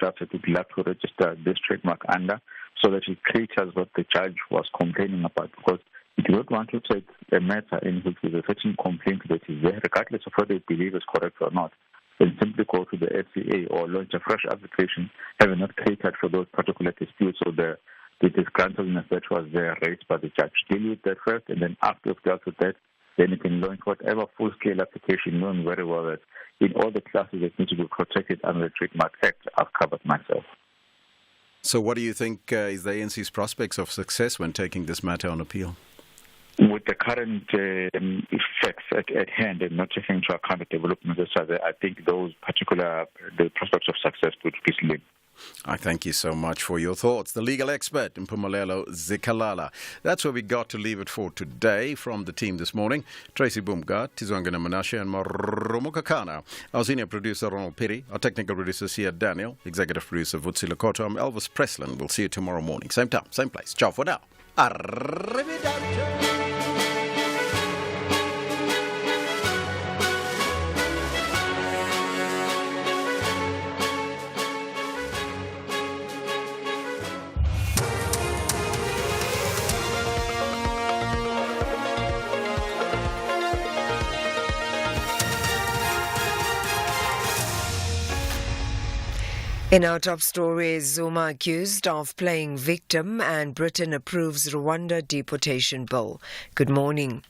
drafts that we'd like to register this trademark under, so that it caters what the judge was complaining about, because we do not want to take a matter in which there's a certain complaint that is there, regardless of whether they believe is correct or not, and simply go to the FCA or launch a fresh application, having not catered for those particular disputes or the disgruntledness that was there raised by the judge. Deal with that first, and then after you've dealt with that, then you can launch whatever full-scale application, knowing very well that in all the classes that need to be protected under the Trademark Act, I've covered myself. So what do you think is the ANC's prospects of success when taking this matter on appeal? With the current effects at hand and not taking into account the developments, I think the prospects of success would be slim. I thank you so much for your thoughts. The legal expert, Mpumelelo Zikalala. That's where we got to leave it for today. From the team this morning, Tracy Boomgart, Tizwangana Menashe, and Maromo Kakana. Our senior producer, Ronald Piri. Our technical producer, Sia Daniel. Executive producer, Vutsi Lakoto. I'm Elvis Presslin. We'll see you tomorrow morning. Same time, same place. Ciao for now. Arrivederci. In our top story, Zuma accused of playing victim and Britain approves Rwanda deportation bill. Good morning.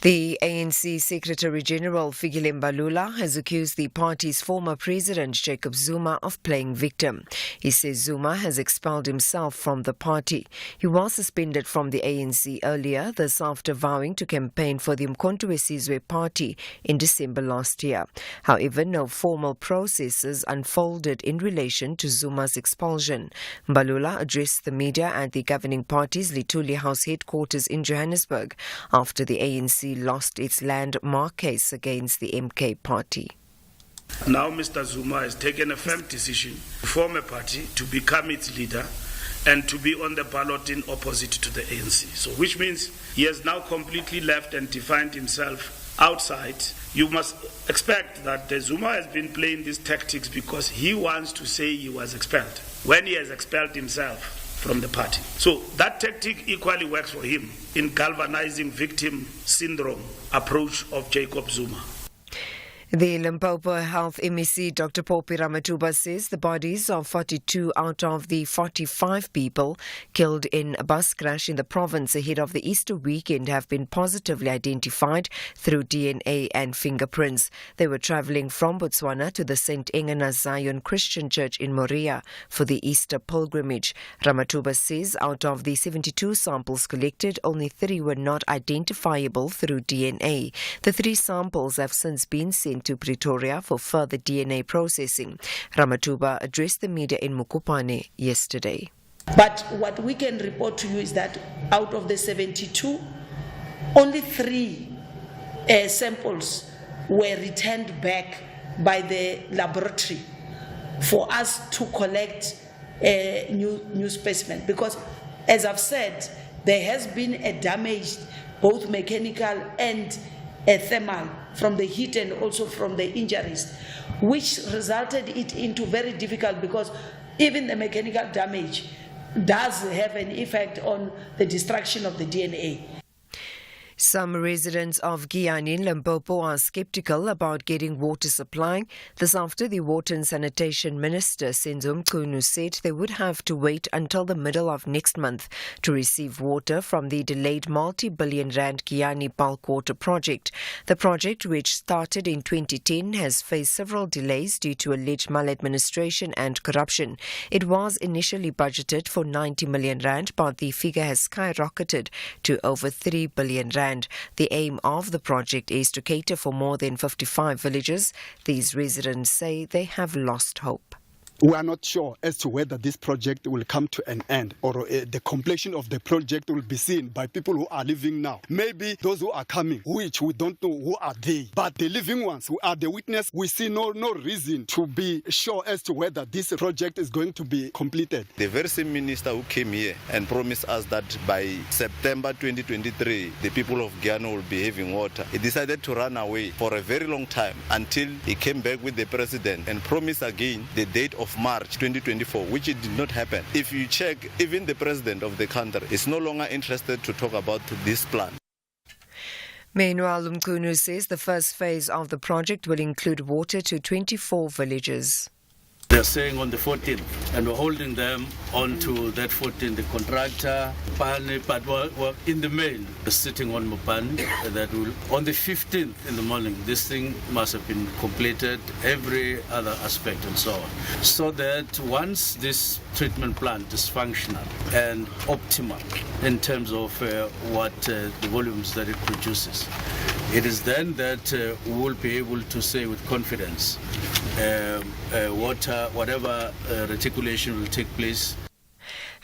The ANC Secretary-General Fikile Mbalula has accused the party's former president Jacob Zuma of playing victim. He says Zuma has expelled himself from the party. He was suspended from the ANC earlier, this after vowing to campaign for the Umkhonto weSizwe party in December last year. However, no formal processes unfolded in relation to Zuma's expulsion. Mbalula addressed the media at the governing party's Lituli House headquarters in Johannesburg after the ANC lost its landmark case against the MK party. Now Mr. Zuma has taken a firm decision to form a party, to become its leader, and to be on the ballot in opposite to the ANC. So which means he has now completely left and defined himself outside. You must expect that the Zuma has been playing these tactics because he wants to say he was expelled when he has expelled himself from the party. So that tactic equally works for him in galvanizing victim syndrome approach of Jacob Zuma. The Limpopo Health MEC Dr. Popi Ramathuba says the bodies of 42 out of the 45 people killed in a bus crash in the province ahead of the Easter weekend have been positively identified through DNA and fingerprints. They were travelling from Botswana to the St. Engana Zion Christian Church in Moria for the Easter pilgrimage. Ramathuba says out of the 72 samples collected, only 3 were not identifiable through DNA. The 3 samples have since been sent to Pretoria for further DNA processing. Ramathuba addressed the media in Mukupane yesterday. But what we can report to you is that out of the 72, only 3 samples were returned back by the laboratory for us to collect a new specimen. Because, as I've said, there has been a damage, both mechanical and thermal, from the heat and also from the injuries, which resulted it into very difficult, because even the mechanical damage does have an effect on the destruction of the DNA. Some residents of Giyani in Limpopo are skeptical about getting water supply. This after the Water and Sanitation Minister, Senzo Mchunu, said they would have to wait until the middle of next month to receive water from the delayed multi-billion rand Giyani bulk water project. The project, which started in 2010, has faced several delays due to alleged maladministration and corruption. It was initially budgeted for 90 million rand, but the figure has skyrocketed to over 3 billion rand. The aim of the project is to cater for more than 55 villages. These residents say they have lost hope. We are not sure as to whether this project will come to an end, or the completion of the project will be seen by people who are living now. Maybe those who are coming, which we don't know who are they. But the living ones who are the witness, we see no reason to be sure as to whether this project is going to be completed. The very same minister who came here and promised us that by September 2023, the people of Guyana will be having water, he decided to run away for a very long time until he came back with the president and promised again the date of of March 2024, which it did not happen. If you check, even the president of the country is no longer interested to talk about this plan. Meanwhile, Mkunu says the first phase of the project will include water to 24 villages. They're saying on the 14th, and we're holding them on to that 14th, the contractor, Mopani, but we're in the main, sitting on Mopani, that will, on the 15th in the morning, this thing must have been completed, every other aspect and so on. So that once this treatment plant is functional and optimal in terms of what the volumes that it produces, it is then that we will be able to say with confidence whatever reticulation will take place.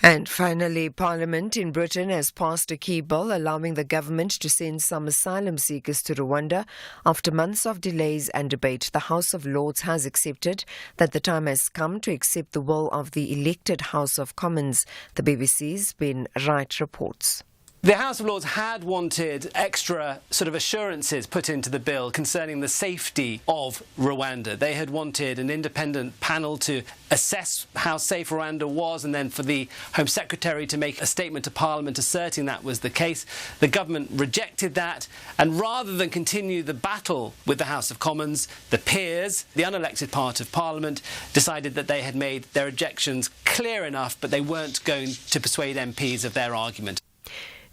And finally, Parliament in Britain has passed a key bill allowing the government to send some asylum seekers to Rwanda. After months of delays and debate, the House of Lords has accepted that the time has come to accept the will of the elected House of Commons. The BBC's Ben Wright reports. The House of Lords had wanted extra sort of assurances put into the bill concerning the safety of Rwanda. They had wanted an independent panel to assess how safe Rwanda was and then for the Home Secretary to make a statement to Parliament asserting that was the case. The government rejected that, and rather than continue the battle with the House of Commons, the peers, the unelected part of Parliament, decided that they had made their objections clear enough, but they weren't going to persuade MPs of their argument.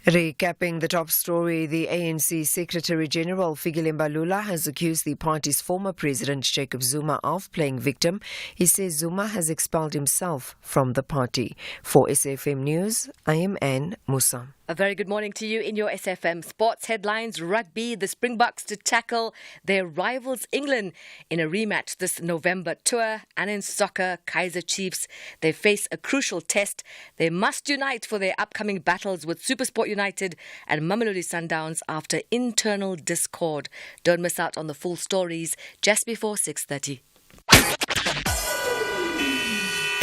Recapping the top story, the ANC Secretary-General Fikile Mbalula has accused the party's former president Jacob Zuma of playing victim. He says Zuma has expelled himself from the party. For SFM News, I am Anne Musa. A very good morning to you in your SFM Sports headlines. Rugby, the Springboks to tackle their rivals England in a rematch this November tour. And in soccer, Kaizer Chiefs, they face a crucial test. They must unite for their upcoming battles with SuperSport United and Mamelodi Sundowns after internal discord. Don't miss out on the full stories just before 6:30.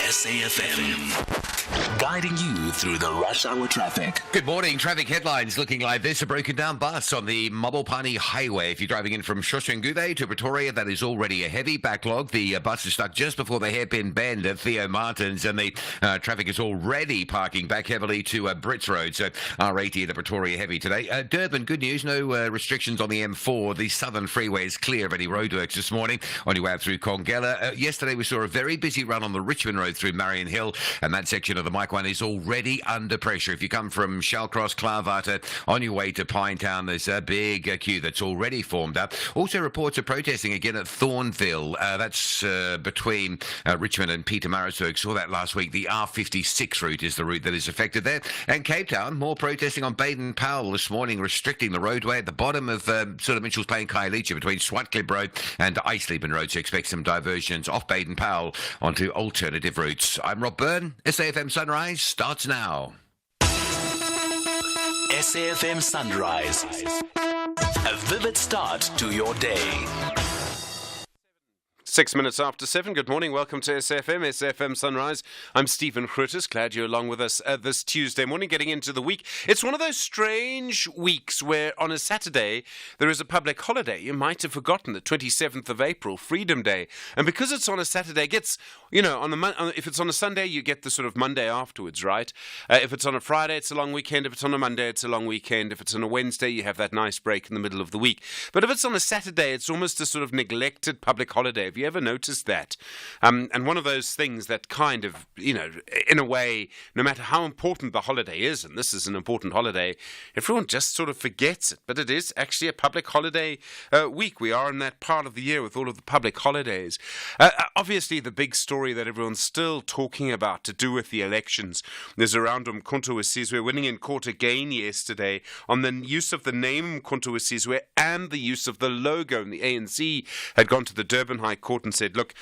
SAFM, guiding you through the rush hour traffic. Good morning. Traffic headlines looking like this. A broken down bus on the Mabopani Highway. If you're driving in from Shoshanguve to Pretoria, that is already a heavy backlog. The bus is stuck just before the hairpin bend at Theo Martins, and the traffic is already parking back heavily to Brits Road. So R80 at the Pretoria heavy today. Durban, good news. No restrictions on the M4. The southern freeway is clear of any roadworks this morning. On your way out through Kongela. Yesterday we saw a very busy run on the Richmond Road through Marion Hill, and that section of the Mike 1 is already under pressure. If you come from Shallcross, Klaarwater, on your way to Pinetown, there's a big queue that's already formed up. Also, reports of protesting again at Thornville. That's between Richmond and Pietermaritzburg. Saw that last week. The R56 route is the route that is affected there. And Cape Town, more protesting on Baden-Powell this morning, restricting the roadway at the bottom of sort of Mitchell's Plain, Khayelitsha, between Swartklip Road and Eisleben Road. So expect some diversions off Baden-Powell onto alternative routes. I'm Rob Byrne. SAFM Sunrise starts now. SAFM Sunrise. A vivid start to your day. 6 minutes after 7. Good morning. Welcome to SAFM Sunrise. I'm Stephen Grootes. Glad you're along with us this Tuesday morning, getting into the week. It's one of those strange weeks where on a Saturday there is a public holiday. You might have forgotten the 27th of April, Freedom Day. And because it's on a Saturday, it gets, if it's on a Sunday, you get the sort of Monday afterwards, right? If it's on a Friday, it's a long weekend. If it's on a Monday, it's a long weekend. If it's on a Wednesday, you have that nice break in the middle of the week. But if it's on a Saturday, it's almost a sort of neglected public holiday. Have you ever noticed that? And one of those things that kind of, in a way, no matter how important the holiday is, and this is an important holiday, everyone just sort of forgets it. But it is actually a public holiday week. We are in that part of the year with all of the public holidays. Obviously, the big story that everyone's still talking about to do with the elections is around Mkhonto we Sizwe winning in court again yesterday on the use of the name Mkhonto we Sizwe and the use of the logo. And the ANC had gone to the Durban High Court and said, look,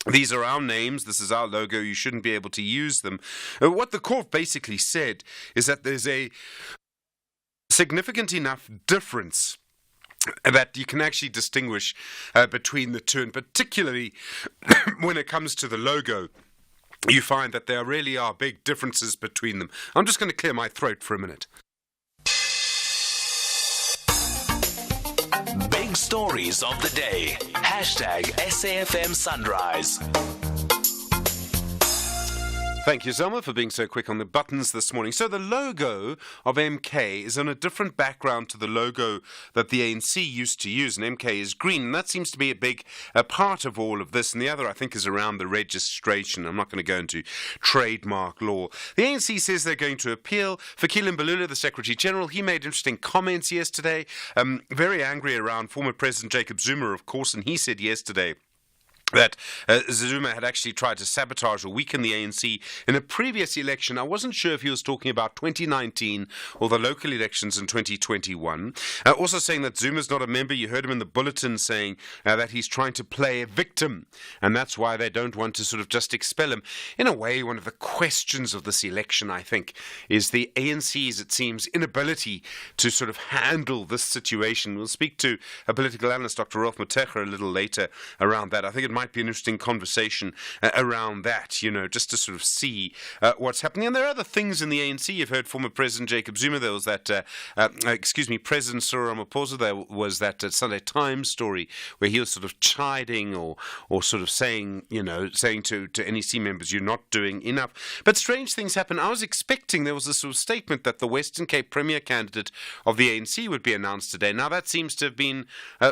these are our names, this is our logo, you shouldn't be able to use them. What the court basically said is that there's a significant enough difference that you can actually distinguish between the two, and particularly when it comes to the logo, you find that there really are big differences between them. I'm just going to clear my throat for a minute. Big stories of the day. #SAFM Sunrise. Thank you, Zelma, for being so quick on the buttons this morning. So the logo of MK is on a different background to the logo that the ANC used to use, and MK is green. And that seems to be a big part of all of this. And the other, I think, is around the registration. I'm not going to go into trademark law. The ANC says they're going to appeal. Fikile Mbalula, the Secretary-General, he made interesting comments yesterday, very angry around former President Jacob Zuma, of course, and he said yesterday that Zuma had actually tried to sabotage or weaken the ANC in a previous election. I wasn't sure if he was talking about 2019 or the local elections in 2021. Also saying that Zuma's not a member. You heard him in the bulletin saying that he's trying to play a victim, and that's why they don't want to sort of just expel him. In a way, one of the questions of this election, I think, is the ANC's, it seems, inability to sort of handle this situation. We'll speak to a political analyst, Dr. Rolf Mutecher, a little later around that. I think it might be an interesting conversation around that, just to sort of see what's happening. And there are other things in the ANC. You've heard former President Jacob Zuma. There was that, President Cyril Ramaphosa. There was that Sunday Times story where he was sort of chiding or sort of saying to NEC members, you're not doing enough. But strange things happen. I was expecting there was a sort of statement that the Western Cape Premier candidate of the ANC would be announced today. Now that seems to have been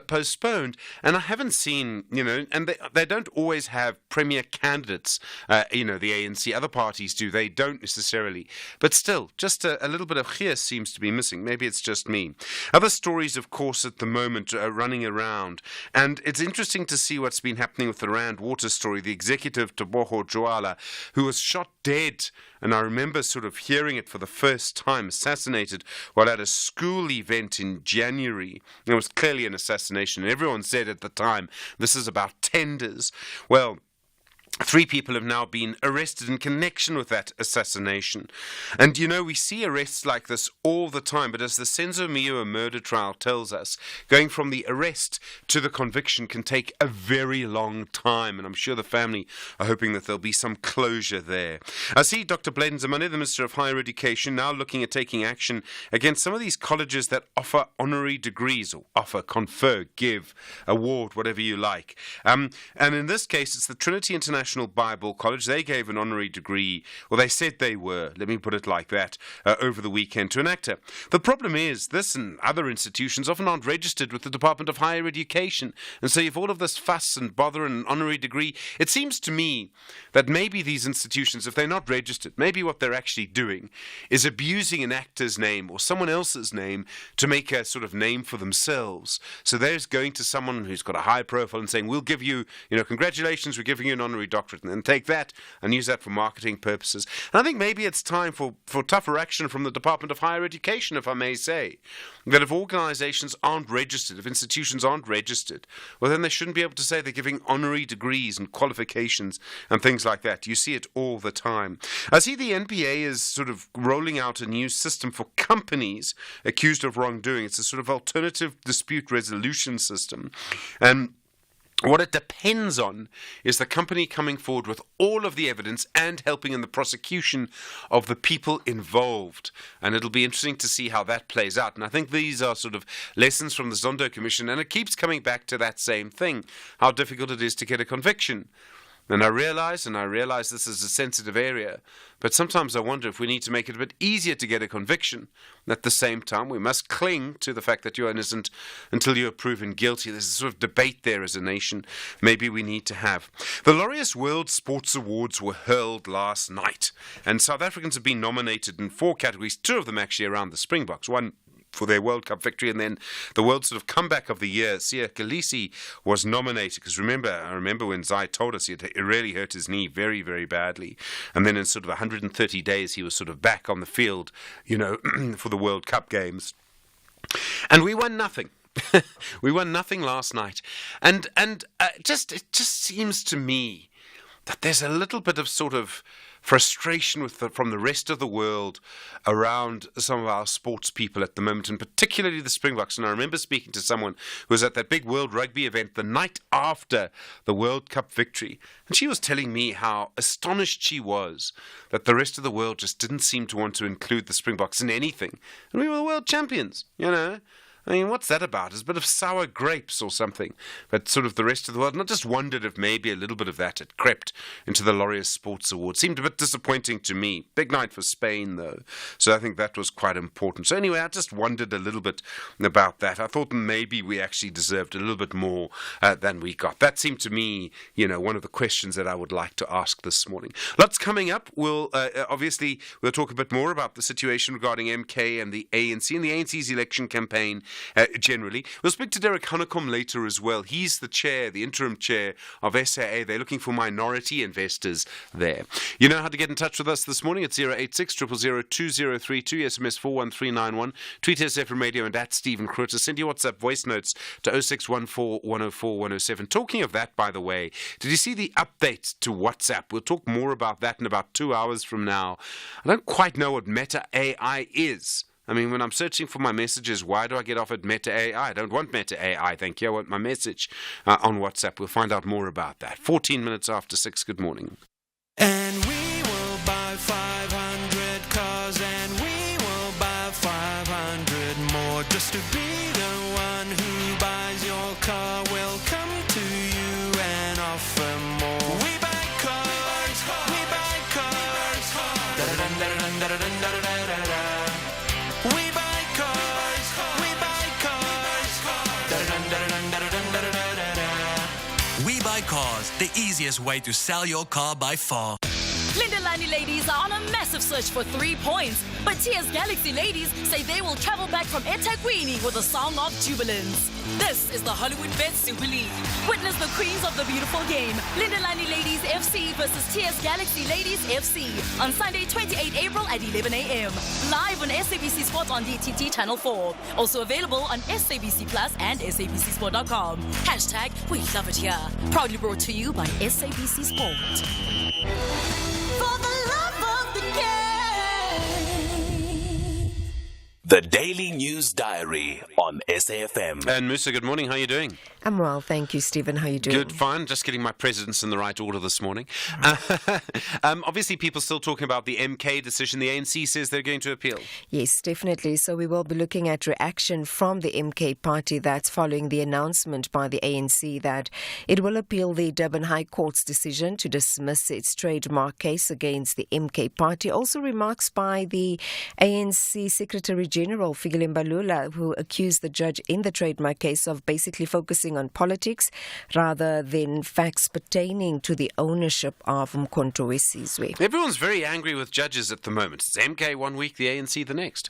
postponed, and I haven't seen, and they don't always have premier candidates, the ANC. Other parties do. They don't necessarily. But still, just a little bit of gees seems to be missing. Maybe it's just me. Other stories, of course, at the moment are running around. And it's interesting to see what's been happening with the Rand Water story. The executive, Teboho Joala, who was shot dead. And I remember sort of hearing it for the first time, assassinated while at a school event in January. It was clearly an assassination. And everyone said at the time, this is about tenders. Well, 3 people have now been arrested in connection with that assassination. And, we see arrests like this all the time, but as the Senzo Miwa murder trial tells us, going from the arrest to the conviction can take a very long time, and I'm sure the family are hoping that there'll be some closure there. I see Dr. Bladen Zamane, the Minister of Higher Education, now looking at taking action against some of these colleges that offer honorary degrees, or offer, confer, give, award, whatever you like. And in this case, it's the Trinity International Bible College. They gave an honorary degree, or they said they were, let me put it like that, over the weekend to an actor. The problem is, this and other institutions often aren't registered with the Department of Higher Education, and so you have all of this fuss and bother and an honorary degree. It seems to me that maybe these institutions, if they're not registered, maybe what they're actually doing is abusing an actor's name or someone else's name to make a sort of name for themselves. So there's going to someone who's got a high profile and saying, we'll give you, congratulations, we're giving you an honorary doctorate, and then take that and use that for marketing purposes. And I think maybe it's time for tougher action from the Department of Higher Education, if I may say, that if organizations aren't registered, if institutions aren't registered, well, then they shouldn't be able to say they're giving honorary degrees and qualifications and things like that. You see it all the time. I see the NPA is sort of rolling out a new system for companies accused of wrongdoing. It's a sort of alternative dispute resolution system. And what it depends on is the company coming forward with all of the evidence and helping in the prosecution of the people involved. And it'll be interesting to see how that plays out. And I think these are sort of lessons from the Zondo Commission, and it keeps coming back to that same thing, how difficult it is to get a conviction. And I realize this is a sensitive area, but sometimes I wonder if we need to make it a bit easier to get a conviction. At the same time, we must cling to the fact that you're innocent until you're proven guilty. There's a sort of debate there as a nation maybe we need to have. The Laureus World Sports Awards were hurled last night, and South Africans have been nominated in 4 categories, 2 of them actually around the Springboks. One for their World Cup victory, and then the world sort of comeback of the year. Siya Kolisi was nominated, because I remember when Zai told us it really hurt his knee very, very badly, and then in sort of 130 days he was sort of back on the field, for the World Cup games. And we won nothing. We won nothing last night. And it just seems to me that there's a little bit of sort of frustration from the rest of the world around some of our sports people at the moment, and particularly the Springboks. And I remember speaking to someone who was at that big World Rugby event the night after the World Cup victory, and she was telling me how astonished she was that the rest of the world just didn't seem to want to include the Springboks in anything. And we were world champions, I mean, what's that about? It's a bit of sour grapes or something. But sort of the rest of the world. And I just wondered if maybe a little bit of that had crept into the Laureus Sports Awards. Seemed a bit disappointing to me. Big night for Spain, though. So I think that was quite important. So anyway, I just wondered a little bit about that. I thought maybe we actually deserved a little bit more than we got. That seemed to me, one of the questions that I would like to ask this morning. Lots coming up. We'll talk a bit more about the situation regarding MK and the ANC and the ANC's election campaign generally. We'll speak to Derek Honeycomb later as well. He's the interim chair of SAA. They're looking for minority investors there. You know how to get in touch with us this morning at 086 000 2032, SMS 41391, tweet SFM Radio and at Stephen Grootes. Send your WhatsApp voice notes to 0614 104 107. Talking of that, by the way, did you see the update to WhatsApp? We'll talk more about that in about 2 hours from now. I don't quite know what Meta AI is. I mean, when I'm searching for my messages, why do I get off at Meta AI? I don't want Meta AI, thank you. I want my message on WhatsApp. We'll find out more about that. 14 minutes after 6. Good morning. And we will buy 500 cars, and we will buy 500 more. Just to be the one who buys your car, will come to you and offer more. We buy cars, we buy cars. Da-da-dun-da-da-dun-da-da-dun-da-da-da-da. We buy cars, we buy cars. Da-da-dun-da-da-dun-da-da-dun-da-da-da. We Buy Cars, the easiest way to sell your car by far. Lindelani ladies are on a massive search for 3 points, but TS Galaxy ladies say they will travel back from eThekwini with a song of jubilance. This is the Hollywood Bet Super League. Witness the queens of the beautiful game, Lindelani Ladies FC versus TS Galaxy Ladies FC, on Sunday 28 April at 11 a.m. Live on SABC Sport on DTT Channel 4. Also available on SABC Plus and SABCSport.com. Hashtag We Love It Here. Proudly brought to you by SABC Sport. For the love of the game. The Daily News Diary on SAFM. And Musa, good morning. How are you doing? I'm well, thank you, Stephen. How are you doing? Good, fine. Just getting my presidents in the right order this morning. Obviously, people still talking about the MK decision. The ANC says they're going to appeal. Yes, definitely. So we will be looking at reaction from the MK party. That's following the announcement by the ANC that it will appeal the Durban High Court's decision to dismiss its trademark case against the MK party. Also remarks by the ANC Secretary General, Fikile Mbalula, who accused the judge in the trademark case of basically focusing on politics rather than facts pertaining to the ownership of Mkhonto weSizwe. Everyone's very angry with judges at the moment. It's MK one week, the ANC the next.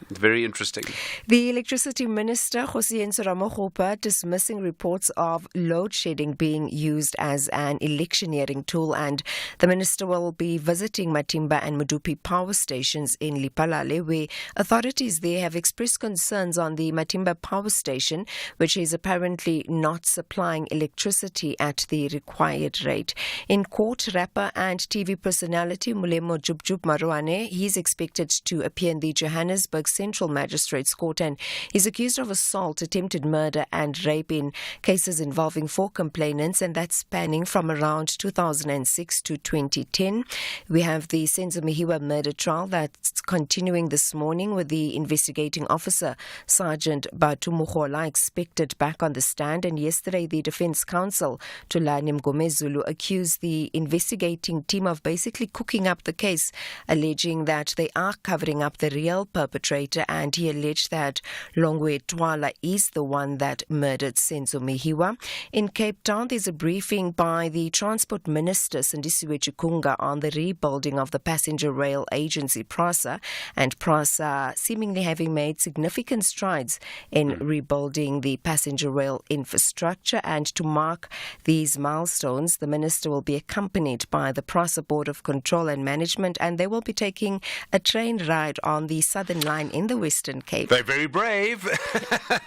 Very interesting. The Electricity Minister, Josiyenso Ramogopa, dismissing reports of load shedding being used as an electioneering tool, and the minister will be visiting Matimba and Mudupi power stations in Lipalale, where authorities there have expressed concerns on the Matimba power station, which is apparently not supplying electricity at the required rate. In court, rapper and TV personality Mulemo Jubjub Marouane, he's expected to appear in the Johannesburg Central Magistrates Court, and he's accused of assault, attempted murder and rape in cases involving 4 complainants, and that's spanning from around 2006 to 2010. We have the Senzo Mihiwa murder trial that's continuing this morning, with the investigating officer, Sergeant Batu Muhola, expected back on the stand. And yesterday, the Defence Counsel, Tulani Mgomezulu, accused the investigating team of basically cooking up the case, alleging that they are covering up the real perpetrator, and he alleged that Longwe Twala is the one that murdered Senzo Mihiwa. In Cape Town, there's a briefing by the Transport Minister, Sindisiwe Chikunga, on the rebuilding of the passenger rail agency, PRASA, and PRASA seemingly having made significant strides in rebuilding the passenger rail infrastructure. And to mark these milestones, the minister will be accompanied by the PRASA Board of Control and Management, and they will be taking a train ride on the Southern Line in the Western Cape. They're very brave.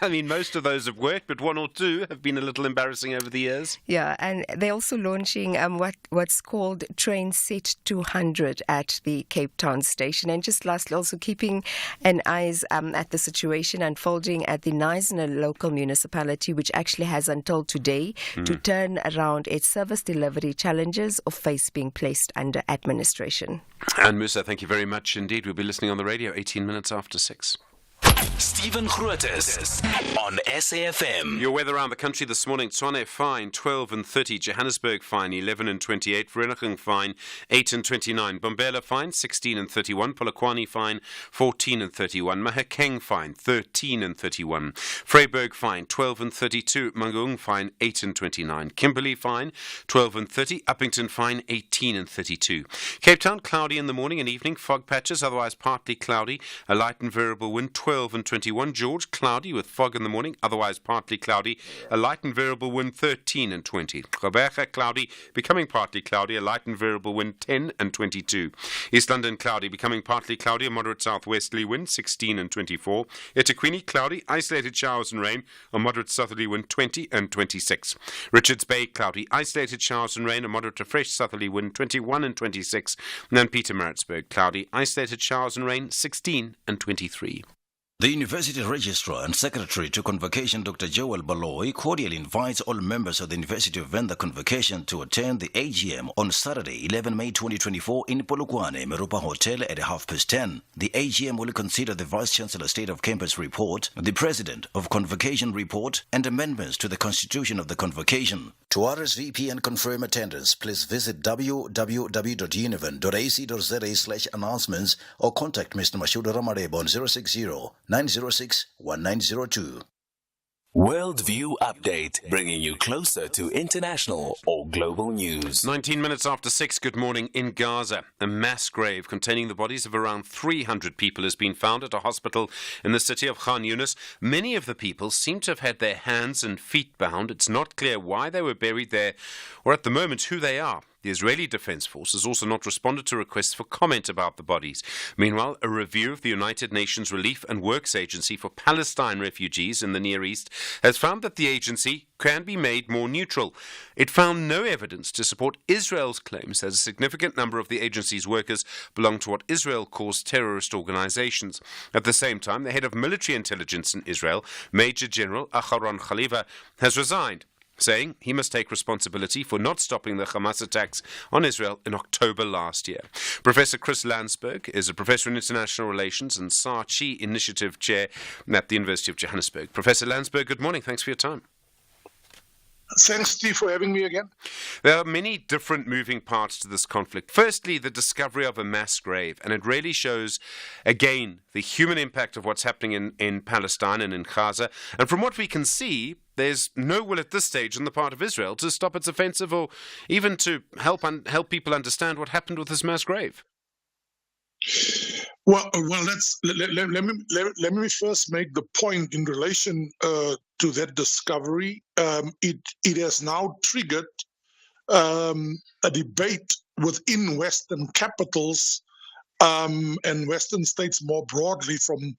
I mean, most of those have worked, but 1 or 2 have been a little embarrassing over the years. Yeah, and they're also launching what's called Train Set 200 at the Cape Town station. And just lastly, also keeping an eyes at the situation unfolding at the Knysna local municipality, which actually has until today to turn around its service delivery challenges of face being placed under administration. And Musa, thank you very much indeed. We'll be listening on the radio 18 minutes after 6. Stephen Grootes on SAFM. Your weather around the country this morning: Tshwane fine 12 and 30, Johannesburg fine 11 and 28, Vereeniging fine 8 and 29, Bombela fine 16 and 31, Polokwane fine 14 and 31, Mahakeng fine 13 and 31, Vryburg fine 12 and 32, Mangaung fine 8 and 29, Kimberley fine 12 and 30, Uppington fine 18 and 32. Cape Town cloudy in the morning and evening, fog patches, otherwise partly cloudy, a light and variable wind 12 and 21. George cloudy with fog in the morning, otherwise partly cloudy, a light and variable wind 13 and 20. Gqeberha cloudy, becoming partly cloudy, a light and variable wind 10 and 22. East London cloudy, becoming partly cloudy, a moderate southwesterly wind 16 and 24. eThekwini cloudy, isolated showers and rain, a moderate southerly wind 20 and 26. Richards Bay cloudy, isolated showers and rain, a moderate to fresh southerly wind 21 and 26. And Pietermaritzburg cloudy, isolated showers and rain 16 and 23. The University Registrar and Secretary to Convocation, Dr. Joel Baloy, cordially invites all members of the University of Venda Convocation to attend the AGM on Saturday, 11 May 2024 in Polokwane, Merupa Hotel at 10:30. The AGM will consider the Vice-Chancellor State of Campus report, the President of Convocation report, and amendments to the Constitution of the Convocation. To RSVP and confirm attendance, please visit www.univen.ac.za/announcements or contact Mr. Mashuda Ramarebo on 060-906-1902. Worldview Update, bringing you closer to international or global news. 19 minutes after 6, good morning. In Gaza, a mass grave containing the bodies of around 300 people has been found at a hospital in the city of Khan Yunis. Many of the people seem to have had their hands and feet bound. It's not clear why they were buried there or at the moment who they are. The Israeli Defense Force has also not responded to requests for comment about the bodies. Meanwhile, a review of the United Nations Relief and Works Agency for Palestine refugees in the Near East has found that the agency can be made more neutral. It found no evidence to support Israel's claims that a significant number of the agency's workers belong to what Israel calls terrorist organizations. At the same time, the head of military intelligence in Israel, Major General Aharon Khalifa, has resigned, saying he must take responsibility for not stopping the Hamas attacks on Israel in October last year. Professor Chris Landsberg is a professor in international relations and SARCHI Initiative Chair at the University of Johannesburg. Professor Landsberg, good morning. Thanks for your time. Thanks, Steve, for having me again. There are many different moving parts to this conflict. Firstly, the discovery of a mass grave, and it really shows, again, the human impact of what's happening in Palestine and in Gaza. And from what we can see, there's no will at this stage on the part of Israel to stop its offensive or even to help people understand what happened with this mass grave. Well, let me first make the point in relation to that discovery. It has now triggered a debate within Western capitals and Western states more broadly from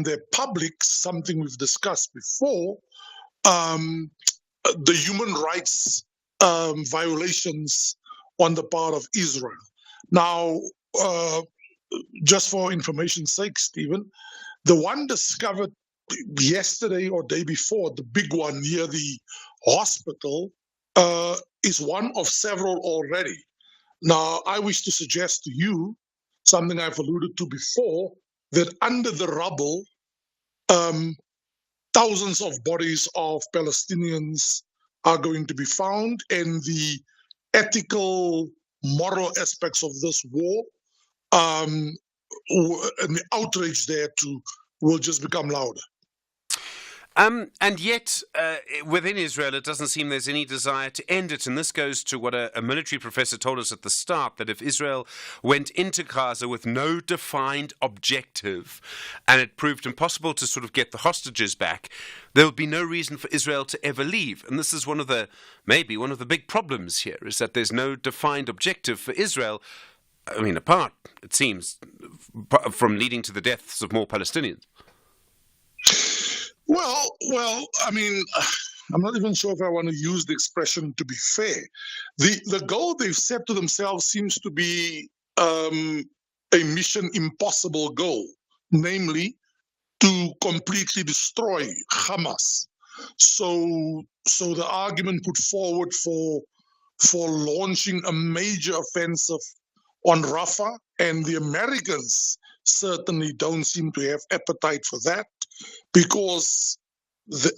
their publics, something we've discussed before, the human rights violations on the part of Israel. Now, just for information's sake, Stephen, the one discovered yesterday or day before, the big one near the hospital, is one of several already. Now, I wish to suggest to you something I've alluded to before, that under the rubble, thousands of bodies of Palestinians are going to be found, and the ethical, moral aspects of this war and the outrage there too will just become louder. And yet, within Israel, it doesn't seem there's any desire to end it. And this goes to what a military professor told us at the start, that if Israel went into Gaza with no defined objective and it proved impossible to sort of get the hostages back, there would be no reason for Israel to ever leave. And this is maybe one of the big problems here, is that there's no defined objective for Israel. I mean, apart, it seems, from leading to the deaths of more Palestinians. Well, I mean, I'm not even sure if I want to use the expression to be fair. The goal they've set to themselves seems to be a mission impossible goal, namely to completely destroy Hamas. So the argument put forward for launching a major offensive on Rafah, and the Americans certainly don't seem to have appetite for that, because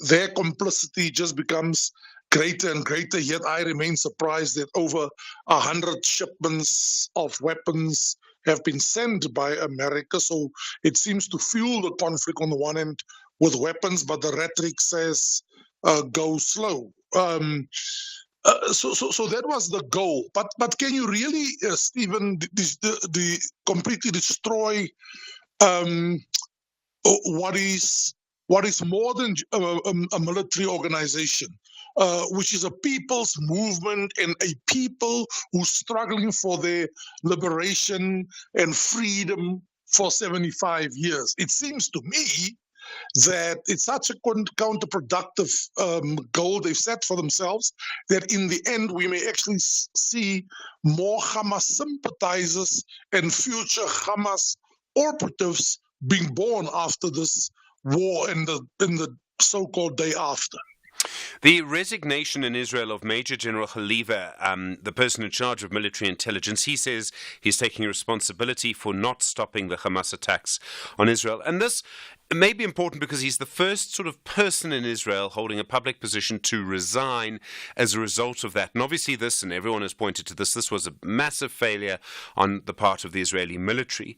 their complicity just becomes greater and greater. Yet I remain surprised that over 100 shipments of weapons have been sent by America. So it seems to fuel the conflict on the one end with weapons, but the rhetoric says go slow. So that was the goal. But can you really, Stephen, completely destroy what is more than a military organization, which is a people's movement and a people who's struggling for their liberation and freedom for 75 years? It seems to me that it's such a counterproductive goal they've set for themselves that in the end we may actually see more Hamas sympathizers and future Hamas operatives being born after this war and the so-called day after. The resignation in Israel of Major General Haliva, the person in charge of military intelligence, he says he's taking responsibility for not stopping the Hamas attacks on Israel. And this may be important because he's the first sort of person in Israel holding a public position to resign as a result of that. And obviously this, and everyone has pointed to this was a massive failure on the part of the Israeli military.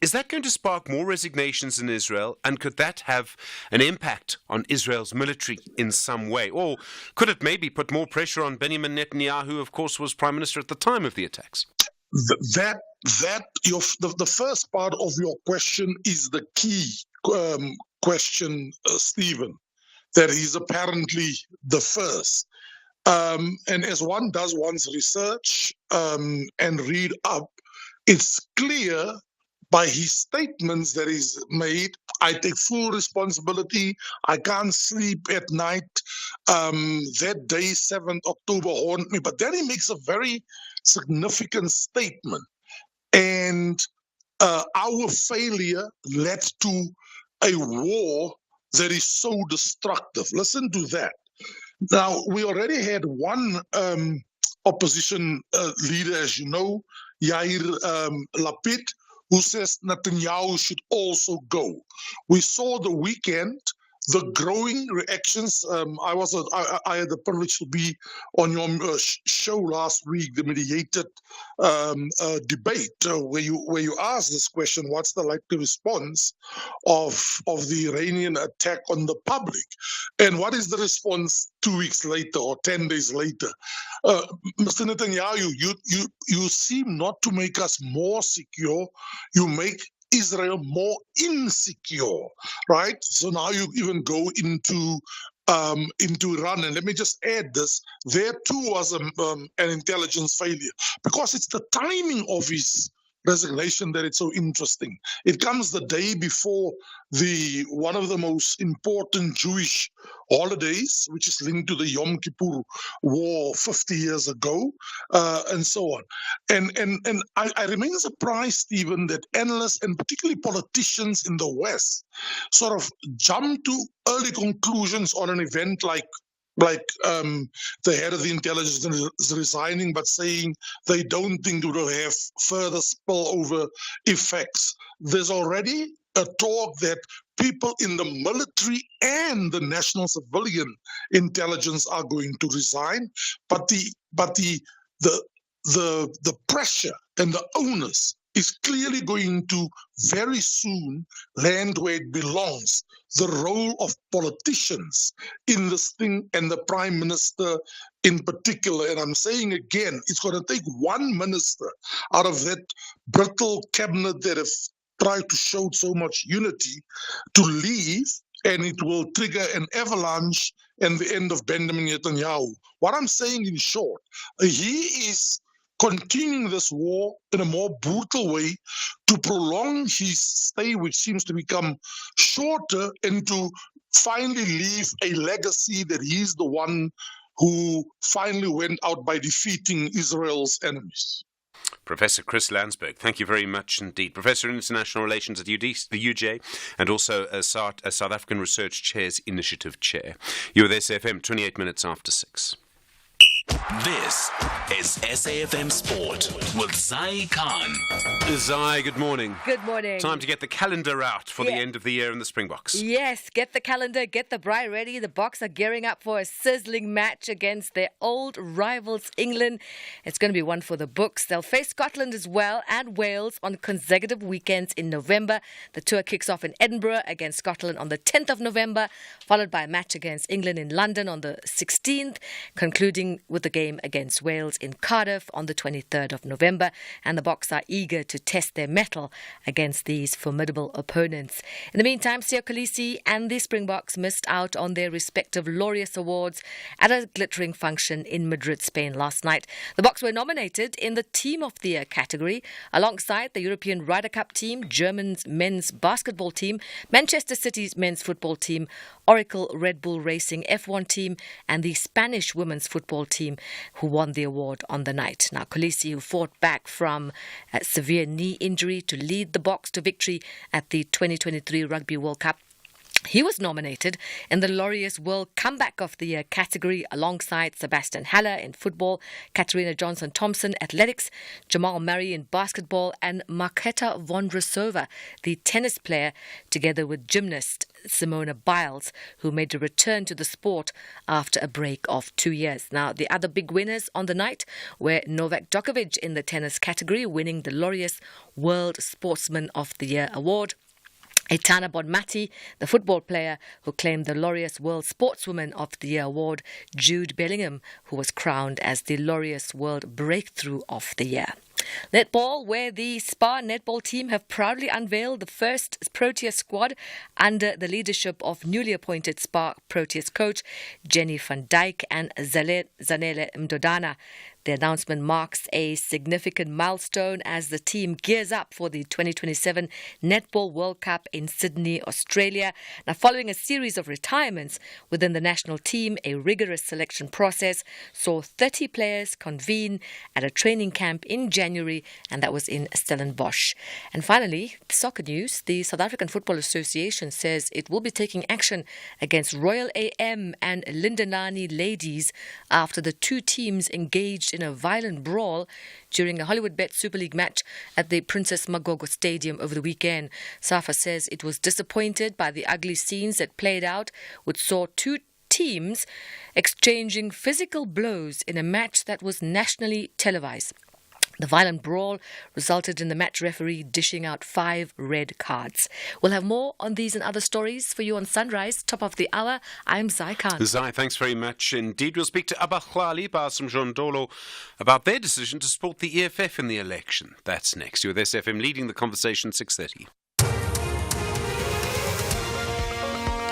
Is that going to spark more resignations in Israel? And could that have an impact on Israel's military in some way? Or could it maybe put more pressure on Benjamin Netanyahu, who of course was prime minister at the time of the attacks? The first part of your question is the key question, Stephen, that he's apparently the first. And as one does one's research and read up, it's clear by his statements that he's made, I take full responsibility, I can't sleep at night, that day, 7th October, haunt me. But then he makes a very significant statement. And our failure led to a war that is so destructive. Listen to that. Now, we already had one opposition leader, as you know, Yair Lapid, who says Netanyahu should also go. We saw the weekend the growing reactions. I had the privilege to be on your show last week, the mediated debate, where you asked this question: what's the likely response of the Iranian attack on the public? And what is the response 2 weeks later or 10 days later? Mr. Netanyahu, you seem not to make us more secure. You make Israel more insecure, right? So now you even go into Iran. And let me just add this: there too was an intelligence failure, because it's the timing of his resignation that it's so interesting. It comes the day before one of the most important Jewish holidays, which is linked to the Yom Kippur War 50 years ago, and so on. And I remain surprised, Stephen, that analysts and particularly politicians in the West sort of jump to early conclusions on an event like the head of the intelligence is resigning, but saying they don't think it will have further spillover effects. There's already a talk that people in the military and the national civilian intelligence are going to resign, but the pressure and the onus is clearly going to very soon land where it belongs: the role of politicians in this thing, and the prime minister in particular. And I'm saying again, it's going to take one minister out of that brittle cabinet that have tried to show so much unity to leave, and it will trigger an avalanche and the end of Benjamin Netanyahu. What I'm saying in short, he is continuing this war in a more brutal way to prolong his stay, which seems to become shorter, and to finally leave a legacy that he's the one who finally went out by defeating Israel's enemies. Professor Chris Landsberg, thank you very much indeed. Professor in International Relations at the UJ, and also a South African Research Chairs Initiative Chair. You're with SFM, 28 minutes after 6. This is SAFM Sport with Zai Khan. Zai, good morning. Good morning. Time to get the calendar out for the end of the year in the Springboks. Yes, get the calendar, get the bride ready. The Boks are gearing up for a sizzling match against their old rivals, England. It's going to be one for the books. They'll face Scotland as well and Wales on consecutive weekends in November. The tour kicks off in Edinburgh against Scotland on the 10th of November, followed by a match against England in London on the 16th, concluding with the game against Wales in Cardiff on the 23rd of November. And the Boks are eager to test their mettle against these formidable opponents. In the meantime, Siya Kolisi and the Springboks missed out on their respective Laureus Awards at a glittering function in Madrid, Spain last night. The Boks were nominated in the Team of the Year category alongside the European Ryder Cup team, Germany's men's basketball team, Manchester City's men's football team, Oracle Red Bull Racing F1 team and the Spanish women's football team who won the award on the night. Now, Kolisi, who fought back from a severe knee injury to lead the Boks to victory at the 2023 Rugby World Cup, he was nominated in the Laureus World Comeback of the Year category alongside Sebastian Haller in football, Katarina Johnson-Thompson athletics, Jamal Murray in basketball and Marketa Vondrousova, the tennis player, together with gymnast Simona Biles, who made a return to the sport after a break of 2 years. Now, the other big winners on the night were Novak Djokovic in the tennis category, winning the Laureus World Sportsman of the Year award. Etana Bonmati, the football player who claimed the Laureus World Sportswoman of the Year award, Jude Bellingham, who was crowned as the Laureus World Breakthrough of the Year. Netball, where the Spa netball team have proudly unveiled the first Proteas squad under the leadership of newly appointed Spa Proteas coach Jenny van Dijk and Zanele Mdodana. The announcement marks a significant milestone as the team gears up for the 2027 Netball World Cup in Sydney, Australia. Now, following a series of retirements within the national team, a rigorous selection process saw 30 players convene at a training camp in January, and that was in Stellenbosch. And finally, soccer news. The South African Football Association says it will be taking action against Royal AM and Lindelani Ladies after the two teams engaged in a violent brawl during a Hollywood Bet Super League match at the Princess Magogo Stadium over the weekend. SAFA says it was disappointed by the ugly scenes that played out, which saw two teams exchanging physical blows in a match that was nationally televised. The violent brawl resulted in the match referee dishing out 5 red cards. We'll have more on these and other stories for you on Sunrise, top of the hour. I'm Zai Khan. Zai, thanks very much indeed. We'll speak to Abahlali Basim Jondolo about their decision to support the EFF in the election. That's next. You're with SFM leading the conversation, 6:30.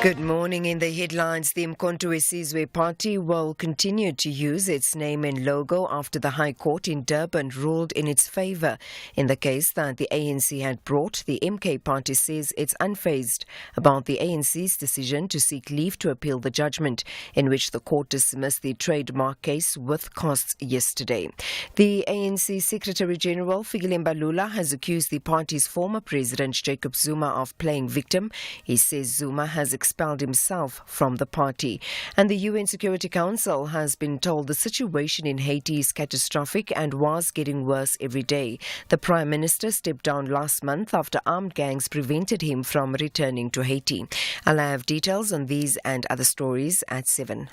Good morning. In the headlines, the Mkhonto weSizwe Party will continue to use its name and logo after the High Court in Durban ruled in its favour. In the case that the ANC had brought, the MK Party says it's unfazed about the ANC's decision to seek leave to appeal the judgment, in which the court dismissed the trademark case with costs yesterday. The ANC Secretary-General, Fikile Mbalula, has accused the party's former president, Jacob Zuma, of playing victim. He says Zuma has expelled himself from the party. And the UN Security Council has been told the situation in Haiti is catastrophic and was getting worse every day. The Prime Minister stepped down last month after armed gangs prevented him from returning to Haiti. I'll have details on these and other stories at 7.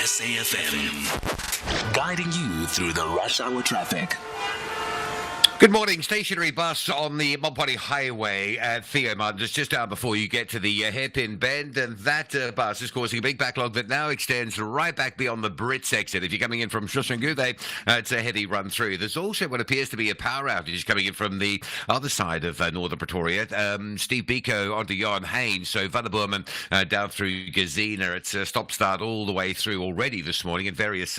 SAFM, guiding you through the rush hour traffic. Good morning. Stationary bus on the Mopani Highway at Theo Martins, just down before you get to the hairpin bend, and that bus is causing a big backlog that now extends right back beyond the Brits exit. If you're coming in from Shoshanguve, it's a heavy run through. There's also what appears to be a power outage coming in from the other side of Northern Pretoria. Steve Biko onto Johan Haynes, so Vanderboom down through Gazina. It's stop-start all the way through already this morning, and various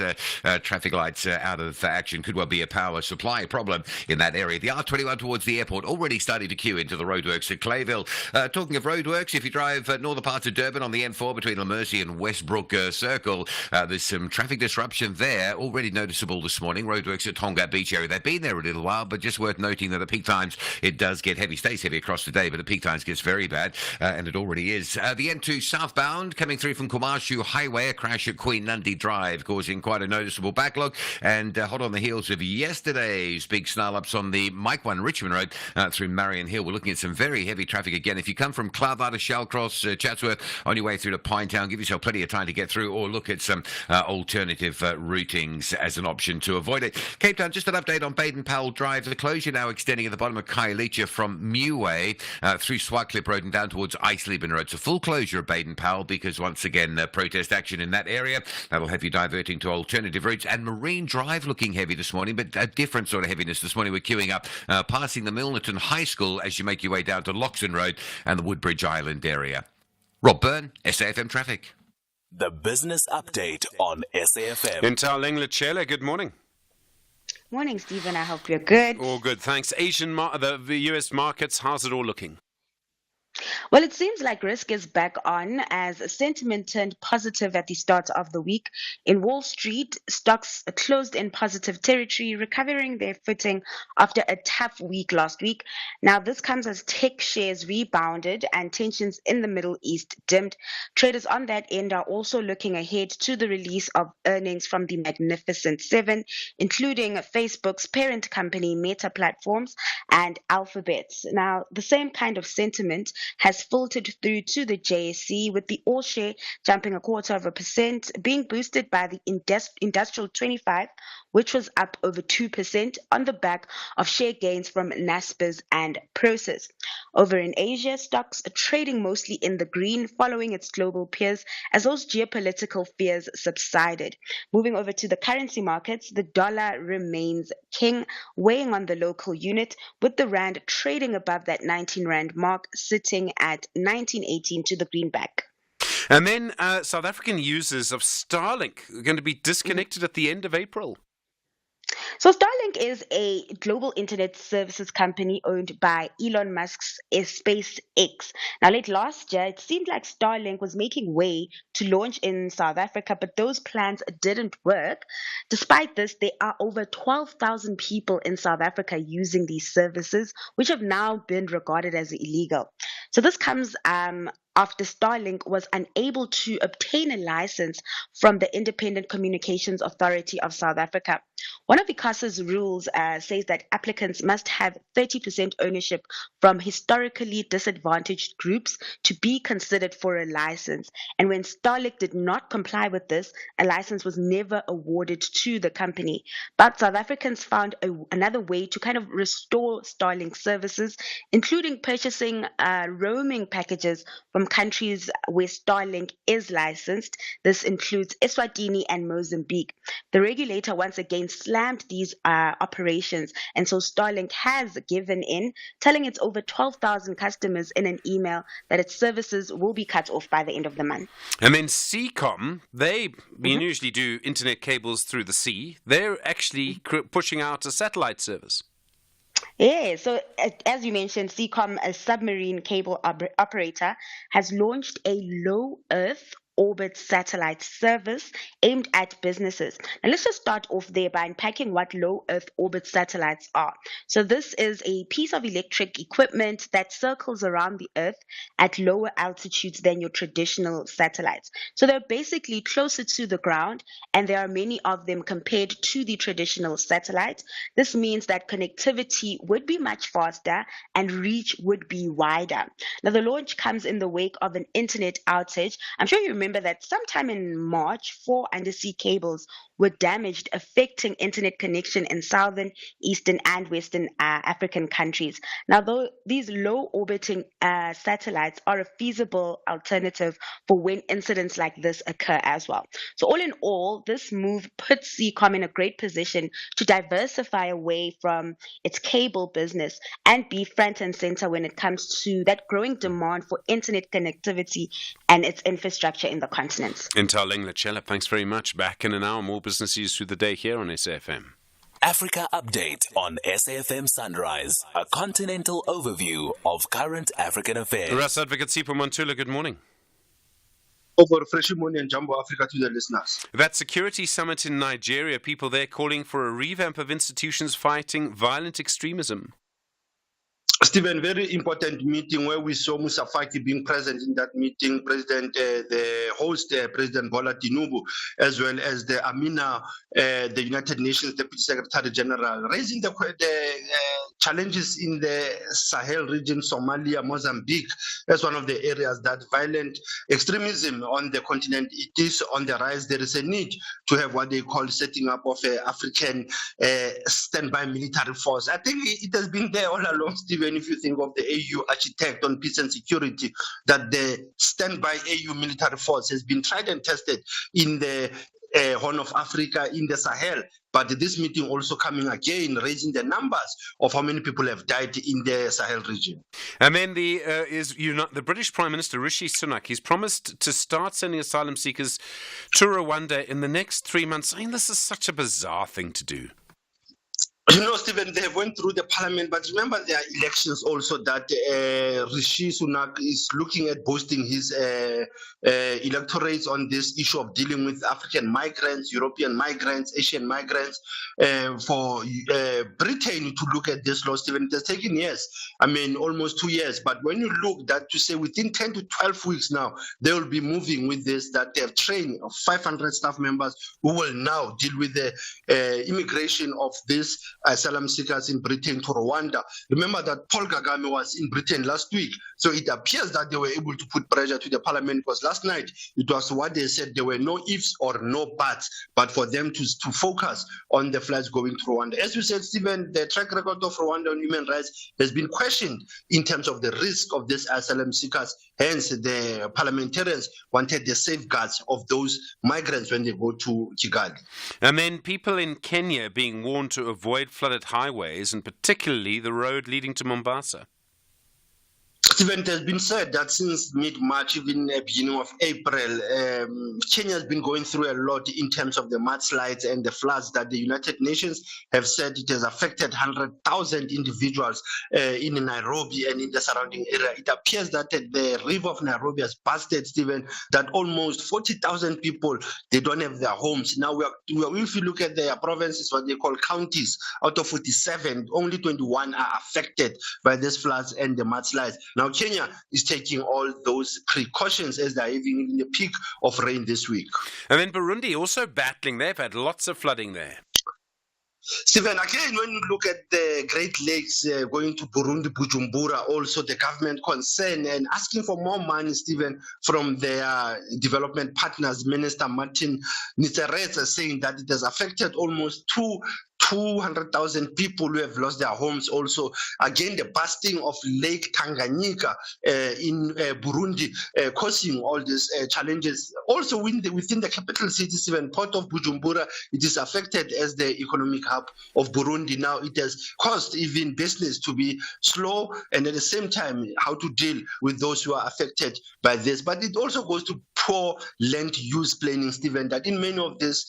traffic lights out of action. Could well be a power supply problem in that that area. The R21 towards the airport already starting to queue into the roadworks at Clayville. Talking of roadworks, if you drive northern parts of Durban on the N4 between Lamercy and Westbrook Circle, there's some traffic disruption there, already noticeable this morning. Roadworks at Tonga Beach area. They've been there a little while, but just worth noting that at peak times it does get heavy, stays heavy across the day, but at peak times gets very bad, and it already is. The N2 southbound coming through from Kumashu Highway, a crash at Queen Nandi Drive causing quite a noticeable backlog, and hot on the heels of yesterday's big snarl-ups on the Mike 1 Richmond Road through Marion Hill. We're looking at some very heavy traffic again. If you come from Cloudlight to Shallcross, Chatsworth, on your way through to Pinetown, give yourself plenty of time to get through, or look at some alternative routings as an option to avoid it. Cape Town, just an update on Baden-Powell Drive. The closure now extending at the bottom of Khayelitsha from Meway through Swartklip Road and down towards Eisleben Road. So full closure of Baden-Powell because once again protest action in that area. That'll have you diverting to alternative routes. And Marine Drive looking heavy this morning, but a different sort of heaviness this morning. We're queuing up passing the Milnerton High School as you make your way down to Loxton Road and the Woodbridge Island area. Rob Byrne, SAFM Traffic. The business update on SAFM. Intaling Lachela, good morning. Morning, Stephen. I hope you're good. All good, thanks. The US markets, how's it all looking? Well, it seems like risk is back on as sentiment turned positive at the start of the week. In Wall Street, stocks closed in positive territory, recovering their footing after a tough week last week. Now, this comes as tech shares rebounded and tensions in the Middle East dimmed. Traders on that end are also looking ahead to the release of earnings from the Magnificent Seven, including Facebook's parent company Meta Platforms and Alphabet. Now, the same kind of sentiment has filtered through to the JSE, with the all share jumping 0.25%, being boosted by the Industrial 25, which was up over 2% on the back of share gains from Naspers and Prosus. Over in Asia, stocks are trading mostly in the green following its global peers as those geopolitical fears subsided. Moving over to the currency markets, the dollar remains king, weighing on the local unit, with the rand trading above that 19 rand mark, sitting at 19.18 to the greenback. And then South African users of Starlink are going to be disconnected at the end of April. So Starlink is a global internet services company owned by Elon Musk's SpaceX. Now, late last year, it seemed like Starlink was making way to launch in South Africa, but those plans didn't work. Despite this, there are over 12,000 people in South Africa using these services, which have now been regarded as illegal. So this comes after Starlink was unable to obtain a license from the Independent Communications Authority of South Africa. One of ICASA's rules says that applicants must have 30% ownership from historically disadvantaged groups to be considered for a license. And when Starlink did not comply with this, a license was never awarded to the company. But South Africans found another way to kind of restore Starlink services, including purchasing roaming packages from countries where Starlink is licensed. This includes Eswatini and Mozambique. The regulator once again slammed these operations, and so Starlink has given in, telling its over 12,000 customers in an email that its services will be cut off by the end of the month. And then Seacom, they usually do internet cables through the sea. They're actually pushing out a satellite service. Yeah, so as you mentioned, Seacom, a submarine cable operator, has launched a low Earth orbit satellite service aimed at businesses. Now let's just start off there by unpacking what low Earth orbit satellites are. So this is a piece of electric equipment that circles around the Earth at lower altitudes than your traditional satellites. So they're basically closer to the ground, and there are many of them compared to the traditional satellites. This means that connectivity would be much faster and reach would be wider. Now the launch comes in the wake of an internet outage. I'm sure you remember that sometime in March, 4 undersea cables were damaged, affecting internet connection in southern, eastern, and western African countries. Now, though these low-orbiting satellites are a feasible alternative for when incidents like this occur as well. So all in all, this move puts Seacom in a great position to diversify away from its cable business and be front and center when it comes to that growing demand for internet connectivity and its infrastructure in the continent. Intaling Lachela, thanks very much. Back in an hour, more business news through the day here on SAFM. Africa Update on SAFM Sunrise, a continental overview of current African affairs. Russ Advocate Sipho Mantula, good morning. Over Fresh Morning and Jumbo Africa to the listeners. That security summit in Nigeria, people there calling for a revamp of institutions fighting violent extremism. Stephen, very important meeting where we saw Musa Faki being present in that meeting, the host, President Bola Tinubu, as well as the Amina, the United Nations Deputy Secretary General, raising the challenges in the Sahel region, Somalia, Mozambique, as one of the areas that violent extremism on the continent, it is on the rise. There is a need to have what they call setting up of an African standby military force. I think it has been there all along, Stephen. If you think of the AU architect on peace and security, that the standby AU military force has been tried and tested in the Horn of Africa, in the Sahel. But this meeting also coming again, raising the numbers of how many people have died in the Sahel region. And then the British Prime Minister Rishi Sunak, he's promised to start sending asylum seekers to Rwanda in the next 3 months. I mean, this is such a bizarre thing to do. You know, Stephen, they went through the parliament, but remember there are elections also that Rishi Sunak is looking at boosting his electorates on this issue of dealing with African migrants, European migrants, Asian migrants, for Britain to look at this law, Stephen. It has taken years, almost 2 years. But when you look that to say within 10 to 12 weeks now, they will be moving with this, that they have trained 500 staff members who will now deal with the immigration of this asylum seekers in Britain to Rwanda. Remember that Paul Kagame was in Britain last week, so it appears that they were able to put pressure to the parliament, because last night it was what they said, there were no ifs or no buts, but for them to focus on the flights going to Rwanda. As you said, Stephen, the track record of Rwanda on human rights has been questioned in terms of the risk of these asylum seekers. Hence, the parliamentarians wanted the safeguards of those migrants when they go to Kigali. And then people in Kenya being warned to avoid flooded highways, and particularly the road leading to Mombasa. Stephen, it has been said that since mid-March, even the beginning of April, Kenya has been going through a lot in terms of the mudslides and the floods that the United Nations have said it has affected 100,000 individuals in Nairobi and in the surrounding area. It appears that the river of Nairobi has busted, Stephen, that almost 40,000 people, they don't have their homes. Now, if you look at their provinces, what they call counties, out of 47, only 21 are affected by these floods and the mudslides. Now, Kenya is taking all those precautions as they're even in the peak of rain this week. And then Burundi also battling. They've had lots of flooding there. Stephen, again, when you look at the Great Lakes going to Burundi, Bujumbura, also the government concern and asking for more money, Stephen, from their development partners. Minister Martin Nitseretse saying that it has affected almost 200,000 people who have lost their homes. Also, again, the busting of Lake Tanganyika in Burundi, causing all these challenges. Also, within the capital city, even Port of Bujumbura, it is affected as the economic hub of Burundi. Now, it has caused even business to be slow, and at the same time, how to deal with those who are affected by this. But it also goes to poor land use planning, Stephen, that in many of these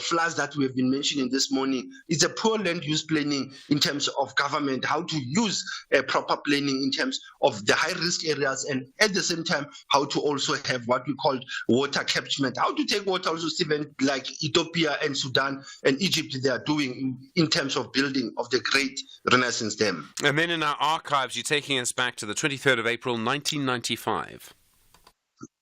floods that we have been mentioning this morning, it's a poor land use planning in terms of government, how to use proper planning in terms of the high risk areas, and at the same time, how to also have what we call water catchment, how to take water also, Stephen, like Ethiopia and Sudan and Egypt, they are doing in terms of building of the Great Renaissance Dam. And then in our archives, you're taking us back to the 23rd of April, 1995.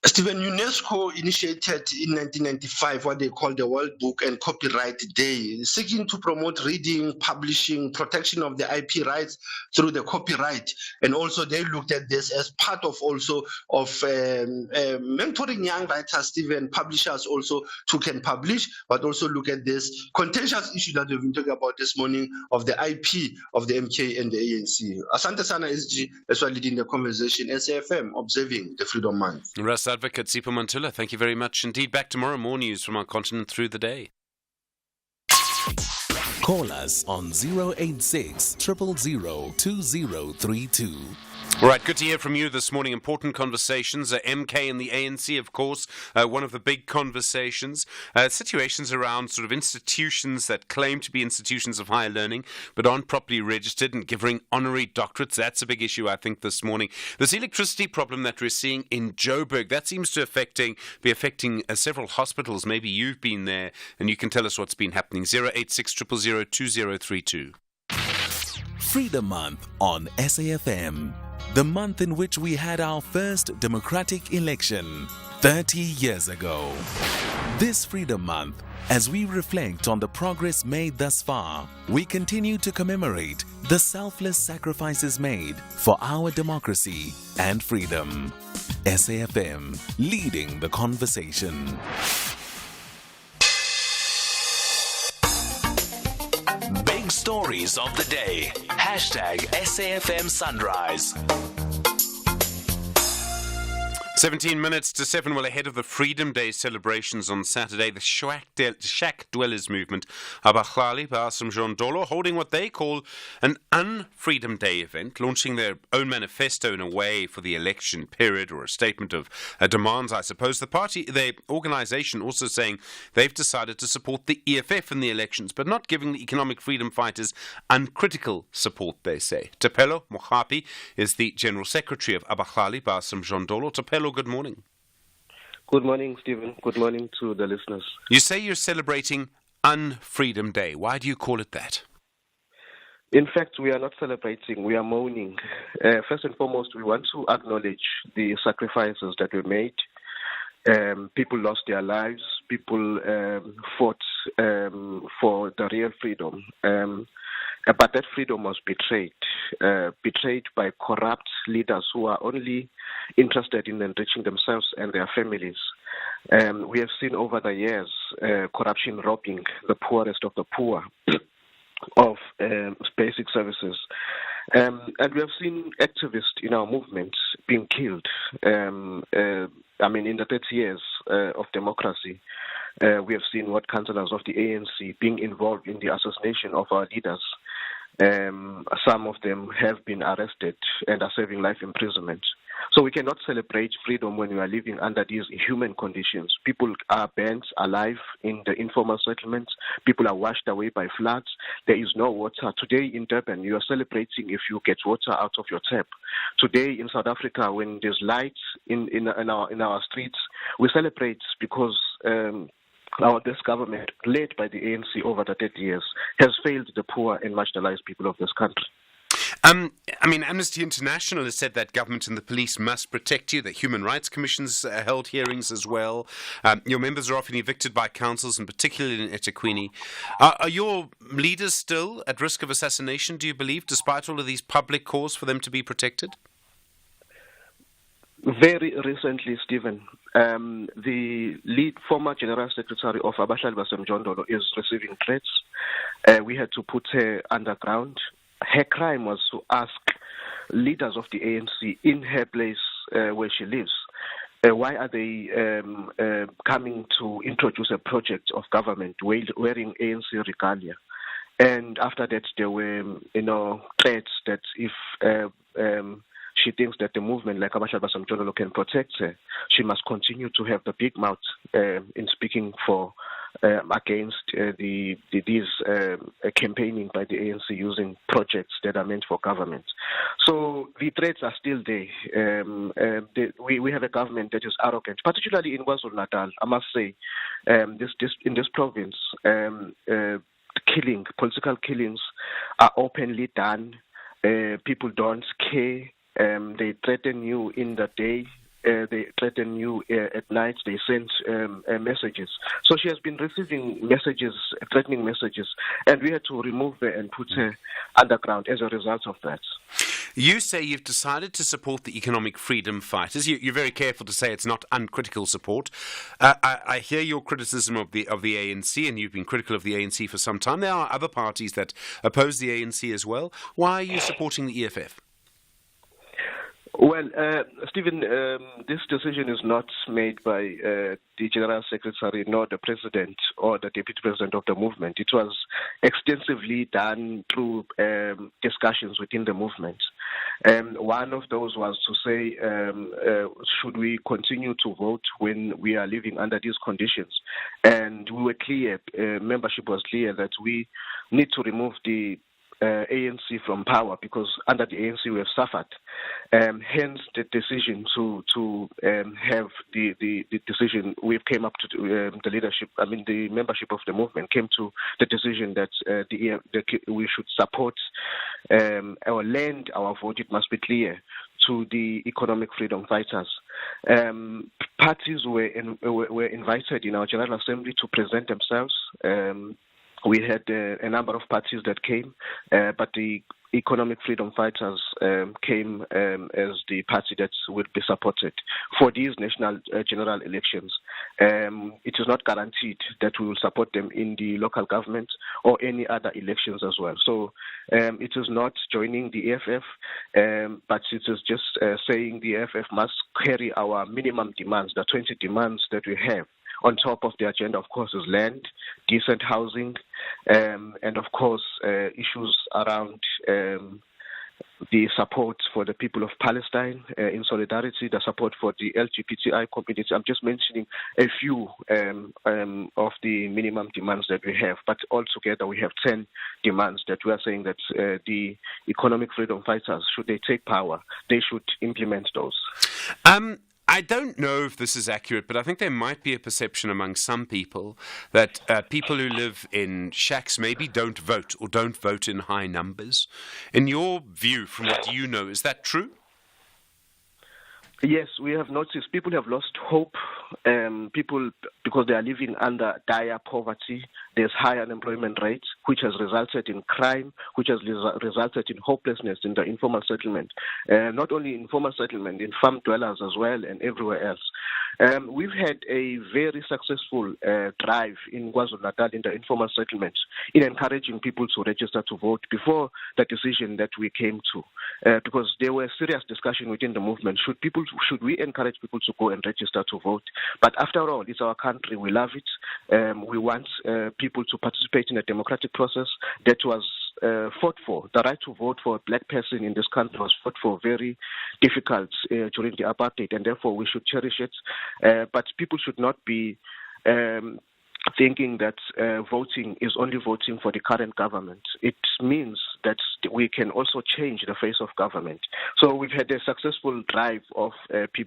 Stephen, UNESCO initiated in 1995 what they call the World Book and Copyright Day, seeking to promote reading, publishing, protection of the IP rights through the copyright. And also they looked at this as part of mentoring young writers, Stephen, publishers also who can publish, but also look at this contentious issue that we've been talking about this morning of the IP of the MK and the ANC. Asante Sana SG, as well leading the conversation, SAFM, observing the Freedom Month. Russ Advocate Sipho Mantula, thank you very much indeed. Back tomorrow, more news from our continent through the day. Call us on 086 000 2032. All right, good to hear from you this morning. Important conversations. MK and the ANC, of course, one of the big conversations. Situations around sort of institutions that claim to be institutions of higher learning but aren't properly registered and giving honorary doctorates. That's a big issue, I think, this morning. This electricity problem that we're seeing in Joburg, that seems to be affecting several hospitals. Maybe you've been there and you can tell us what's been happening. 086 000 2032. Freedom Month on SAFM. The month in which we had our first democratic election 30 years ago. This Freedom Month, as we reflect on the progress made thus far, we continue to commemorate the selfless sacrifices made for our democracy and freedom. SAFM, leading the conversation. Big stories of the day. #SAFM Sunrise. 17 minutes to 7. Well, ahead of the Freedom Day celebrations on Saturday, the Shack Dwellers movement, Abahlali Basimjondolo, holding what they call an Un-Freedom Day event, launching their own manifesto in a way for the election period, or a statement of demands, I suppose. The organisation also saying they've decided to support the EFF in the elections, but not giving the economic freedom fighters uncritical support, they say. Tapelo Mohapi is the General Secretary of Abahlali Basimjondolo. Tapelo, good morning. Good morning, Stephen. Good morning to the listeners. You say you're celebrating Un-Freedom Day. Why do you call it that? In fact, we are not celebrating, we are mourning. First and foremost, we want to acknowledge the sacrifices that were made. People lost their lives. People fought for the real freedom. But that freedom was betrayed by corrupt leaders who are only interested in enriching themselves and their families. We have seen over the years corruption robbing the poorest of the poor of basic services. And we have seen activists in our movement being killed. In the 30 years of democracy, we have seen what councillors of the ANC being involved in the assassination of our leaders. Some of them have been arrested and are serving life imprisonment. So we cannot celebrate freedom when we are living under these inhuman conditions. People are burnt alive in the informal settlements. People are washed away by floods. There is no water. Today in Durban, you are celebrating if you get water out of your tap. Today in South Africa, when there's lights in our streets, we celebrate because this government, led by the ANC over the 30 years, has failed the poor and marginalized people of this country. Amnesty International has said that government and the police must protect you, that human rights commissions held hearings as well. Your members are often evicted by councils, and particularly in eThekwini. Are your leaders still at risk of assassination, do you believe, despite all of these public calls for them to be protected? Very recently, Stephen, the former General Secretary of Abahlali Basimjondolo is receiving threats. We had to put her underground. Her crime was to ask leaders of the ANC in her place where she lives, why are they coming to introduce a project of government wearing ANC regalia? And after that, there were, threats that if she thinks that the movement like Abahlali Basimjondolo can protect her, she must continue to have the big mouth in speaking for against these campaigning by the ANC using projects that are meant for government. So the threats are still there. We have a government that is arrogant, particularly in KwaZulu-Natal. I must say, in this province, political killings are openly done. People don't care. They threaten you in the day. They threaten you at night. They send messages. So she has been receiving messages, threatening messages, and we had to remove her and put her underground as a result of that. You say you've decided to support the economic freedom fighters. You're very careful to say it's not uncritical support. I hear your criticism of the ANC, and you've been critical of the ANC for some time. There are other parties that oppose the ANC as well. Why are you supporting the EFF? Well, Stephen, this decision is not made by the General Secretary, nor the President or the Deputy President of the movement. It was extensively done through discussions within the movement. One of those was to say, should we continue to vote when we are living under these conditions? And we were clear, membership was clear that we need to remove the ANC from power, because under the ANC we have suffered. Hence the decision to have the decision, we came up to the leadership, the membership of the movement came to the decision that we should support or lend our vote, it must be clear, to the economic freedom fighters. Parties were invited in our General Assembly to present themselves. We had a number of parties that came, but the Economic Freedom Fighters came as the party that would be supported for these national general elections. It is not guaranteed that we will support them in the local government or any other elections as well. So it is not joining the EFF, but it is just saying the EFF must carry our minimum demands, the 20 demands that we have. On top of the agenda, of course, is land, decent housing, and of course, issues around the support for the people of Palestine in solidarity, the support for the LGBTI community. I'm just mentioning a few of the minimum demands that we have, but altogether we have 10 demands that we are saying that the economic freedom fighters, should they take power, they should implement those. I don't know if this is accurate, but I think there might be a perception among some people that people who live in shacks maybe don't vote or don't vote in high numbers. In your view, from what you know, is that true? Yes, we have noticed people have lost hope. People, because they are living under dire poverty, there's high unemployment rates, which has resulted in crime, which has resulted in hopelessness in the informal settlement. Not only informal settlement, in farm dwellers as well, and everywhere else. We've had a very successful drive in KwaZulu-Natal in the informal settlement in encouraging people to register to vote before the decision that we came to, because there were serious discussion within the movement. Should we encourage people to go and register to vote? But after all, it's our country. We love it. We want people to participate in a democratic process that was fought for. The right to vote for a black person in this country was fought for very difficult during the apartheid, and therefore we should cherish it. But people should not be thinking that voting is only voting for the current government. It means that we can also change the face of government. So we've had a successful drive of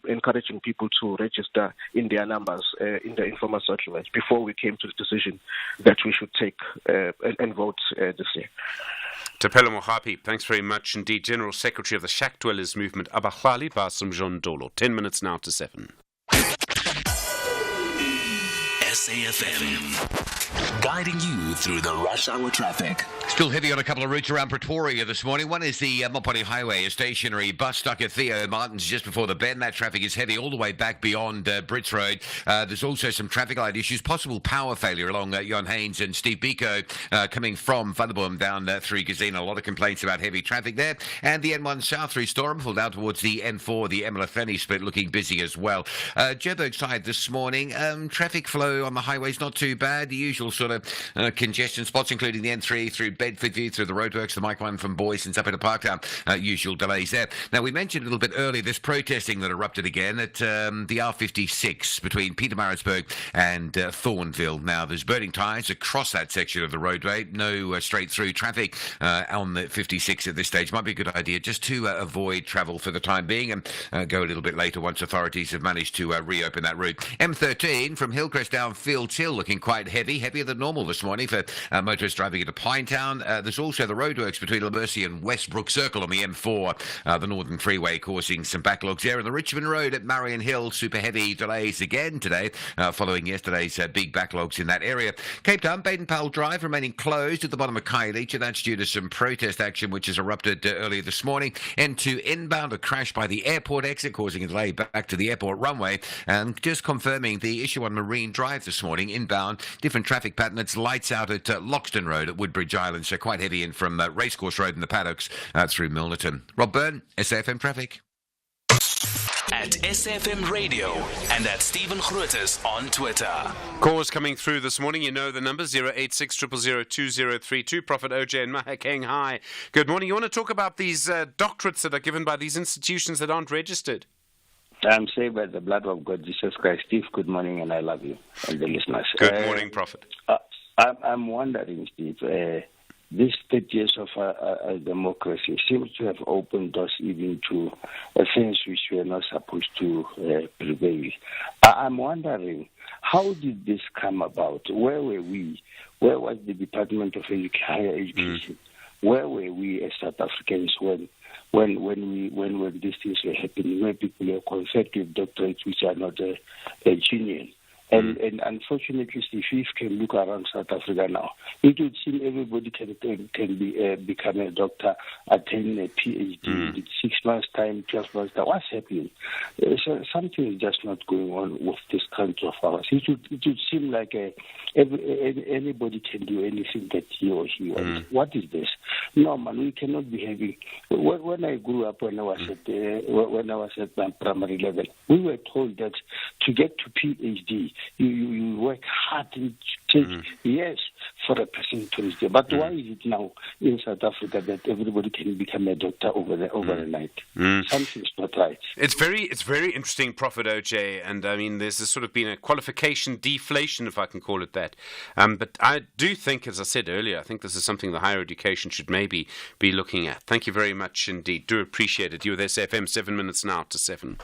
encouraging people to register in their numbers in the informal settlement before we came to the decision that we should take and vote this year. Tapelo Mohapi, thanks very much indeed. General Secretary of the Shack Dwellers Movement, Abahlali Basum John Dolo. 10 minutes now to 7. SAFM, guiding you through the rush hour traffic. Still heavy on a couple of routes around Pretoria this morning. One is the Mopani Highway, a stationary bus stuck at Theo Martins just before the bend. That traffic is heavy all the way back beyond Brits Road. There's also some traffic light issues, possible power failure along Jan Haynes and Steve Biko coming from Vanderboom down through Gazina. A lot of complaints about heavy traffic there. And the N1 South through Stormville down towards the N4, the Emelatheni split, looking busy as well. Joburg side this morning, traffic flow on the highways not too bad. The usual sort of congestion spots, including the N3 through Bedford View, through the roadworks, the Mike 1 from Boyson's up at the Parktown. Usual delays there. Now, we mentioned a little bit earlier this protesting that erupted again at the R56 between Pietermaritzburg and Thornville. Now, there's burning tyres across that section of the roadway. No straight through traffic on the 56 at this stage. Might be a good idea just to avoid travel for the time being and go a little bit later once authorities have managed to reopen that route. M13 from Hillcrest down Fields Hill looking quite heavy, heavier than normal this morning for motorists driving into Pinetown. There's also the roadworks between La Mercy and Westbrook Circle on the M4, the Northern Freeway, causing some backlogs there. And the Richmond Road at Marion Hill, super heavy delays again today, following yesterday's big backlogs in that area. Cape Town, Baden-Powell Drive remaining closed at the bottom of Khayelitsha, and that's due to some protest action which has erupted earlier this morning. N2 inbound, a crash by the airport exit, causing a delay back to the airport runway. And just confirming the issue on Marine Drive this morning, inbound, different traffic pattern. It's lights out at Loxton Road at Woodbridge Island, so quite heavy in from Racecourse Road in the paddocks through Milnerton. Rob Byrne, SAFM Traffic. at SFM Radio and at Stephen Grootes on Twitter. Calls coming through this morning. You know the number 086 0002032. Prophet OJ and Mahakeng. Hi. Good morning. You want to talk about these doctorates that are given by these institutions that aren't registered? I'm saved by the blood of God, Jesus Christ. Steve, good morning, and I love you and the listeners. Good morning, Prophet. I'm wondering, Steve, these 30 years of democracy seems to have opened doors even to things which were not supposed to prevail. I'm wondering, how did this come about? Where were we? Where was the Department of Higher Education? Where were we as South Africans when these things were happening, when people were conferred with doctorates which are not genuine? And unfortunately, Steve, if you can look around South Africa now, it would seem everybody can become a doctor, attain a PhD in 6 months' time, 12 months' time. What's happening? So something is just not going on with this country of ours. It would seem like anybody can do anything that he or she wants. What is this? No, man, we cannot be having. When I grew up, when I was at my primary level, we were told that to get to PhD, you work hard and take years for a person to reach there. But why is it now in South Africa that everybody can become a doctor overnight? Something's not right. It's very interesting, Prophet OJ, and I mean, there's sort of been a qualification deflation, if I can call it that. But I do think, as I said earlier, I think this is something the higher education should maybe be looking at. Thank you very much indeed. Do appreciate it. You're with SFM, 7 minutes now to 7.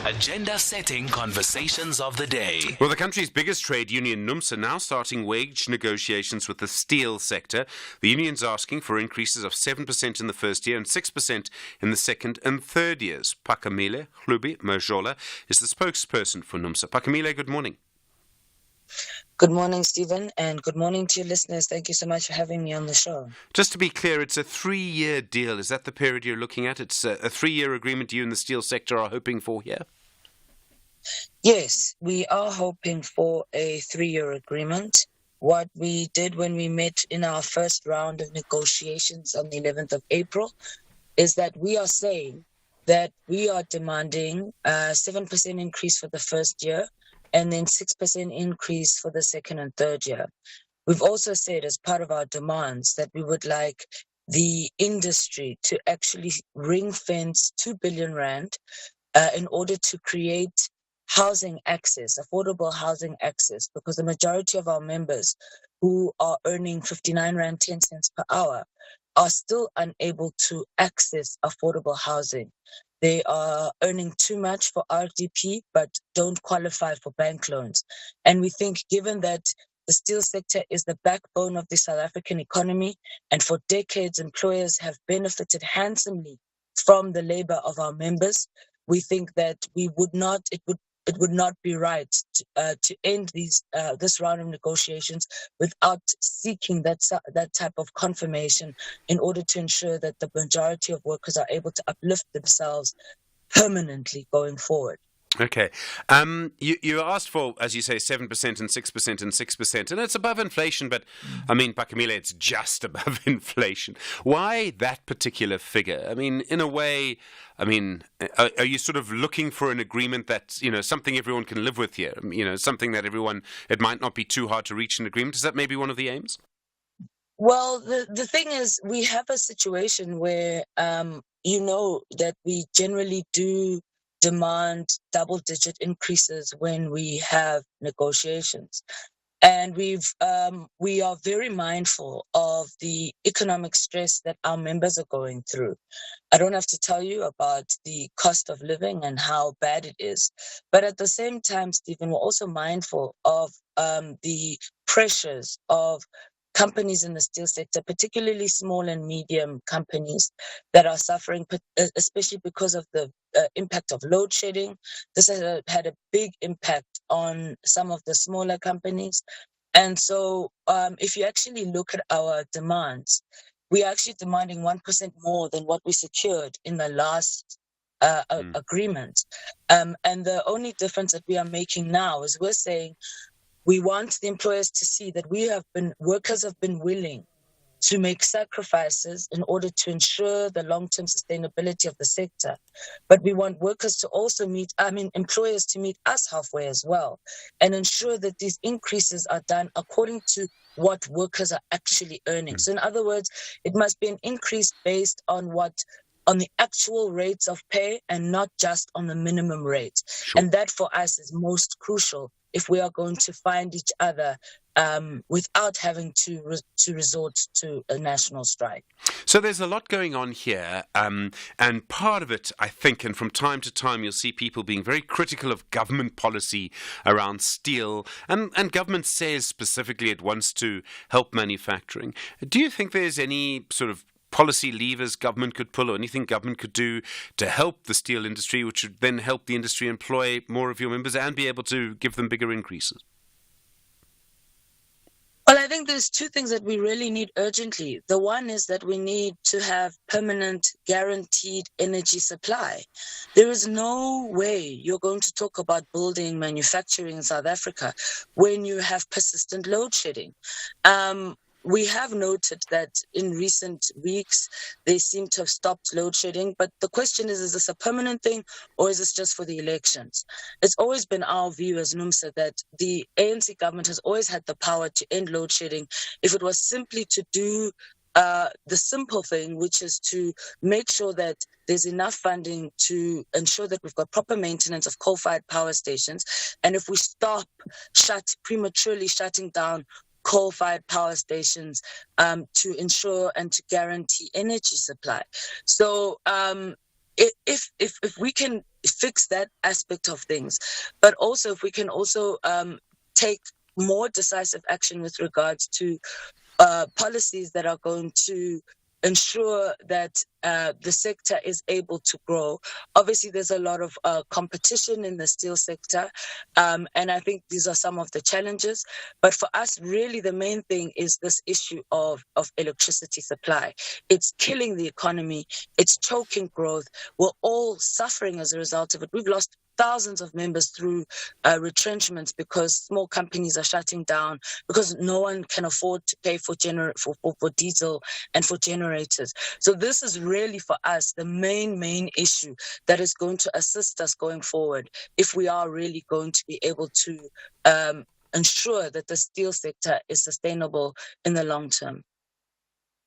Agenda setting conversations of the day. Well, the country's biggest trade union, NUMSA, now starting wage negotiations with the steel sector. The union's asking for increases of 7% in the first year and 6% in the second and third years. Phakamile Hlubi Majola is the spokesperson for NUMSA. Phakamile, good morning. Good morning, Stephen, and good morning to your listeners. Thank you so much for having me on the show. Just to be clear, it's a 3-year deal. Is that the period you're looking at? It's a 3-year agreement you and the steel sector are hoping for here? Yes, we are hoping for a 3-year agreement. What we did when we met in our first round of negotiations on the 11th of April is that we are saying that we are demanding a 7% increase for the first year and then 6% increase for the second and third year. We've also said as part of our demands that we would like the industry to actually ring fence 2 billion rand in order to create housing access, affordable housing access, because the majority of our members who are earning 59 rand 10 cents per hour are still unable to access affordable housing. They are earning too much for RDP, but don't qualify for bank loans. And we think, given that the steel sector is the backbone of the South African economy, and for decades employers have benefited handsomely from the labor of our members, we think that it would not be right to end this round of negotiations without seeking that type of confirmation in order to ensure that the majority of workers are able to uplift themselves permanently going forward. Okay. You asked for, as you say, 7% and 6% and 6%, and it's above inflation, but, I mean, Phakamile, it's just above inflation. Why that particular figure? I mean, in a way, are you sort of looking for an agreement that's, something everyone can live with here? Something that it might not be too hard to reach an agreement? Is that maybe one of the aims? Well, the thing is, we have a situation where, that we generally do demand double-digit increases when we have negotiations. And we are very mindful of the economic stress that our members are going through. I don't have to tell you about the cost of living and how bad it is. But at the same time, Stephen, we're also mindful of the pressures of companies in the steel sector, particularly small and medium companies that are suffering, especially because of the impact of load shedding. This has had a big impact on some of the smaller companies. And so if you actually look at our demands, we are actually demanding 1% more than what we secured in the last agreement. And the only difference that we are making now is we're saying we want the employers to see that workers have been willing to make sacrifices in order to ensure the long-term sustainability of the sector. But we want workers to also employers to meet us halfway as well and ensure that these increases are done according to what workers are actually earning. So in other words, it must be an increase based on the actual rates of pay and not just on the minimum rate. Sure. And that for us is most crucial if we are going to find each other without having to resort to a national strike. So there's a lot going on here, and part of it, I think, and from time to time you'll see people being very critical of government policy around steel, and government says specifically it wants to help manufacturing. Do you think there's any sort of policy levers government could pull or anything government could do to help the steel industry, which would then help the industry employ more of your members and be able to give them bigger increases? Well, I think there's two things that we really need urgently. The one is that we need to have permanent, guaranteed energy supply. There is no way you're going to talk about building manufacturing in South Africa when you have persistent load shedding. We have noted that in recent weeks, they seem to have stopped load shedding. But the question is this a permanent thing or is this just for the elections? It's always been our view as NUMSA that the ANC government has always had the power to end load shedding if it was simply to do the simple thing, which is to make sure that there's enough funding to ensure that we've got proper maintenance of coal-fired power stations. And if we stop prematurely shutting down coal-fired power stations to ensure and to guarantee energy supply. So if we can fix that aspect of things, but also if we can also take more decisive action with regards to policies that are going to ensure that the sector is able to grow. Obviously, there's a lot of competition in the steel sector, and I think these are some of the challenges. But for us, really, the main thing is this issue of electricity supply. It's killing the economy. It's choking growth. We're all suffering as a result of it. We've lost thousands of members through retrenchments because small companies are shutting down, because no one can afford to pay for diesel and for generators. So this is really for us the main issue that is going to assist us going forward if we are really going to be able to ensure that the steel sector is sustainable in the long term.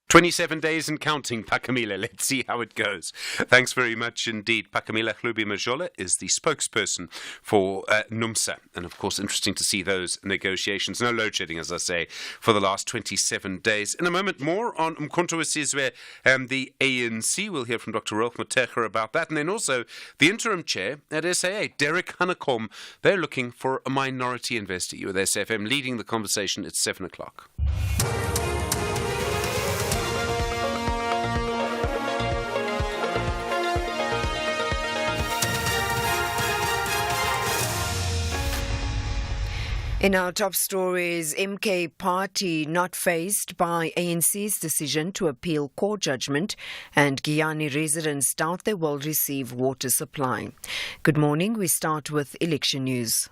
27 days and counting, Phakamile. Let's see how it goes. Thanks very much indeed. Phakamile Hlubi-Majola is the spokesperson for NUMSA. And of course, interesting to see those negotiations. No load shedding, as I say, for the last 27 days. In a moment, more on Umkhonto we Sizwe and the ANC. We'll hear from Dr. Rolf Moteka about that. And then also the interim chair at SAA, Derek Hanekom. They're looking for a minority investor. You with SFM leading the conversation at 7 o'clock. In our top stories, MK party not fazed by ANC's decision to appeal court judgment, and Giyani residents doubt they will receive water supply. Good morning. We start with election news.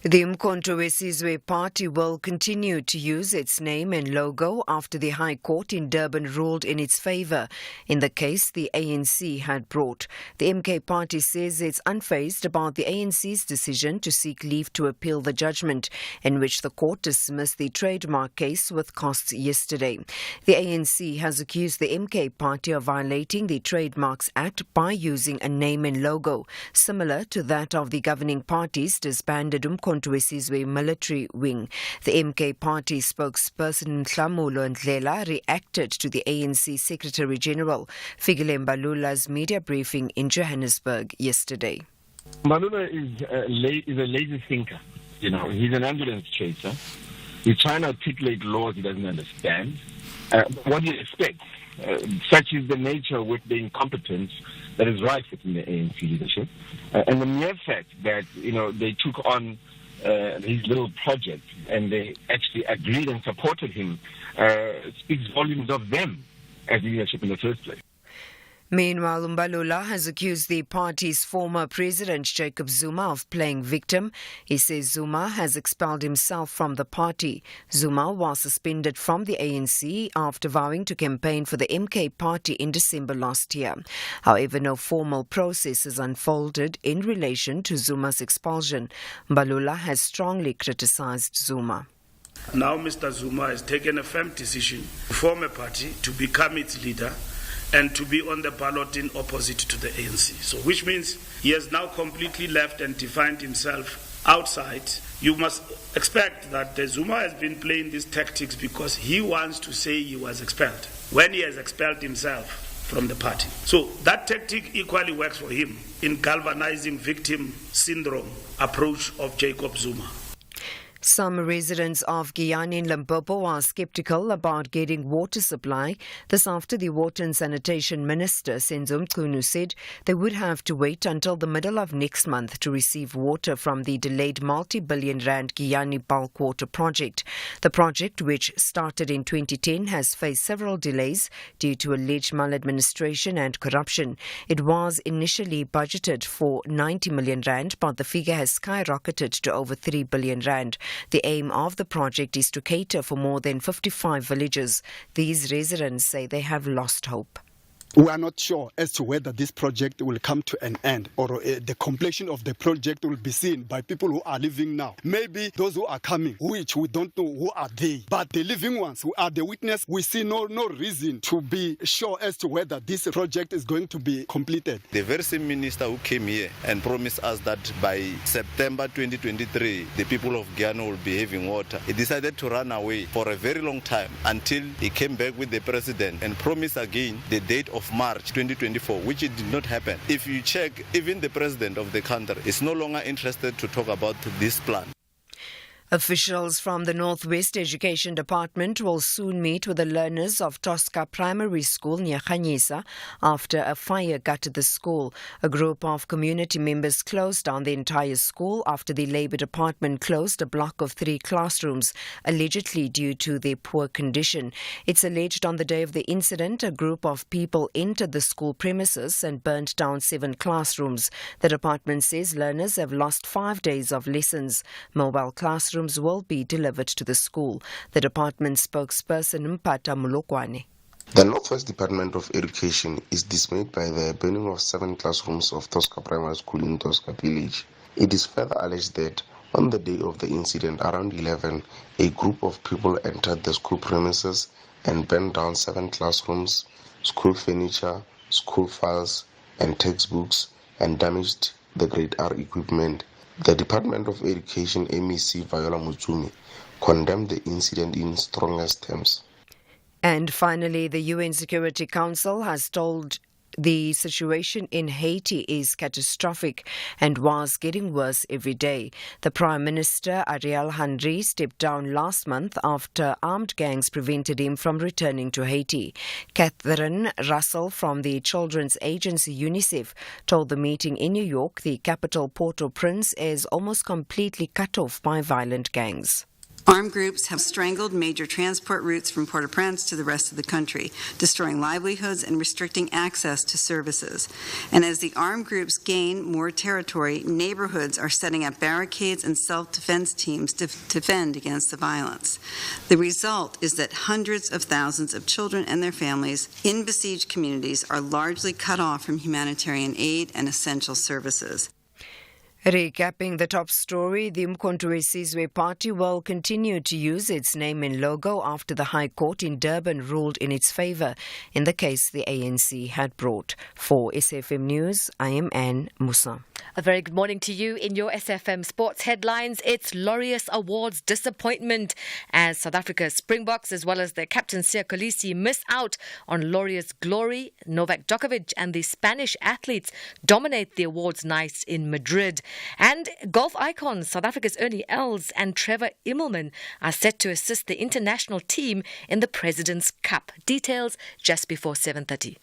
The Umkhonto we Sizwe party will continue to use its name and logo after the High Court in Durban ruled in its favour in the case the ANC had brought. The MK party says it's unfazed about the ANC's decision to seek leave to appeal the judgment, in which the court dismissed the trademark case with costs yesterday. The ANC has accused the MK party of violating the Trademarks Act by using a name and logo similar to that of the governing party's disbanded Umkhonto we Sizwe military wing. The MK party spokesperson Mhlamulo Ndlela reacted to the ANC Secretary General Fikile Mbalula's media briefing in Johannesburg yesterday. Mbalula is a lazy thinker. You know, he's an ambulance chaser. He's trying to articulate laws he doesn't understand. What do you expect? Such is the nature with the incompetence that is right within the ANC leadership. And the mere fact that, you know, they took on his little project and they actually agreed and supported him speaks volumes of them as leadership in the first place. Meanwhile, Mbalula has accused the party's former president, Jacob Zuma, of playing victim. He says Zuma has expelled himself from the party. Zuma was suspended from the ANC after vowing to campaign for the MK party in December last year. However, no formal process has unfolded in relation to Zuma's expulsion. Mbalula has strongly criticized Zuma. Now Mr. Zuma has taken a firm decision to form a party, to become its leader, and to be on the ballot in opposite to the ANC. So which means he has now completely left and defined himself outside. You must expect that the Zuma has been playing these tactics because he wants to say he was expelled, when he has expelled himself from the party. So that tactic equally works for him in galvanizing victim syndrome approach of Jacob Zuma. Some residents of Guyana in Limpopo are skeptical about getting water supply. This after the Water and Sanitation Minister, Senzo Mchunu, said they would have to wait until the middle of next month to receive water from the delayed multi-billion rand Guyana bulk water project. The project, which started in 2010, has faced several delays due to alleged maladministration and corruption. It was initially budgeted for 90 million rand, but the figure has skyrocketed to over 3 billion rand. The aim of the project is to cater for more than 55 villages. These residents say they have lost hope. We are not sure as to whether this project will come to an end or the completion of the project will be seen by people who are living now. Maybe those who are coming, which we don't know who are they. But the living ones who are the witness, we see no reason to be sure as to whether this project is going to be completed. The very same minister who came here and promised us that by September 2023, the people of Guyana will be having water, he decided to run away for a very long time until he came back with the president and promised again the date of March 2024, which it did not happen. If you check, even the president of the country is no longer interested to talk about this plan. Officials from the Northwest Education Department will soon meet with the learners of Tosca Primary School near Khanyisa after a fire gutted the school. A group of community members closed down the entire school after the Labour Department closed a block of 3 classrooms, allegedly due to their poor condition. It's alleged on the day of the incident, a group of people entered the school premises and burnt down 7 classrooms. The department says learners have lost 5 days of lessons. Mobile classrooms will be delivered to the school. The department spokesperson Mpata Mulokwane. The Northwest Department of Education is dismayed by the burning of 7 classrooms of Tosca Primary School in Tosca Village. It is further alleged that on the day of the incident, around 11, a group of people entered the school premises and burned down 7 classrooms, school furniture, school files and textbooks, and damaged the grade R equipment. The Department of Education MEC Viola Mutsumi condemned the incident in strongest terms. And finally, the UN Security Council has told the situation in Haiti is catastrophic and was getting worse every day. The Prime Minister, Ariel Henry, stepped down last month after armed gangs prevented him from returning to Haiti. Catherine Russell from the children's agency UNICEF told the meeting in New York the capital Port-au-Prince is almost completely cut off by violent gangs. Armed groups have strangled major transport routes from Port-au-Prince to the rest of the country, destroying livelihoods and restricting access to services. And as the armed groups gain more territory, neighborhoods are setting up barricades and self-defense teams to defend against the violence. The result is that hundreds of thousands of children and their families in besieged communities are largely cut off from humanitarian aid and essential services. Recapping the top story, the Umkhonto we Sizwe party will continue to use its name and logo after the High Court in Durban ruled in its favour in the case the ANC had brought. For SFM News, I am Anne Musa. A very good morning to you. In your SFM Sports headlines, it's Laureus Awards disappointment as South Africa's Springboks as well as their captain Siya Kolisi miss out on Laureus glory. Novak Djokovic and the Spanish athletes dominate the awards night in Madrid. And golf icons South Africa's Ernie Els and Trevor Immelman are set to assist the international team in the President's Cup. Details just before 7:30.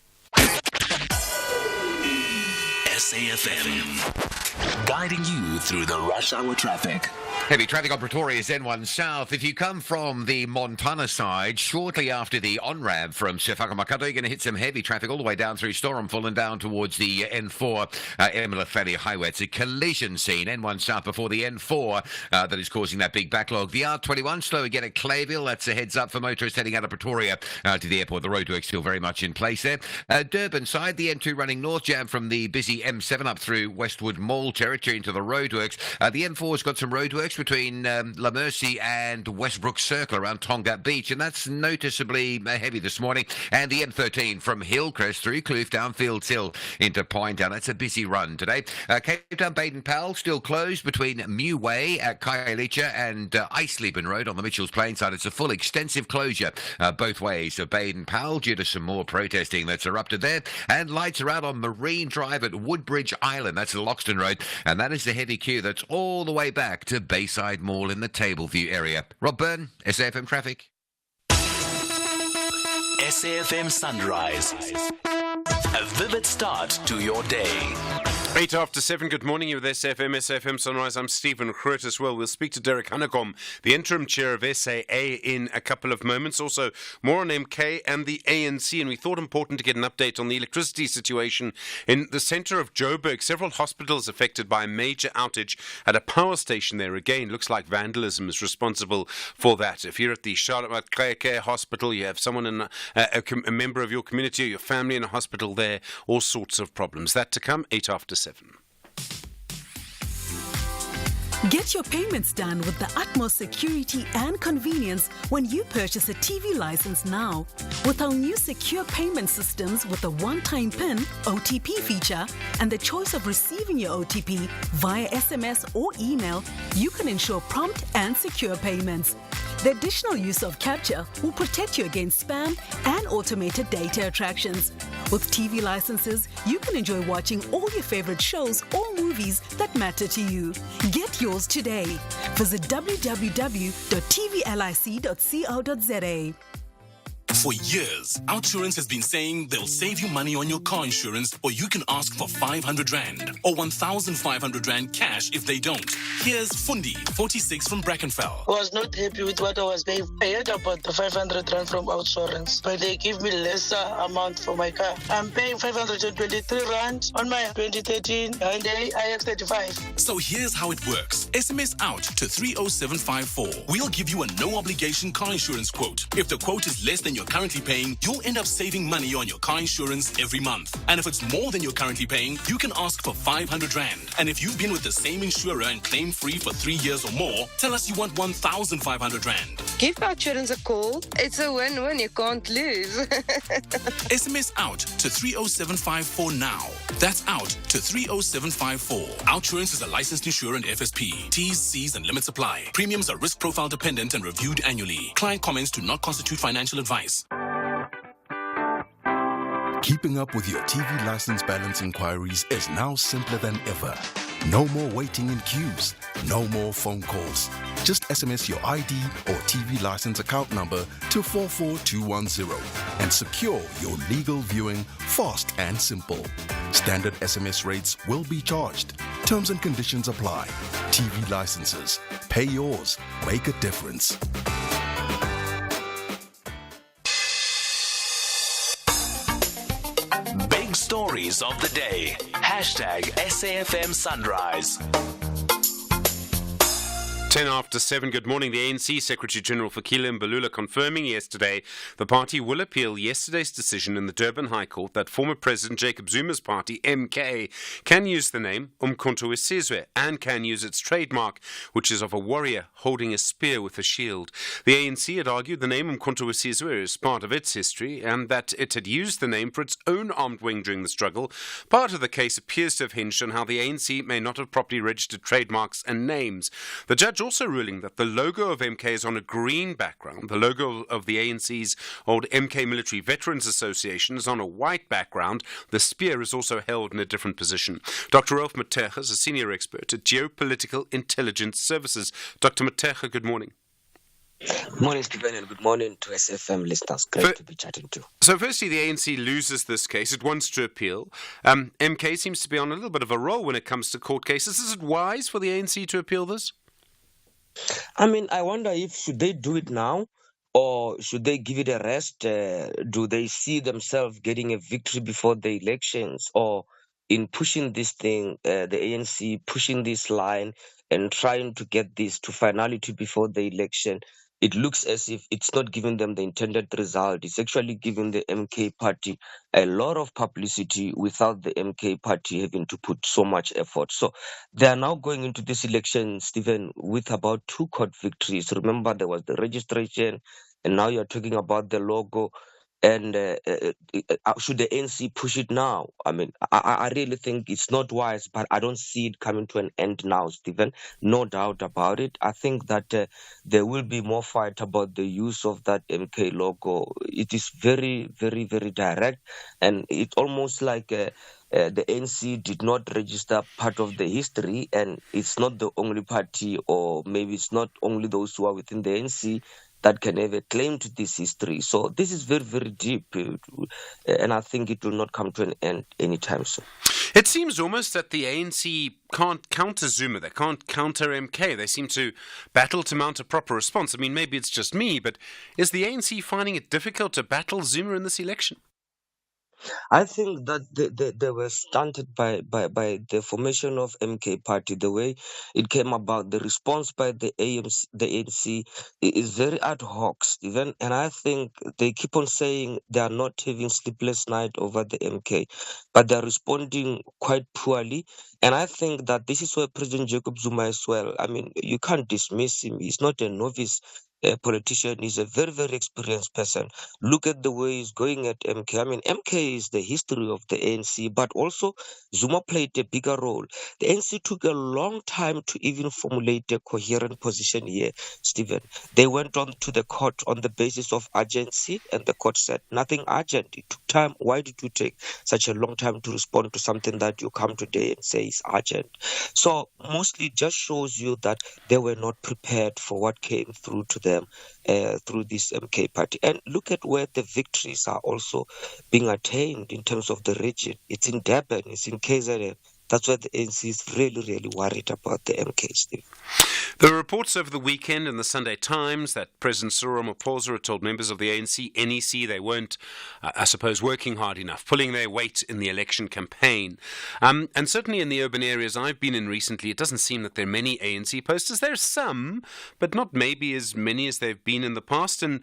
SAFM. guiding you through the rush hour traffic. Heavy traffic on Pretoria's N1 South. If you come from the Montana side, shortly after the on-ramp from Sefaka-Makato, you're going to hit some heavy traffic all the way down through Stormful and down towards the N4 Emerald Valley Highway. It's a collision scene, N1 South before the N4 that is causing that big backlog. The R21 slow again at Clayville. That's a heads up for motorists heading out of Pretoria to the airport. The roadworks still very much in place there. Durban side, the N2 running north, jam from the busy M7 up through Westwood Mall territory into the roadworks. The M4's got some roadworks between La Mercy and Westbrook Circle around Tonga Beach, and that's noticeably heavy this morning. And the N13 from Hillcrest through Kloof down Fields Hill into Pinetown. That's a busy run today. Cape Town Baden-Powell still closed between Mew Way at Khayelitsha and Eisleben Road on the Mitchells Plain side. It's a full extensive closure both ways of Baden-Powell due to some more protesting that's erupted there. And lights are out on Marine Drive at Woodbridge Island. That's the Loxton Road, and that is the heavy queue that's all the way back to Bayside Mall in the Tableview area. Rob Byrne, SAFM Traffic. SAFM Sunrise. A vivid start to your day. 8 after 7, good morning. You're with SAFM Sunrise. I'm Stephen Grootes. Well, we'll speak to Derek Hanekom, the interim chair of SAA, in a couple of moments. Also, more on MK and the ANC. And we thought important to get an update on the electricity situation in the centre of Joburg. Several hospitals affected by a major outage at a power station there. Again, looks like vandalism is responsible for that. If you're at the Charlotte Care Hospital, you have someone in a member of your community or your family in a hospital there, all sorts of problems. That to come, 8 after 7. Get your payments done with the utmost security and convenience when you purchase a TV license now. With our new secure payment systems with a one-time PIN, OTP feature, and the choice of receiving your OTP via SMS or email, you can ensure prompt and secure payments. The additional use of capture will protect you against spam and automated data attractions. With TV licenses, you can enjoy watching all your favorite shows or movies that matter to you. Get yours today. Visit www.tvlic.co.za. For years, Outsurance has been saying they'll save you money on your car insurance, or you can ask for 500 Rand or 1,500 Rand cash if they don't. Here's Fundi, 46 from Brackenfell. I was not happy with what I was paying. I heard about the 500 Rand from Outsurance, but they give me lesser amount for my car. I'm paying 523 Rand on my 2013 Hyundai iX35. So here's how it works. SMS out to 30754. We'll give you a no-obligation car insurance quote. If the quote is less than you're currently paying, you'll end up saving money on your car insurance every month. And if it's more than you're currently paying, you can ask for 500 Rand. And if you've been with the same insurer and claim free for 3 years or more, tell us you want 1,500 Rand. Give Outsurance a call. It's a win-win. You can't lose. SMS out to 30754 now. That's out to 30754. Outsurance is a licensed insurer and FSP. T's, C's, and limits apply. Premiums are risk profile dependent and reviewed annually. Client comments do not constitute financial advice. Keeping up with your TV license balance inquiries is now simpler than ever. No more waiting in queues. No more phone calls. Just SMS your ID or TV license account number to 44210 and secure your legal viewing fast and simple. Standard SMS rates will be charged. Terms and conditions apply. TV licenses. Pay yours. Make a difference. Big stories of the day. Hashtag SAFM Sunrise. 10 after 7, good morning. The ANC Secretary-General Fikile Mbalula confirming yesterday the party will appeal yesterday's decision in the Durban High Court that former President Jacob Zuma's party, MK, can use the name Umkhonto weSizwe and can use its trademark, which is of a warrior holding a spear with a shield. The ANC had argued the name Umkhonto weSizwe is part of its history and that it had used the name for its own armed wing during the struggle. Part of the case appears to have hinged on how the ANC may not have properly registered trademarks and names. The judge also ruling that the logo of MK is on a green background. The logo of the ANC's old MK Military Veterans Association is on a white background. The spear is also held in a different position. Dr. Rolf Matega is a senior expert at Geopolitical Intelligence Services. Dr. Matega, good morning. Good morning, Stephen, and good morning to SFM listeners. Great to be chatting to. So firstly, the ANC loses this case. It wants to appeal. MK seems to be on a little bit of a roll when it comes to court cases. Is it wise for the ANC to appeal this? I mean, I wonder if should they do it now or should they give it a rest? Do they see themselves getting a victory before the elections, or in pushing this thing, the ANC pushing this line and trying to get this to finality before the election? It looks as if it's not giving them the intended result. It's actually giving the MK party a lot of publicity without the MK party having to put so much effort. So they are now going into this election, Stephen, with about 2 court victories. Remember, there was the registration, and now you're talking about the logo. And should the ANC push it now? I mean, I really think it's not wise, but I don't see it coming to an end now, Stephen. No doubt about it. I think that there will be more fight about the use of that MK logo. It is very, very, very direct, and it's almost like the ANC did not register part of the history, and it's not the only party, or maybe it's not only those who are within the ANC that can have a claim to this history. So this is very, very deep, and I think it will not come to an end anytime soon. It seems almost that the ANC can't counter Zuma, they can't counter MK. They seem to battle to mount a proper response. I mean, maybe it's just me, but is the ANC finding it difficult to battle Zuma in this election? I think that they were stunted by the formation of MK party. The way it came about, the response by the ANC is very ad hoc, Stephen. And I think they keep on saying they are not having sleepless night over the MK, but they're responding quite poorly. And I think that this is where President Jacob Zuma as well. I mean, you can't dismiss him. He's not a novice politician. He's a very, very experienced person. Look at the way he's going at MK. I mean, MK is the history of the ANC, but also Zuma played a bigger role. The ANC took a long time to even formulate a coherent position here, Stephen. They went on to the court on the basis of urgency, and the court said, nothing urgent. It took time. Why did you take such a long time to respond to something that you come today and say is urgent? So mostly just shows you that they were not prepared for what came through to them through this MK party. And look at where the victories are also being attained in terms of the region. It's in Durban, it's in KZN. That's why the ANC is really, really worried about the MK, Steve. There were reports over the weekend in the Sunday Times that President Cyril Ramaphosa had told members of the ANC, NEC, they weren't, I suppose, working hard enough, pulling their weight in the election campaign. And certainly in the urban areas I've been in recently, it doesn't seem that there are many ANC posters. There are some, but not maybe as many as they've been in the past. And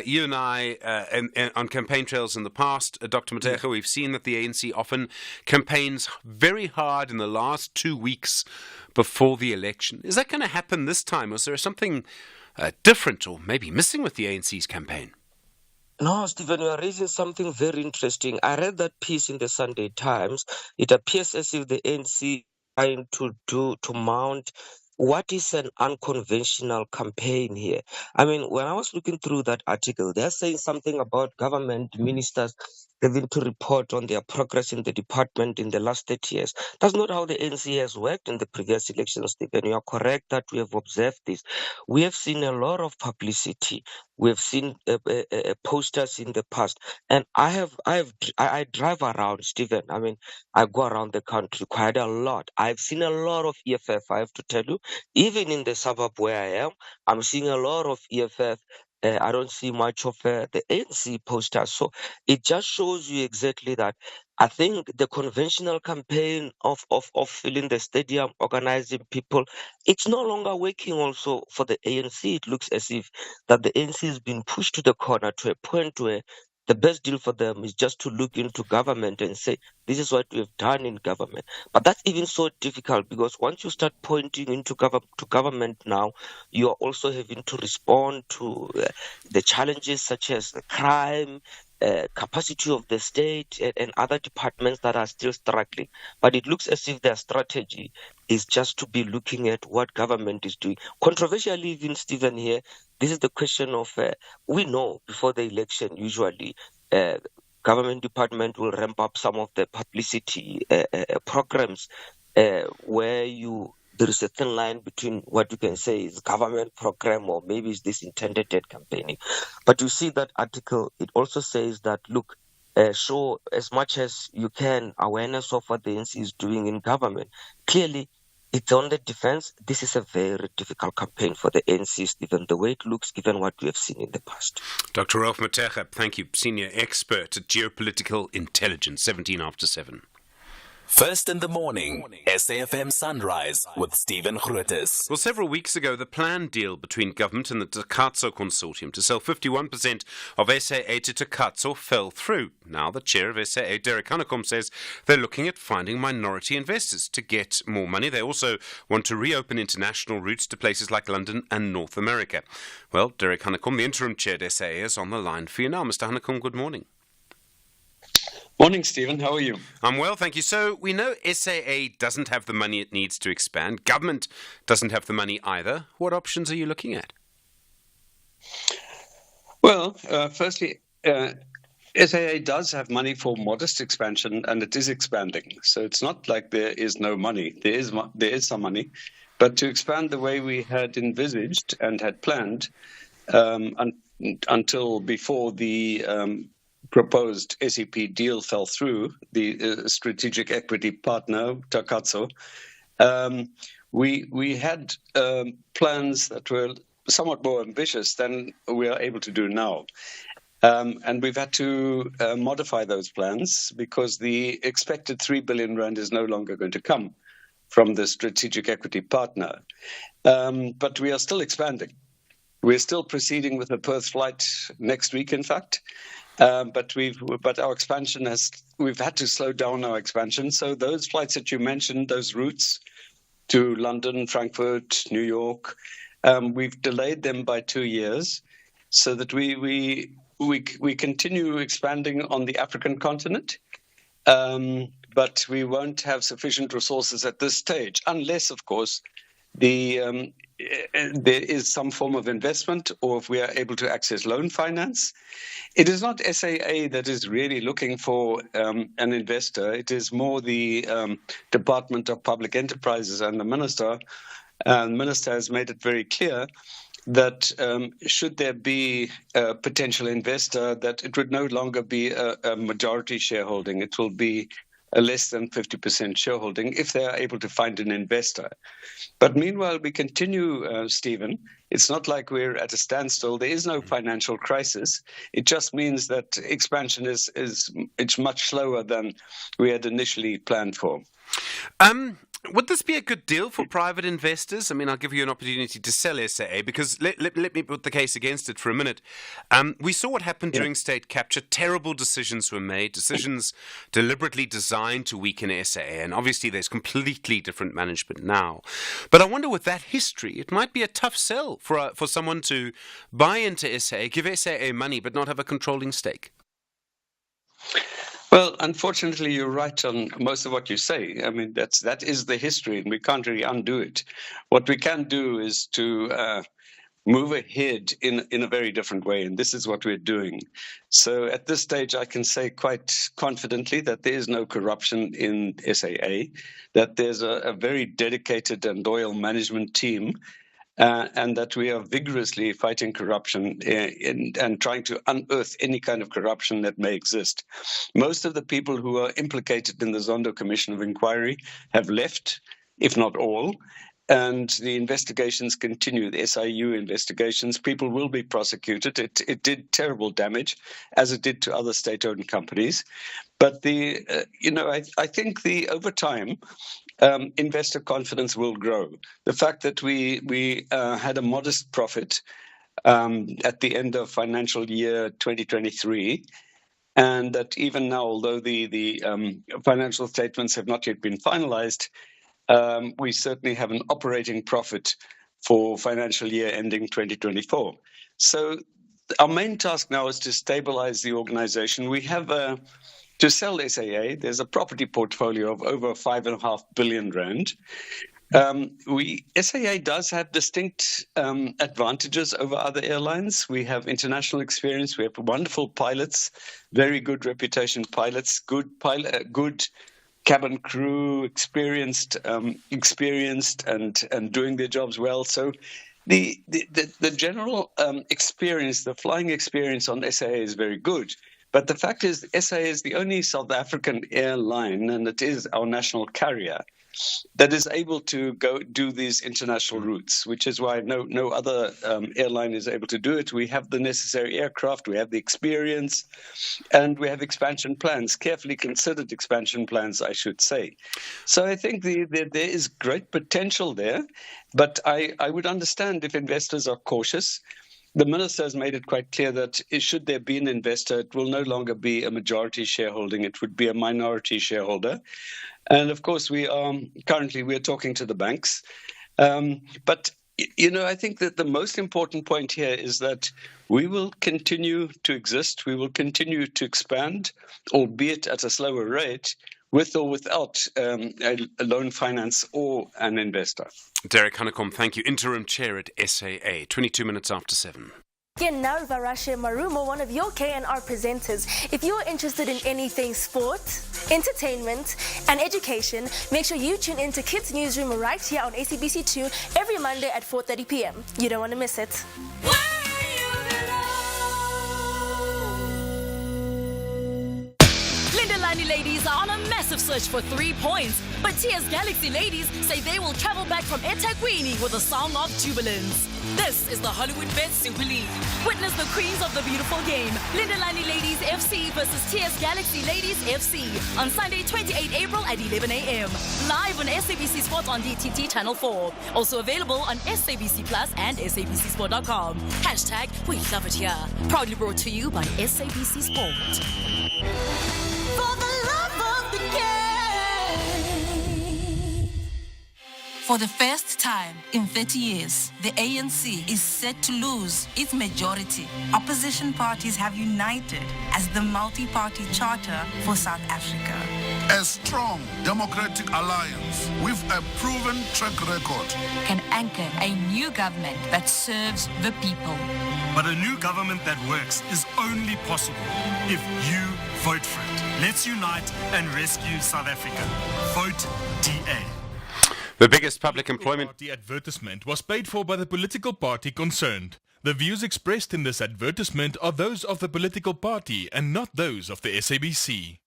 you and I, on campaign trails in the past, Dr. Matego, we've seen that the ANC often campaigns very hard in the last 2 weeks before the election. Is that going to happen this time? Or is there something different or maybe missing with the ANC's campaign? No, Stephen, you are raising something very interesting. I read that piece in the Sunday Times. It appears as if the ANC is trying to mount what is an unconventional campaign here. I mean, when I was looking through that article, they're saying something about government ministers having to report on their progress in the department in the last 30 years. That's not how the ANC has worked in the previous elections, Stephen. You are correct that we have observed this. We have seen a lot of publicity. We have seen posters in the past. And I drive around, Stephen. I mean, I go around the country quite a lot. I've seen a lot of EFF, I have to tell you. Even in the suburb where I am, I'm seeing a lot of EFF. I don't see much of the ANC posters. So it just shows you exactly that. I think the conventional campaign of filling the stadium, organizing people, it's no longer working also for the ANC. It looks as if that the ANC has been pushed to the corner to a point where the best deal for them is just to look into government and say, this is what we have done in government. But that's even so difficult because once you start pointing into government now, you are also having to respond to the challenges such as crime, capacity of the state and other departments that are still struggling. But it looks as if their strategy is just to be looking at what government is doing. Controversially, even Stephen here, this is the question of, we know before the election, usually, government department will ramp up some of the publicity programs where you there is a thin line between what you can say is government program or maybe it's this intended debt campaigning. But you see that article, it also says that, look, show as much as you can awareness of what the ANC is doing in government. Clearly, it's on the defense. This is a very difficult campaign for the ANC, Stephen, the way it looks, given what we have seen in the past. Dr. Ralph Mateja, thank you. Senior expert at geopolitical intelligence, 17 after 7. First in the morning, SAFM Sunrise with Stephen Grootes. Well, several weeks ago, the planned deal between government and the Takatso consortium to sell 51% of SAA to Takatso fell through. Now, the chair of SAA, Derek Hanekom, says they're looking at finding minority investors to get more money. They also want to reopen international routes to places like London and North America. Well, Derek Hanekom, the interim chair at SAA, is on the line for you now. Mr. Hanekom, good morning. Morning, Stephen. How are you? I'm well, thank you. So we know SAA doesn't have the money it needs to expand. Government doesn't have the money either. What options are you looking at? Well, firstly, SAA does have money for modest expansion, and it is expanding. So it's not like there is no money. There is some money. But to expand the way we had envisaged and had planned until before the proposed SEP deal fell through, the strategic equity partner, Takatso, we had plans that were somewhat more ambitious than we are able to do now. And we've had to modify those plans because the expected 3 billion rand is no longer going to come from the strategic equity partner. But we are still expanding. We're still proceeding with the Perth flight next week, in fact. But our expansion we've had to slow down our expansion. So those flights that you mentioned, those routes to London, Frankfurt, New York, we've delayed them by 2 years so that we continue expanding on the African continent. But we won't have sufficient resources at this stage, unless, of course, there is some form of investment, or if we are able to access loan finance. It is not SAA that is really looking for an investor. It is more the Department of Public Enterprises and the minister. The minister has made it very clear that should there be a potential investor, that it would no longer be a majority shareholding. It will be a less than 50% shareholding if they are able to find an investor. But meanwhile, we continue, Stephen. It's not like we're at a standstill. There is no financial crisis. It just means that expansion it's much slower than we had initially planned for. Would this be a good deal for private investors? I mean, I'll give you an opportunity to sell SAA because let me put the case against it for a minute. We saw what happened during state capture. Terrible decisions were made, decisions deliberately designed to weaken SAA. And obviously there's completely different management now. But I wonder with that history, it might be a tough sell for someone to buy into SAA, give SAA money, but not have a controlling stake. Well, unfortunately, you're right on most of what you say. I mean, that is the history, and we can't really undo it. What we can do is to move ahead in a very different way, and this is what we're doing. So at this stage, I can say quite confidently that there is no corruption in SAA, that there's a very dedicated and loyal management team, and that we are vigorously fighting corruption and trying to unearth any kind of corruption that may exist. Most of the people who are implicated in the Zondo Commission of Inquiry have left, if not all, and the investigations continue, the SIU investigations. People will be prosecuted. It did terrible damage, as it did to other state-owned companies. But I think over time, investor confidence will grow. The fact that we had a modest profit at the end of financial year 2023, and that even now, although the financial statements have not yet been finalized, we certainly have an operating profit for financial year ending 2024. So our main task now is to stabilize the organization. We have to sell SAA, there's a property portfolio of over 5.5 billion rand. SAA does have distinct advantages over other airlines. We have international experience. We have wonderful pilots, very good reputation pilots, good cabin crew, experienced and doing their jobs well. So the general experience, the flying experience on SAA is very good. But the fact is, SAA is the only South African airline, and it is our national carrier, that is able to go do these international routes, which is why no other airline is able to do it. We have the necessary aircraft, we have the experience, and we have expansion plans, carefully considered expansion plans, I should say. So I think there is great potential there, but I would understand if investors are cautious. The minister has made it quite clear that should there be an investor, it will no longer be a majority shareholding, it would be a minority shareholder. And of course, we are talking to the banks. But, I think that the most important point here is that we will continue to exist. We will continue to expand, albeit at a slower rate, with or without a loan finance or an investor. Derek Hanekom, thank you. Interim Chair at SAA, 22 minutes after 7. Now, Varashe Marumo, one of your KNR presenters. If you're interested in anything sport, entertainment, and education, make sure you tune in to Kids Newsroom right here on ACBC2 every Monday at 4:30 p.m. You don't want to miss it. Lindelani ladies are on a massive search for 3 points, but TS Galaxy ladies say they will travel back from eThekwini with a song of jubilance. This is the Hollywood Bet Super League. Witness the queens of the beautiful game, Lindelani Ladies FC versus TS Galaxy Ladies FC on Sunday 28 April at 11 a.m. Live on SABC Sport on DTT Channel 4. Also available on SABC Plus and SABCSport.com. Hashtag we love it here. Proudly brought to you by SABC Sport. For the love of the game. For the first time in 30 years, the ANC is set to lose its majority. Opposition parties have united as the multi-party charter for South Africa. A strong democratic alliance with a proven track record Can anchor a new government that serves the people. But a new government that works is only possible if you vote for it. Let's unite and rescue South Africa. Vote DA. The biggest public employment party advertisement was paid for by the political party concerned. The views expressed in this advertisement are those of the political party and not those of the SABC.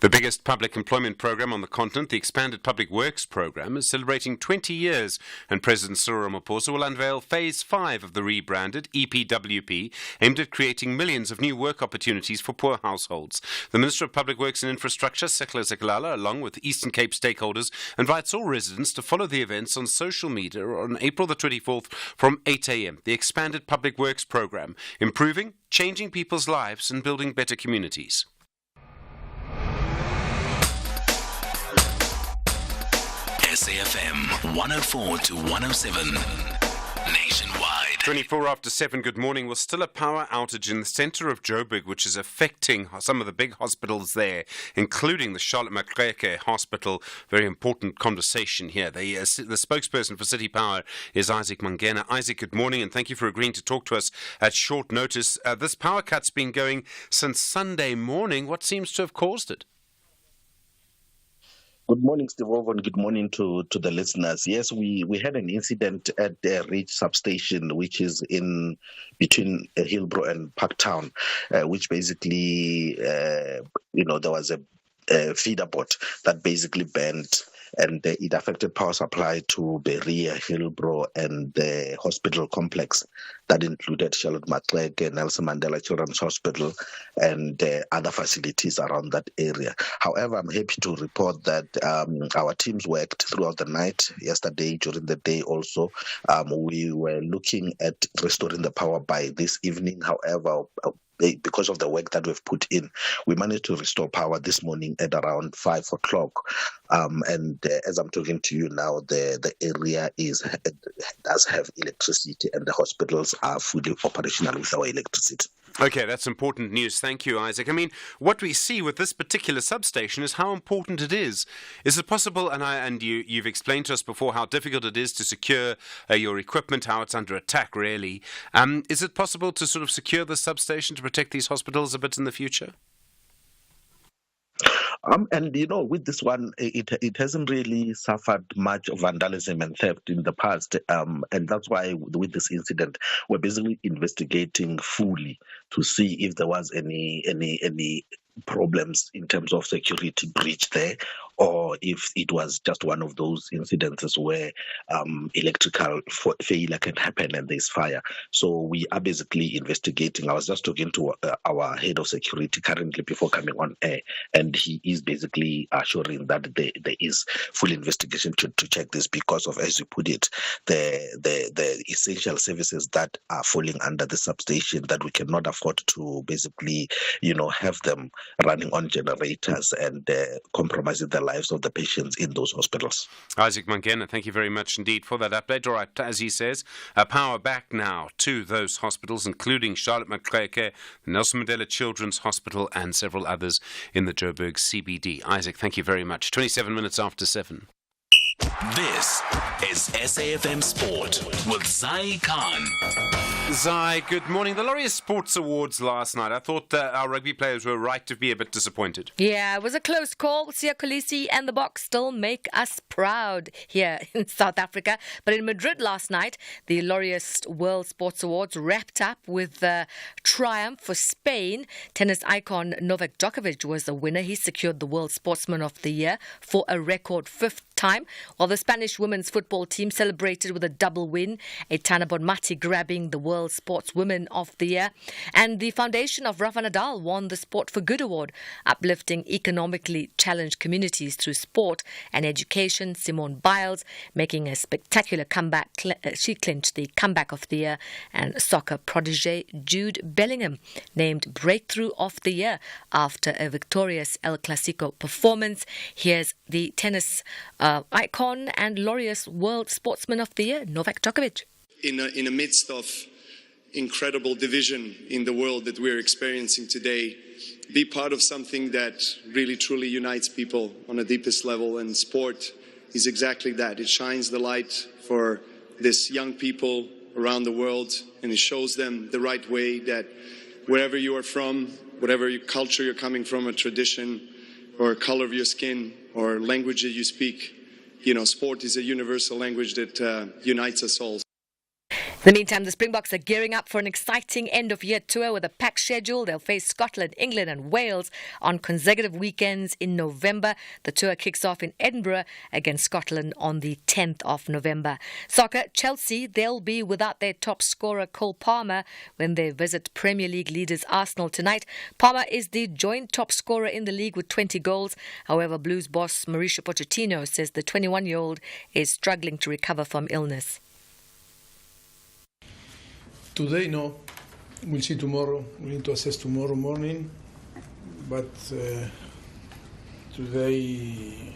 The biggest public employment program on the continent, the Expanded Public Works Program, is celebrating 20 years, and President Cyril Ramaphosa will unveil Phase 5 of the rebranded EPWP, aimed at creating millions of new work opportunities for poor households. The Minister of Public Works and Infrastructure, Sekla Zikalala, along with Eastern Cape stakeholders, invites all residents to follow the events on social media on April the 24th from 8 a.m. The Expanded Public Works Program, improving, changing people's lives and building better communities. SAFM 104 to 107 nationwide. 24 after 7, good morning. Well, still a power outage in the centre of Joburg, which is affecting some of the big hospitals there, including the Charlotte Maxeke Hospital. Very important conversation here. The spokesperson for City Power is Isaac Mangena. Isaac, good morning, and thank you for agreeing to talk to us at short notice. This power cut's been going since Sunday morning. What seems to have caused it? Good morning, Steve Over, and good morning to the listeners. Yes, we had an incident at the Ridge substation, which is in between Hillbrow and Parktown, which basically, there was a feeder bot that basically bent, and it affected power supply to Berea, Hillbrow, and the hospital complex that included Charlotte Maxeke, Nelson Mandela Children's Hospital, and other facilities around that area. However, I'm happy to report that our teams worked throughout the night. Yesterday, during the day also, we were looking at restoring the power by this evening. However, because of the work that we've put in, we managed to restore power this morning at around 5 o'clock. And as I'm talking to you now, the area does have electricity, and the hospitals are fully operational with our electricity. Okay, that's important news. Thank you, Isaac. I mean, what we see with this particular substation is how important it is. Is it possible, and you've explained to us before how difficult it is to secure your equipment, how it's under attack, really. Is it possible to sort of secure the substation to protect these hospitals a bit in the future? And with this one, it hasn't really suffered much vandalism and theft in the past, and that's why with this incident, we're basically investigating fully to see if there was any problems in terms of security breach there, or if it was just one of those incidences where electrical failure can happen and there's fire. So we are basically investigating. I was just talking to our head of security currently before coming on air, and he is basically assuring that there is full investigation to check this because of, as you put it, the essential services that are falling under the substation that we cannot afford to basically, have them running on generators and compromising the lives of the patients in those hospitals. Isaac Mangena, thank you very much indeed for that update. All right, as he says, power back now to those hospitals, including Charlotte Maxeke, the Nelson Mandela Children's Hospital, and several others in the Joburg CBD. Isaac, thank you very much. 27 minutes after 7. This is SAFM Sport with Zai Khan. Zai, good morning. The Laureus Sports Awards last night. I thought our rugby players were right to be a bit disappointed. Yeah, it was a close call. Siya Kolisi and the Boks still make us proud here in South Africa. But in Madrid last night, the Laureus World Sports Awards wrapped up with triumph for Spain. Tennis icon Novak Djokovic was the winner. He secured the World Sportsman of the Year for a record fifth time, while the Spanish women's football team celebrated with a double win, Aitana Bonmati grabbing the World Sportswoman of the Year, and the foundation of Rafa Nadal won the Sport for Good Award, uplifting economically challenged communities through sport and education. Simone Biles making a spectacular comeback. She clinched the comeback of the year, and soccer protege Jude Bellingham named Breakthrough of the Year after a victorious El Clasico performance. Here's the tennis icon and Laureus World Sportsman of the Year, Novak Djokovic. In the midst of incredible division in the world that we're experiencing today, be part of something that really truly unites people on the deepest level, and sport is exactly that. It shines the light for these young people around the world, and it shows them the right way that wherever you are from, whatever culture you're coming from, a tradition or color of your skin or language that you speak, sport is a universal language that unites us all. In the meantime, the Springboks are gearing up for an exciting end-of-year tour with a packed schedule. They'll face Scotland, England and Wales on consecutive weekends in November. The tour kicks off in Edinburgh against Scotland on the 10th of November. Soccer, Chelsea, they'll be without their top scorer Cole Palmer when they visit Premier League leaders Arsenal tonight. Palmer is the joint top scorer in the league with 20 goals. However, Blues boss Mauricio Pochettino says the 21-year-old is struggling to recover from illness. Today, no. We'll see tomorrow. We need to assess tomorrow morning. But today,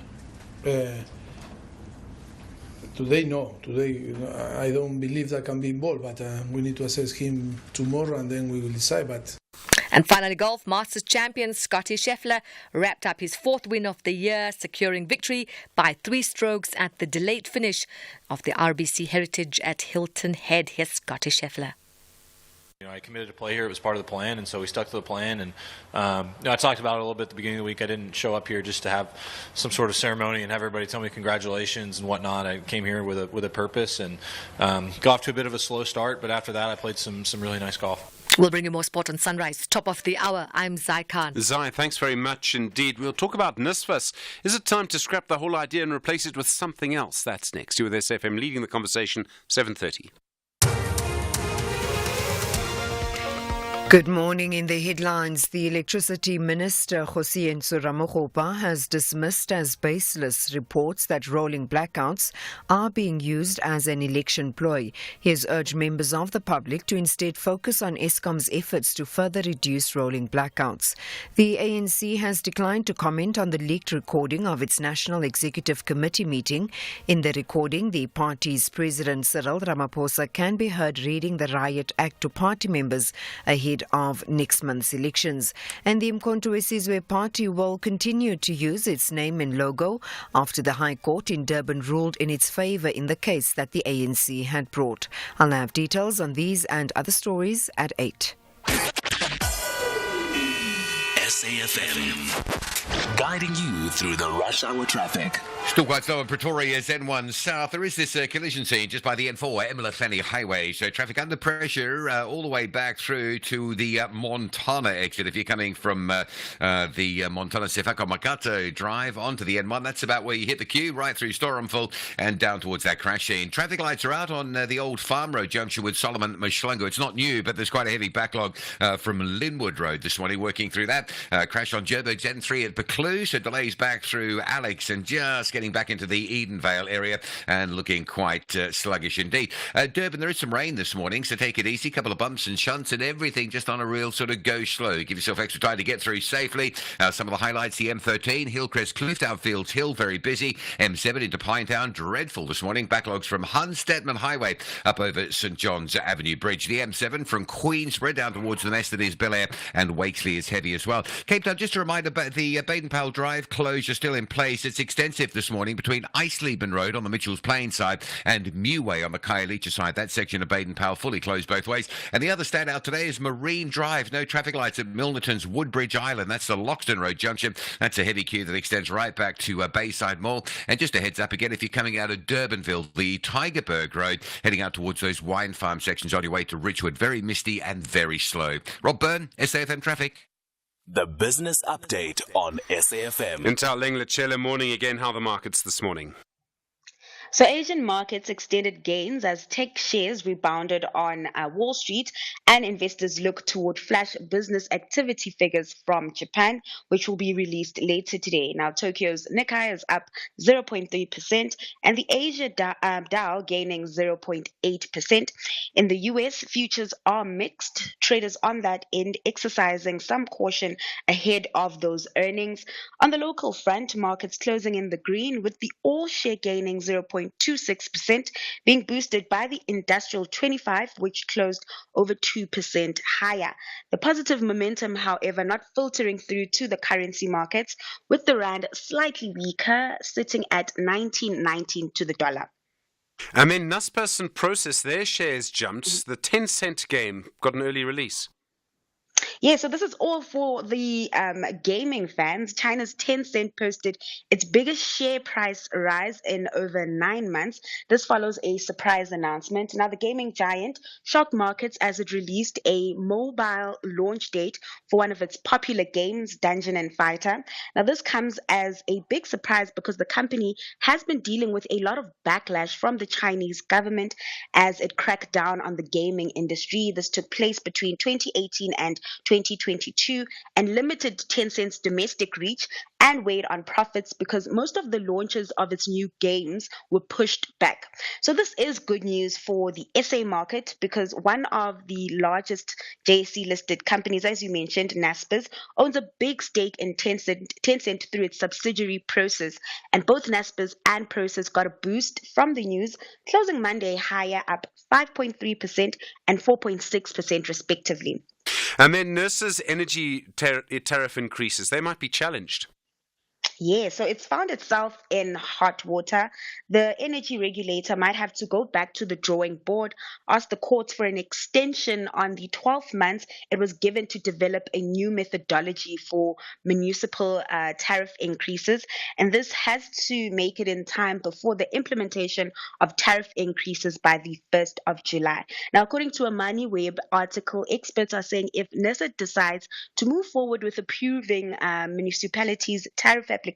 no. Today, I don't believe that can be involved. But we need to assess him tomorrow, and then we will decide. And finally, golf. Masters champion Scotty Scheffler wrapped up his fourth win of the year, securing victory by 3 strokes at the delayed finish of the RBC Heritage at Hilton Head. Here's Scotty Scheffler. I committed to play here. It was part of the plan, and so we stuck to the plan. And I talked about it a little bit at the beginning of the week. I didn't show up here just to have some sort of ceremony and have everybody tell me congratulations and whatnot. I came here with a purpose, and got off to a bit of a slow start. But after that, I played some really nice golf. We'll bring you more sport on Sunrise. Top of the hour, I'm Zai Khan. Zai, thanks very much indeed. We'll talk about NSFAS. Is it time to scrap the whole idea and replace it with something else? That's next. You're with SFM leading the conversation, 7:30. Good morning. In the headlines, the Electricity Minister, Kgosientsho Ramokgopa, has dismissed as baseless reports that rolling blackouts are being used as an election ploy. He has urged members of the public to instead focus on Eskom's efforts to further reduce rolling blackouts. The ANC has declined to comment on the leaked recording of its National Executive Committee meeting. In the recording, the party's President Cyril Ramaphosa can be heard reading the Riot Act to party members ahead of next month's elections. And the Umkhonto weSizwe party will continue to use its name and logo after the High Court in Durban ruled in its favour in the case that the ANC had brought. I'll have details on these and other stories at 8. SAFM. guiding you through the rush hour traffic. Still quite slow in Pretoria's N1 South. There is this collision scene just by the N4 Emily Highway. So traffic under pressure all the way back through to the Montana exit. If you're coming from the Montana Sefako Makato Drive onto the N1, that's about where you hit the queue, right through Storenville and down towards that crash scene. Traffic lights are out on the old Farm Road junction with Solomon Mashlango. It's not new, but there's quite a heavy backlog from Linwood Road this morning, working through that. Crash on Joburg's N3 at Buccleuch, so delays back through Alex and just getting back into the Edenvale area and looking quite sluggish indeed. Durban, there is some rain this morning, so take it easy. Couple of bumps and shunts and everything just on a real sort of go slow. Give yourself extra time to get through safely. Some of the highlights, the M13, Hillcrest, Clifftown Fields Hill, very busy. M7 into Pinetown, dreadful this morning. Backlogs from Hunstedman Highway up over St John's Avenue Bridge. The M7 from Queensborough down towards the mess that is Bel Air, and Wakesley is heavy as well. Cape Town, just a reminder, the Baden-Powell Drive closure still in place. It's extensive this morning between Eisleben Road on the Mitchells Plain side and Meway on the Khayelitsha side. That section of Baden-Powell fully closed both ways. And the other standout today is Marine Drive. No traffic lights at Milnerton's Woodbridge Island. That's the Loxton Road junction. That's a heavy queue that extends right back to Bayside Mall. And just a heads up again, if you're coming out of Durbanville, the Tygerberg Road, heading out towards those wine farm sections on your way to Richwood. Very misty and very slow. Rob Byrne, SAFM Traffic. The business update on SAFM. Intel Lenglet, morning again. How are the markets this morning? So Asian markets extended gains as tech shares rebounded on Wall Street, and investors look toward flash business activity figures from Japan, which will be released later today. Now, Tokyo's Nikkei is up 0.3%, and the Asia Dow gaining 0.8%. In the US, futures are mixed. Traders on that end exercising some caution ahead of those earnings. On the local front, markets closing in the green, with the all-share gaining 0.26%, being boosted by the Industrial 25, which closed over 2% higher. The positive momentum, however, not filtering through to the currency markets, with the rand slightly weaker, sitting at 19.19 to the dollar. And then Naspers and Prosus, their shares jumped. The 10-cent game got an early release. Yeah, so this is all for the gaming fans. China's Tencent posted its biggest share price rise in over 9 months. This follows a surprise announcement. Now, the gaming giant shocked markets as it released a mobile launch date for one of its popular games, Dungeon and Fighter. Now, this comes as a big surprise because the company has been dealing with a lot of backlash from the Chinese government as it cracked down on the gaming industry. This took place between 2018 and 2022 and limited Tencent's domestic reach and weighed on profits because most of the launches of its new games were pushed back. So this is good news for the SA market because one of the largest JSE-listed companies, as you mentioned, Naspers, owns a big stake in Tencent through its subsidiary Prosus. And both Naspers and Prosus got a boost from the news, closing Monday higher, up 5.3% and 4.6% respectively. And then Nurse's energy tariff increases. They might be challenged. Yeah, so it's found itself in hot water. The energy regulator might have to go back to the drawing board, ask the courts for an extension on the 12 months it was given to develop a new methodology for municipal tariff increases. And this has to make it in time before the implementation of tariff increases by the 1st of July. Now, according to a MoneyWeb article, experts are saying if NERSA decides to move forward with approving municipalities' tariff applications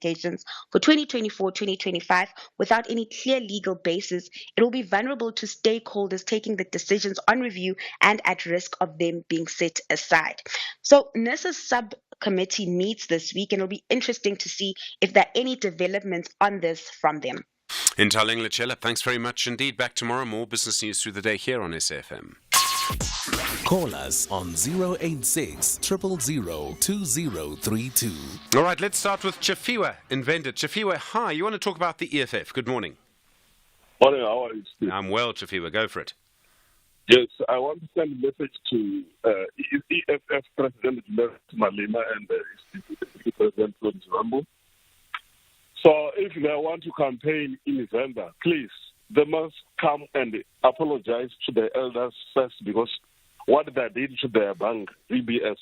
for 2024-2025 without any clear legal basis, it will be vulnerable to stakeholders taking the decisions on review and at risk of them being set aside. So NERSA's subcommittee meets this week, and it'll be interesting to see if there are any developments on this from them. Intaling Lachela, thanks very much indeed. Back tomorrow, more business news through the day here on SAFM. Call us on 086 000 2032. All right, let's start with Chafiwa in Venda. Chafiwa, hi. You want to talk about the EFF. Good morning. Morning, how are you, Steve? I'm well, Chafiwa. Go for it. Yes, I want to send a message to EFF President Malema and Deputy President Rambo. So if they want to campaign in Venda, please, they must come and apologize to the elders first because what they did to their bank, VBS.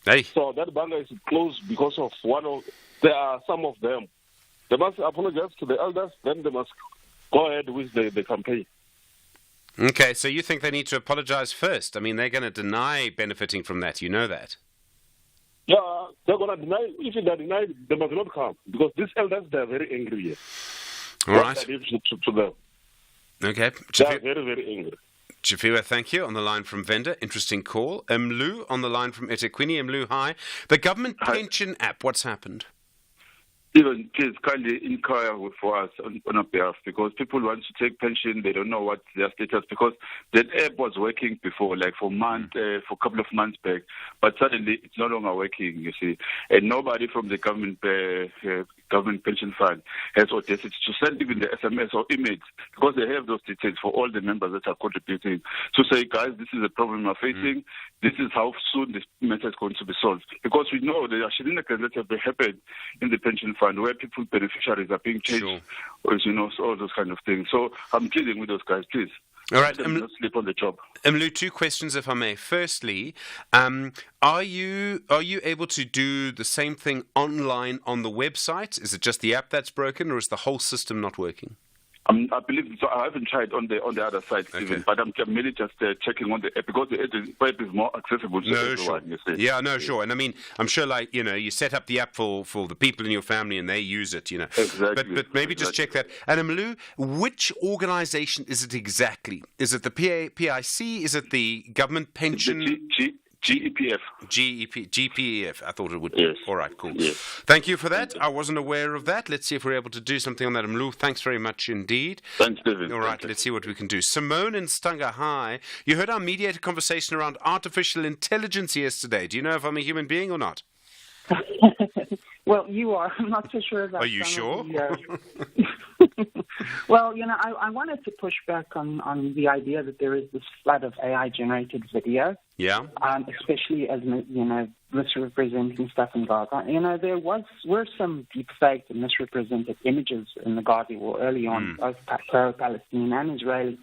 Hey. So that bank is closed because of one of there are some of them. They must apologize to the elders, then they must go ahead with the campaign. Okay, so you think they need to apologize first? I mean, they're going to deny benefiting from that. You know that. Yeah, they're going to deny. If they deny, they must not come. Because these elders, they're very angry here. All right. To them. Okay. They're very, very angry. Jafiwa, thank you. On the line from Venda. Interesting call. Mlu on the line from eThekwini. Mlu, hi. The government pension app, what's happened? Even please kindly inquire for us on our behalf, because people want to take pension, they don't know what their status, because that app was working before, like for a couple of months back, but suddenly it's no longer working, you see, and nobody from the government pension fund has audacity to send even the SMS or emails, because they have those details for all the members that are contributing, to say, guys, this is a problem we're facing, this is how soon this matter is going to be solved, because we know there are shenanigans that have happened in the pension fund where people, beneficiaries are being changed, or, so all those kind of things. So I'm pleading with those guys, please. All right, not sleep on the job. Mlu, two questions, if I may. Firstly, are you able to do the same thing online on the website? Is it just the app that's broken, or is the whole system not working? I believe so. I haven't tried on the other side, Stephen, but I'm merely just checking on the app, because the app is more accessible to everyone. You see. Yeah, no, sure. And I mean, I'm sure, like, you set up the app for the people in your family and they use it, Exactly. But maybe just check that. And Mlu, which organisation is it exactly? Is it the PIC? Is it the government pension? GEPF. GPEF. I thought it would be. Yes. All right, cool. Yes. Thank you for that. I wasn't aware of that. Let's see if we're able to do something on that. Mlu, thanks very much indeed. Thanks, David. All right, let's see what we can do. Simone in Stanga, hi. You heard our mediated conversation around artificial intelligence yesterday. Do you know if I'm a human being or not? Well, you are. I'm not so sure about. Are you sure? Well, I wanted to push back on the idea that there is this flood of AI-generated video. Yeah. Especially as misrepresenting stuff in Gaza. There were some deepfake and misrepresented images in the Gaza war early on, both pro-Palestinian and Israeli.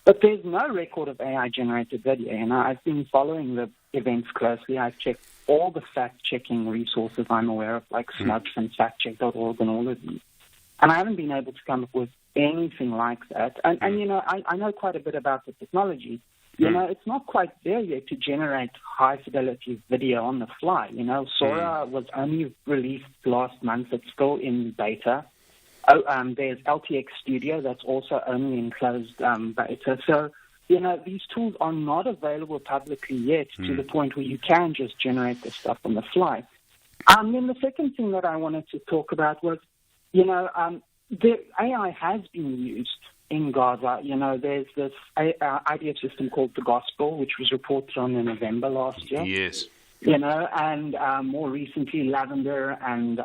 But there's no record of AI-generated video. I've been following the events closely. I've checked all the fact-checking resources I'm aware of, like Smudge and FactCheck.org and all of these. And I haven't been able to come up with anything like that. And I know quite a bit about the technology. It's not quite there yet to generate high-fidelity video on the fly. Sora was only released last month. It's still in beta. There's LTX Studio that's also only in closed beta. So, these tools are not available publicly yet to the point where you can just generate this stuff on the fly. Then the second thing that I wanted to talk about was, the AI has been used in Gaza. There's this IDF system called The Gospel, which was reported on in November last year. Yes. And more recently Lavender and,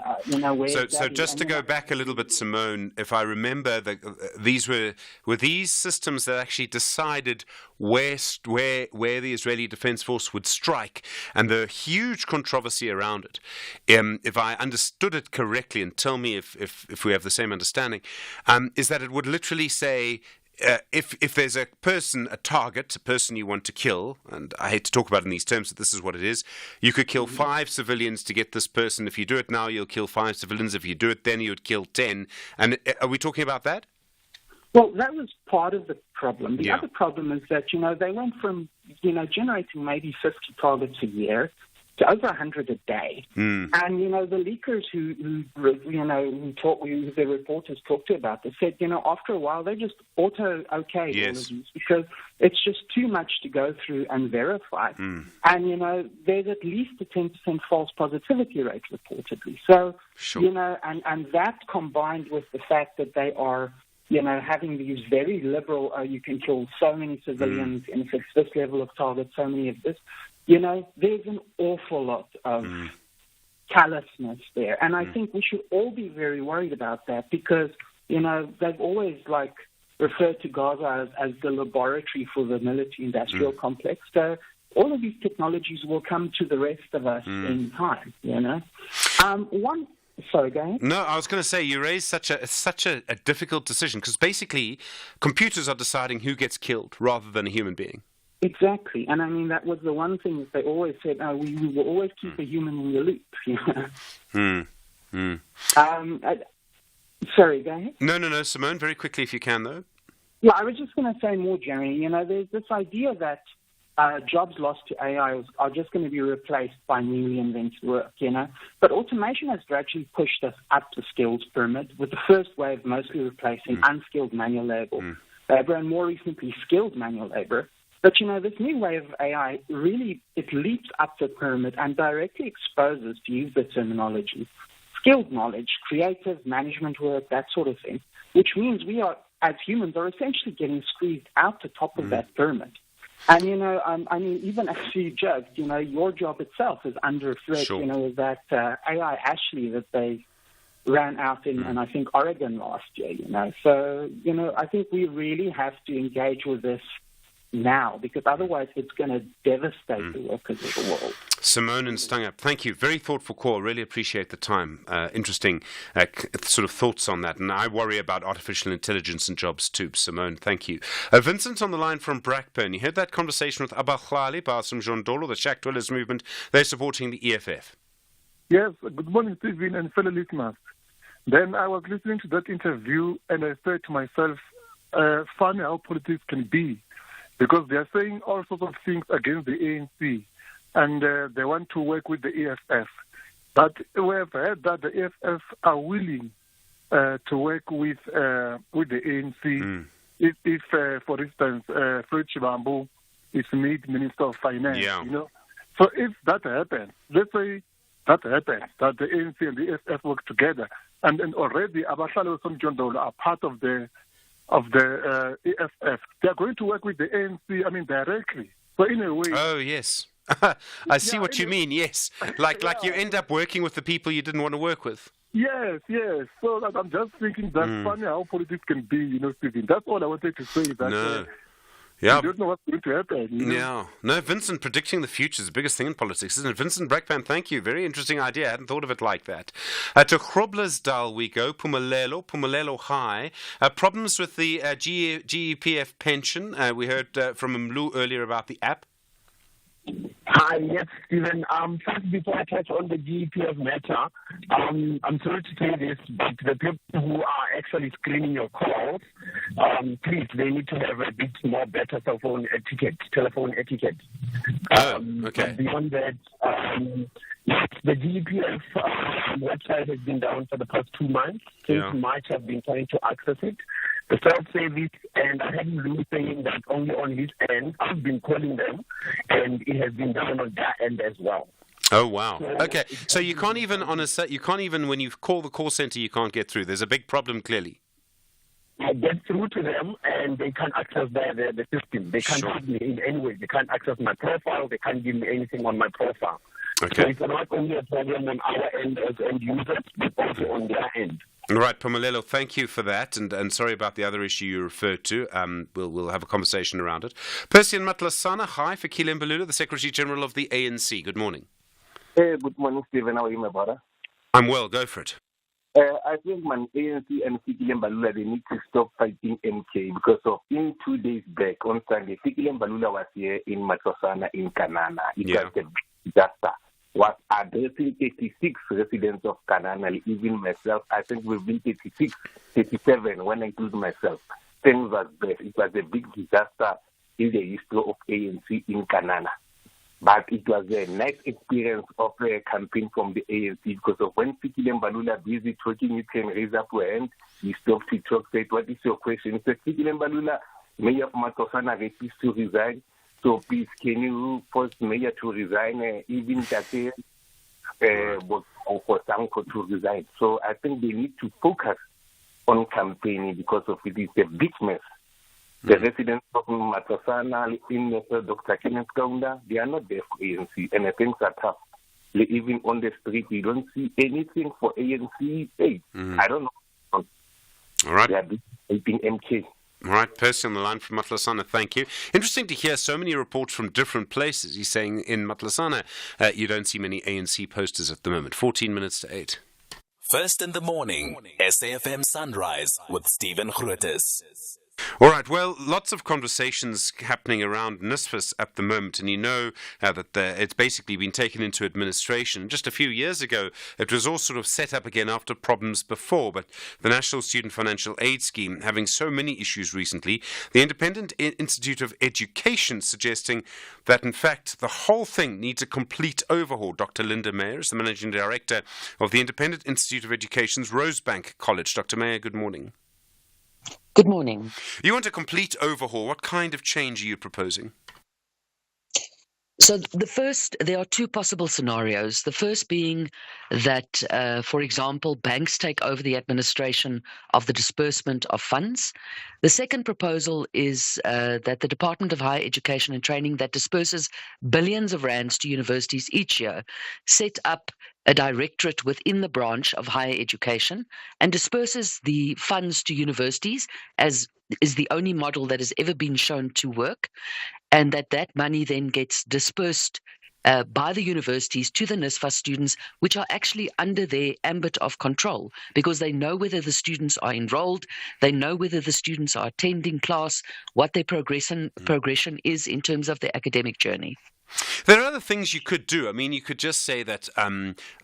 where... So just to go back a little bit, Simone, if I remember, these were these systems that actually decided where the Israeli Defense Force would strike, and the huge controversy around it. If I understood it correctly, and tell me if we have the same understanding, is that it would literally say, if there's a person you want to kill, and I hate to talk about it in these terms, but this is what it is, you could kill 5 civilians to get this person. If you do it now, you'll kill 5 civilians. If you do it then, you would kill 10. And are we talking about that? Well, that was part of the problem. The other problem is that, they went from, generating maybe 50 targets a year to over 100 a day. And, the leakers who the reporters talked to about this said, after a while, they just auto-okay all of these, because it's just too much to go through and verify. And, there's at least a 10% false positivity rate reportedly. So, and that combined with the fact that they are, having these very liberal, you can kill so many civilians, and if it's this level of target, so many of this, there's an awful lot of callousness there. And I think we should all be very worried about that, because, they've always, referred to Gaza as the laboratory for the military-industrial complex. So all of these technologies will come to the rest of us in time, Sorry, go ahead. No, I was going to say, you raised such a difficult decision, because basically computers are deciding who gets killed rather than a human being. Exactly. And I mean, that was the one thing that they always said, we will always keep a human in the loop. Sorry, go ahead. No, Simone, very quickly if you can, though. Yeah, I was just going to say more, Jeremy. There's this idea that jobs lost to AI are just going to be replaced by newly invented work, But automation has gradually pushed us up the skills pyramid, with the first wave mostly replacing unskilled manual labor, and more recently skilled manual labor. But, this new wave of AI really, it leaps up the pyramid and directly exposes, to use the terminology, skilled knowledge, creative management work, that sort of thing, which means we are, as humans, are essentially getting squeezed out the top of that pyramid. And, even as you joked, your job itself is under threat, with that AI Ashley that they ran out in, I think, Oregon last year, So, I think we really have to engage with this now, because otherwise it's going to devastate the workers of the world. Simone and Stung Up, thank you. Very thoughtful call. Really appreciate the time. Interesting sort of thoughts on that. And I worry about artificial intelligence and jobs too. Simone, thank you. Vincent on the line from Blackburn. You heard that conversation with Abahlali, Basim Jondolo, the Shack Dwellers movement. They're supporting the EFF. Yes, good morning, Stephen and fellow listeners. Then I was listening to that interview and I said to myself, funny how politics can be. Because they are saying all sorts of things against the ANC, and they want to work with the EFF. But we have heard that the EFF are willing to work with the ANC. If for instance, Fred Chibambo is made Minister of Finance, So if that happens, let's say that happens, that the ANC and the EFF work together, and already Abahlali and Jondolo are part of the EFF. They are going to work with the ANC, directly. So in a way... Oh, yes. I see what you mean, yes. Like you end up working with the people you didn't want to work with. Yes. So I'm just thinking that's funny how politics can be, Stephen. That's all I wanted to say. That, Yeah. You don't know what's going to happen. Yeah. No, Vincent, predicting the future is the biggest thing in politics, isn't it? Vincent Brackpan, thank you. Very interesting idea. I hadn't thought of it like that. To Groblersdal we go. Pumalelo High. Problems with the GEPF pension. We heard from Mlu earlier about the app. Hi, yes, Stephen. First, before I touch on the GEPF matter, I'm sorry to say this, but the people who are actually screening your calls, please, they need to have a bit more better telephone etiquette. Okay. Beyond that, the GEPF website has been down for the past 2 months. Since March, I've been trying to access it. The self-service, and I had Lou saying that only on his end. I've been calling them, and it has been down on their end as well. Oh wow! Okay, so you can't even when you call the call center, you can't get through. There's a big problem, clearly. I get through to them, and they can't access the system. They can't help me in any way. They can't access my profile. They can't give me anything on my profile. Okay. So it's not only a problem on our end as end users, but also on their end. Right, Pumalelo, thank you for that, and sorry about the other issue you referred to. We'll have a conversation around it. Percy and Matlasana, hi, for Fikile Mbalula, the Secretary General of the ANC. Good morning. Hey, good morning, Stephen. How are you, my brother? I'm well. Go for it. I think ANC and Fikile Mbalula, they need to stop fighting MK because of 2 days back on Sunday, Fikile Mbalula was here in Matlasana in Kanana. It was a disaster. Was addressing 36 residents of Kanana, even myself. I think we've been 36, 37 when I include myself. Things was bad. It was a big disaster in the history of ANC in Kanana. But it was a nice experience of a campaign from the ANC because of when Fikile Mbalula busy talking, you can raise up your hand. He stopped to talk, said, what is your question? He said, Fikile Mbalula, Mayor of Matosana, refused to resign. So please, can you force Mayor to resign, even Tate for Sanko to resign? So I think they need to focus on campaigning because of it is a big mess. The residents of Matosana, in Dr. Kenneth Kaunda, they are not there for ANC, and things are tough. Even on the street, you don't see anything for ANC. Hey, I don't know. All right. They are beating MK. All right, Percy on the line from Matlasana, thank you. Interesting to hear so many reports from different places. He's saying in Matlasana, you don't see many ANC posters at the moment. 14 minutes to 8. First in the morning, SAFM Sunrise with Stephen Grootes. All right. Well, lots of conversations happening around NSFAS at the moment, and you know that it's basically been taken into administration. Just a few years ago, it was all sort of set up again after problems before, but the National Student Financial Aid Scheme having so many issues recently, the Independent Institute of Education suggesting that, in fact, the whole thing needs a complete overhaul. Dr. Linda Meyer is the Managing Director of the Independent Institute of Education's Rosebank College. Dr. Meyer, good morning. Good morning. You want a complete overhaul. What kind of change are you proposing? So there are two possible scenarios. The first being that, for example, banks take over the administration of the disbursement of funds. The second proposal is that the Department of Higher Education and Training, that disperses billions of rands to universities each year, set up a directorate within the branch of higher education and disperses the funds to universities, as is the only model that has ever been shown to work, and that money then gets dispersed by the universities to the NSFAS students, which are actually under their ambit of control, because they know whether the students are enrolled, they know whether the students are attending class, what their progression is in terms of their academic journey. There are other things you could do. I mean, you could just say that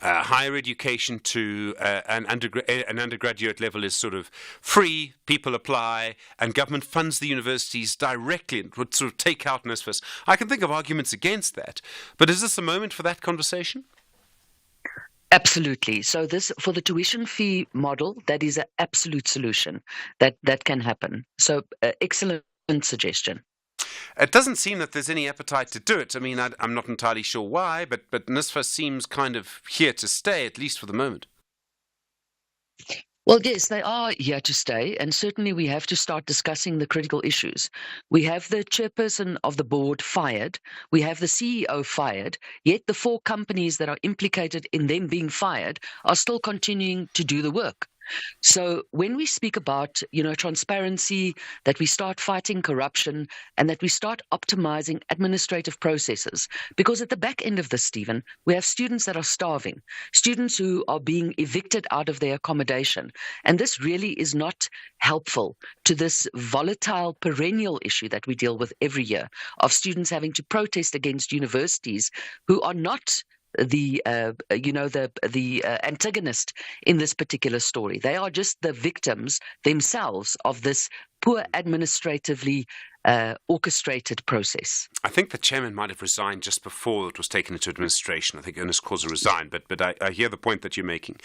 higher education to an undergraduate level is sort of free, people apply, and government funds the universities directly and would sort of take out NSFAS. I can think of arguments against that. But is this a moment for that conversation? Absolutely. So for the tuition fee model, that is an absolute solution that can happen. So excellent suggestion. It doesn't seem that there's any appetite to do it. I mean, I'm not entirely sure why, but NSFAS seems kind of here to stay, at least for the moment. Well, yes, they are here to stay, and certainly we have to start discussing the critical issues. We have the chairperson of the board fired, we have the CEO fired, yet the 4 companies that are implicated in them being fired are still continuing to do the work. So when we speak about, transparency, that we start fighting corruption and that we start optimizing administrative processes, because at the back end of this, Stephen, we have students that are starving, students who are being evicted out of their accommodation. And this really is not helpful to this volatile perennial issue that we deal with every year of students having to protest against universities who are not the antagonist in this particular story. They are just the victims themselves of this poor administratively orchestrated process. I think the chairman might have resigned just before it was taken into administration. I think Ernest Khoza resigned, but I hear the point that you're making.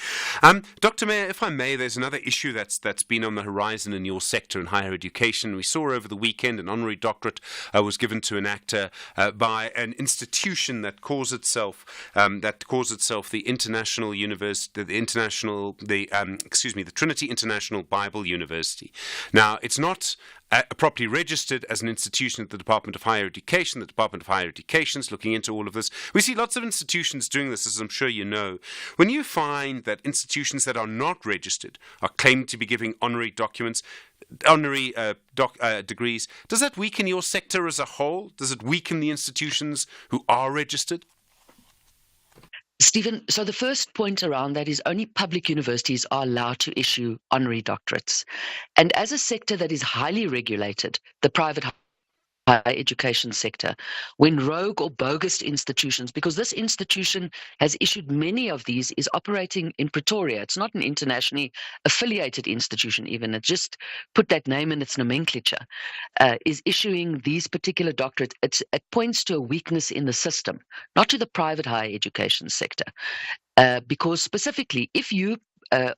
Dr. Meyer, if I may, there's another issue that's been on the horizon in your sector in higher education. We saw over the weekend an honorary doctorate was given to an actor by an institution that calls itself the International University, the Trinity International Bible University. Now, it's not properly registered as an institution at the Department of Higher Education. The Department of Higher Education is looking into all of this. We see lots of institutions doing this, as I'm sure you know. When you find that institutions that are not registered are claimed to be giving honorary degrees, does that weaken your sector as a whole? Does it weaken the institutions who are registered? Stephen, so the first point around that is only public universities are allowed to issue honorary doctorates. And as a sector that is highly regulated, the private higher education sector, when rogue or bogus institutions, because this institution has issued many of these, is operating in Pretoria. It's not an internationally affiliated institution even. It just put that name in its nomenclature, is issuing these particular doctorates. It points to a weakness in the system, not to the private higher education sector. Because specifically, if you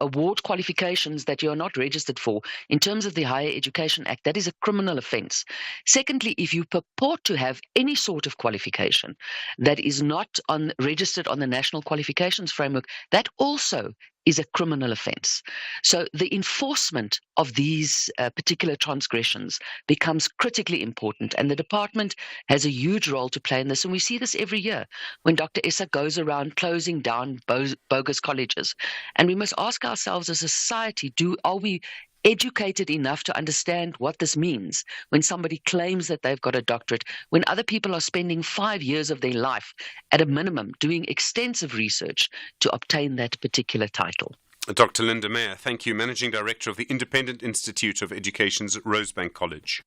award qualifications that you are not registered for in terms of the Higher Education Act, that is a criminal offence. Secondly, if you purport to have any sort of qualification that is not registered on the National Qualifications Framework, that also is a criminal offence. So the enforcement of these particular transgressions becomes critically important, and the department has a huge role to play in this. And we see this every year when Dr. Issa goes around closing down bogus colleges. And we must ask ourselves as a society, are we educated enough to understand what this means when somebody claims that they've got a doctorate, when other people are spending 5 years of their life at a minimum doing extensive research to obtain that particular title? Dr. Linda Mayer, thank you, Managing Director of the Independent Institute of Education's Rosebank College.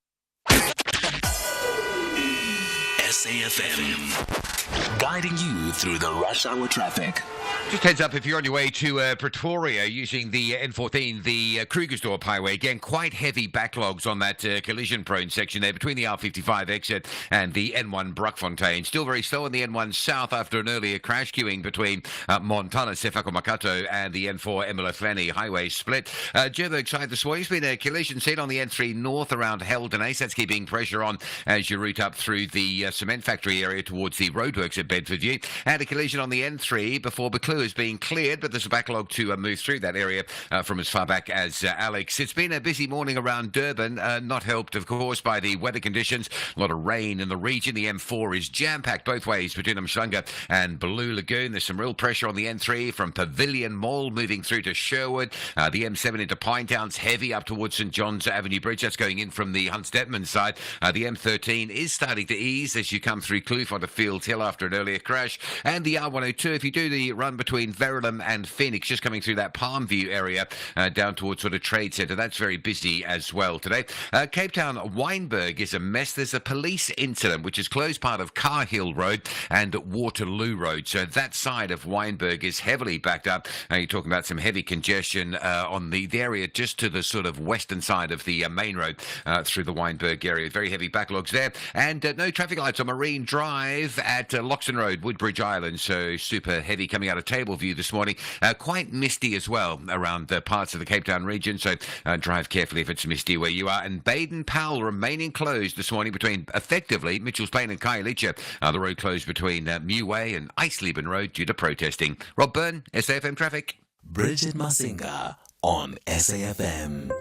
SAFM, guiding you through the rush hour traffic. Just heads up, if you're on your way to Pretoria using the N14, the Krugersdorp Highway, again, quite heavy backlogs on that collision-prone section there between the R55 exit and the N1 Brockfontein. Still very slow on the N1 South after an earlier crash, queuing between Montana, Sefako Makato, and the N4 Emilafleni Highway split. Joburg side this morning, there's been a collision scene on the N3 North around Heldenace. That's keeping pressure on as you route up through the cement factory area towards the roadworks at Bedfordview. And a collision on the N3 before Buccleuch is being cleared, but there's a backlog to move through that area from as far back as Alex. It's been a busy morning around Durban, not helped, of course, by the weather conditions. A lot of rain in the region. The M4 is jam-packed both ways between Umhlanga and Blue Lagoon. There's some real pressure on the N3 from Pavilion Mall moving through to Sherwood. The M7 into Pinetown's heavy up towards St John's Avenue Bridge. That's going in from the Hans Detman side. The M13 is starting to ease as you come through Kloof onto Fields Hill after an earlier crash. And the R102, if you do the run between Verulam and Phoenix, just coming through that Palmview area down towards sort of Trade Centre, that's very busy as well today. Cape Town Wynberg is a mess. There's a police incident which has closed part of Carhill Road and Waterloo Road. So that side of Wynberg is heavily backed up. You're talking about some heavy congestion on the area just to the sort of western side of the main road through the Wynberg area. Very heavy backlogs there. And no traffic lights on Marine Drive at Loxton Road, Woodbridge Island. So super heavy coming out of Tableview this morning. Quite misty as well around parts of the Cape Town region. So drive carefully if it's misty where you are. And Baden-Powell remaining closed this morning between effectively Mitchell's Plain and Khayelitsha. The road closed between Muway and Eisleben Road due to protesting. Rob Byrne, SAFM Traffic. Bridget Masinga on SAFM.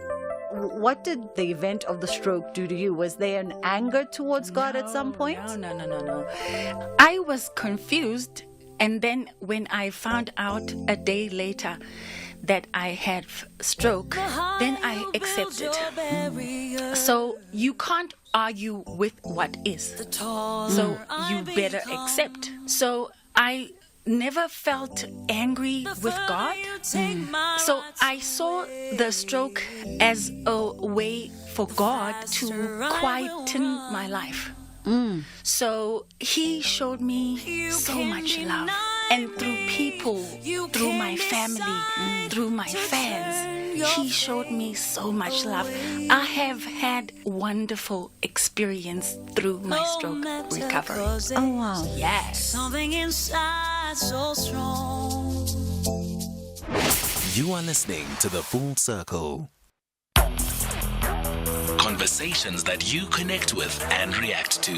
What did the event of the stroke do to you? Was there an anger towards God at some point? No. I was confused, and then when I found out a day later that I had stroke, then I accepted. So you can't argue with what is. So you better accept. So I never felt angry with God. So I saw the stroke as a way for God to quieten my life. So he showed me so much love. And through people, through my family, through my fans, he showed me so much love. I have had wonderful experience through my stroke recovery. Oh, wow. Yes. Something inside so strong. You are listening to The Full Circle. Conversations that you connect with and react to.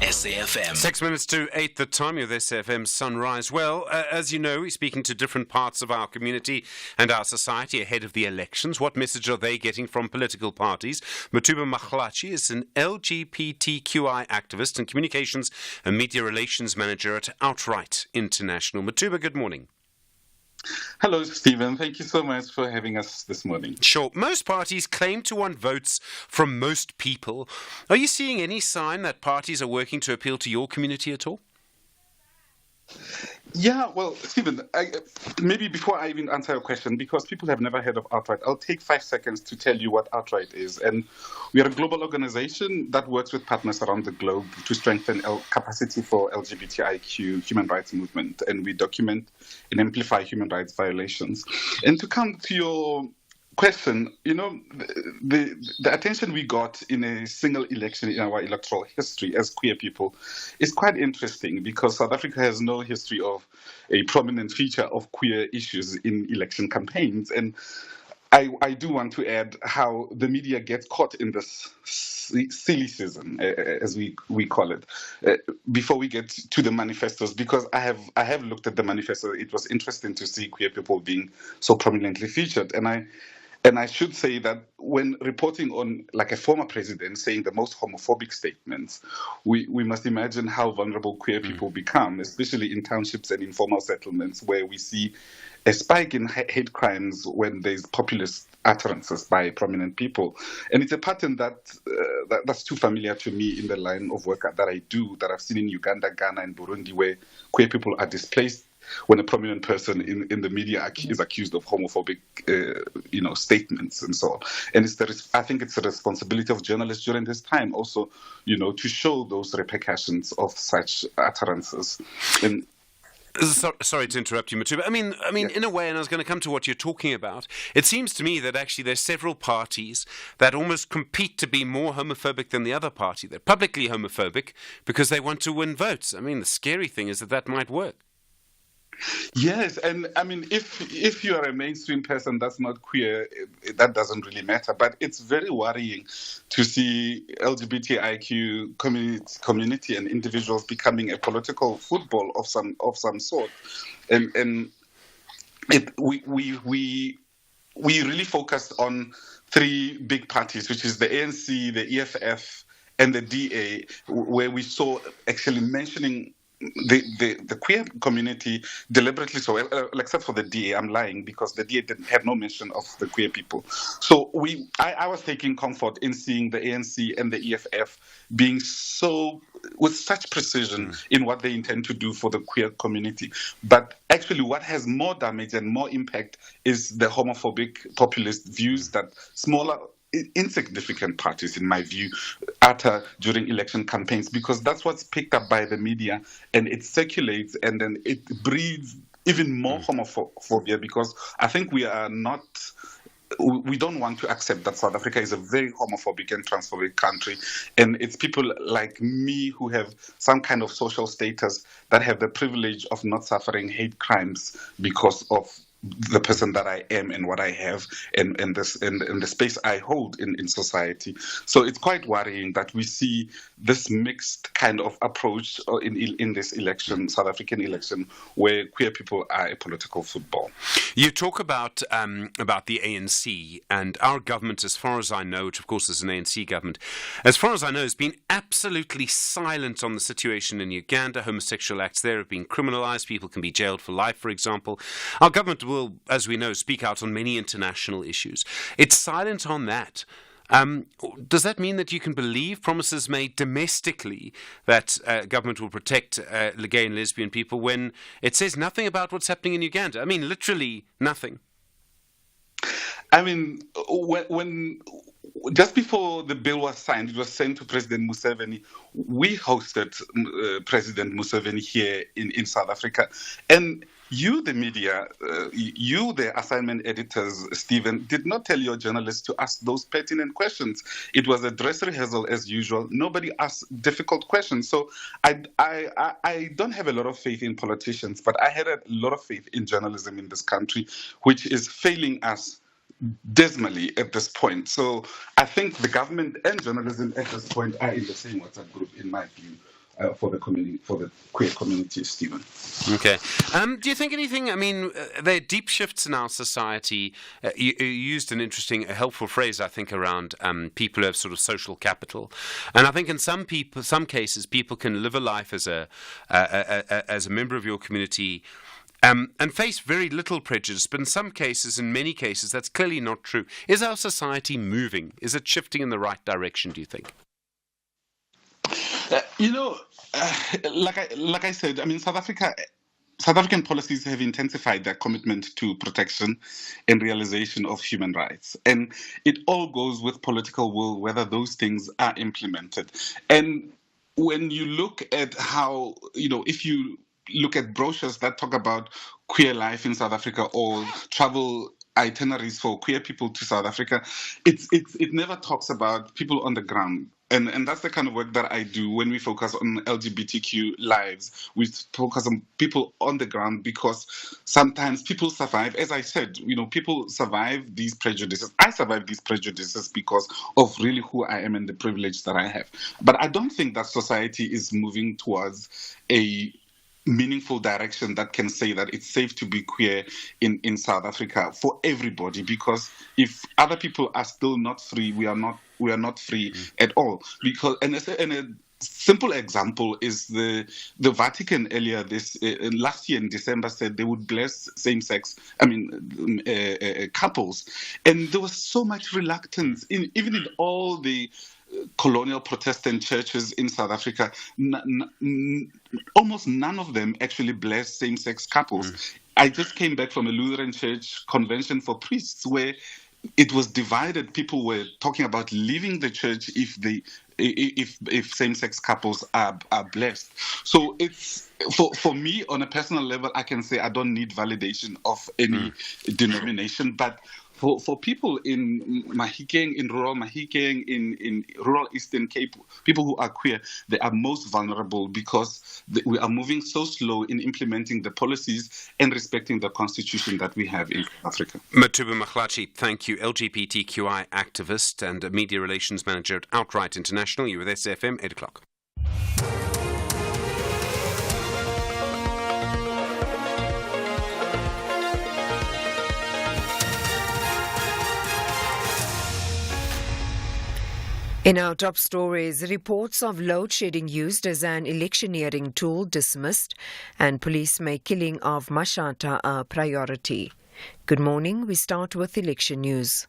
SAFM. 6 minutes to 8 the time of SAFM Sunrise. Well, as you know, we're speaking to different parts of our community and our society ahead of the elections. What message are they getting from political parties? Matuba Makhlachi is an LGBTQI activist and communications and media relations manager at Outright International. Matuba, good morning. Hello, Stephen. Thank you so much for having us this morning. Sure. Most parties claim to want votes from most people. Are you seeing any sign that parties are working to appeal to your community at all? Yeah, well, Stephen, maybe before I even answer your question, because people have never heard of Outright, I'll take 5 seconds to tell you what Outright is. And we are a global organization that works with partners around the globe to strengthen capacity for LGBTIQ human rights movement. And we document and amplify human rights violations. And to come to your question, you know, the attention we got in a single election in our electoral history as queer people is quite interesting, because South Africa has no history of a prominent feature of queer issues in election campaigns. And I do want to add how the media gets caught in this silly season, as we call it, before we get to the manifestos, because I have looked at the manifesto. It was interesting to see queer people being so prominently featured. And I should say that when reporting on like a former president saying the most homophobic statements, we must imagine how vulnerable queer people become, especially in townships and informal settlements where we see a spike in hate crimes when there's populist utterances by prominent people. And it's a pattern that's too familiar to me in the line of work that I do, that I've seen in Uganda, Ghana, and Burundi, where queer people are displaced when a prominent person in the media is accused of homophobic, statements and so on. And I think it's the responsibility of journalists during this time also, to show those repercussions of such utterances. And sorry to interrupt you, Matuba. I mean, in a way, and I was going to come to what you're talking about, it seems to me that actually there's several parties that almost compete to be more homophobic than the other party. They're publicly homophobic because they want to win votes. I mean, the scary thing is that might work. Yes, and I mean, if you are a mainstream person that's not queer, that doesn't really matter. But it's very worrying to see LGBTIQ community and individuals becoming a political football of some sort, and we really focused on three big parties, which is the ANC, the EFF, and the DA, where we saw actually mentioning the queer community deliberately, so except for the DA. I'm lying, because the DA had no mention of the queer people. So I was taking comfort in seeing the ANC and the EFF being with such precision in what they intend to do for the queer community. But actually what has more damage and more impact is the homophobic populist views that smaller, insignificant parties, in my view, utter during election campaigns, because that's what's picked up by the media, and it circulates, and then it breeds even more homophobia, because I think we don't want to accept that South Africa is a very homophobic and transphobic country, and it's people like me who have some kind of social status that have the privilege of not suffering hate crimes because of the person that I am and what I have and the space I hold in society. So it's quite worrying that we see this mixed kind of approach in this election, South African election, where queer people are a political football. You talk about the ANC, and our government, as far as I know, which of course is an ANC government, as far as I know, has been absolutely silent on the situation in Uganda. Homosexual acts there have been criminalized. People can be jailed for life, for example. Our government will, as we know, speak out on many international issues. It's silent on that. Does that mean that you can believe promises made domestically that government will protect gay and lesbian people when it says nothing about what's happening in Uganda? I mean, literally nothing. I mean, when just before the bill was signed, it was sent to President Museveni. We hosted President Museveni here in South Africa, and you, the media, you, the assignment editors, Stephen, did not tell your journalists to ask those pertinent questions. It was a dress rehearsal as usual. Nobody asked difficult questions. So I don't have a lot of faith in politicians, but I had a lot of faith in journalism in this country, which is failing us dismally at this point. So I think the government and journalism at this point are in the same WhatsApp group, in my view. For the community, for the queer community, Stephen. Okay. Do you think anything? I mean, there are deep shifts in our society. You used an interesting, helpful phrase, I think, around people who have sort of social capital, and I think in some cases, people can live a life as a member of your community. And face very little prejudice, but in many cases, that's clearly not true. Is our society moving? Is it shifting in the right direction, do you think? Like I said, I mean, South African policies have intensified their commitment to protection and realization of human rights. And it all goes with political will, whether those things are implemented. And when you look at how, if you look at brochures that talk about queer life in South Africa or travel itineraries for queer people to South Africa, it never talks about people on the ground. And that's the kind of work that I do when we focus on LGBTQ lives. We focus on people on the ground because sometimes people survive. As I said, people survive these prejudices. I survive these prejudices because of really who I am and the privilege that I have. But I don't think that society is moving towards a meaningful direction that can say that it's safe to be queer in South Africa for everybody, because if other people are still not free, we are not free at all. Because and a simple example is the Vatican earlier last year in December said they would bless same-sex couples, and there was so much reluctance even in all the colonial Protestant churches in South Africa, almost none of them actually bless same-sex couples. I just came back from a Lutheran church convention for priests where it was divided. People were talking about leaving the church if same-sex couples are blessed. So it's for me on a personal level, I can say I don't need validation of any denomination, but for people in Mahikeng, in rural Mahikeng, in rural Eastern Cape, people who are queer, they are most vulnerable because we are moving so slow in implementing the policies and respecting the constitution that we have in Africa. Matuba Makhlachi, thank you. LGBTQI activist and media relations manager at Outright International. You with SFM, 8 o'clock. In our top stories, reports of load shedding used as an electioneering tool dismissed, and police make killing of Mashata a priority. Good morning. We start with election news.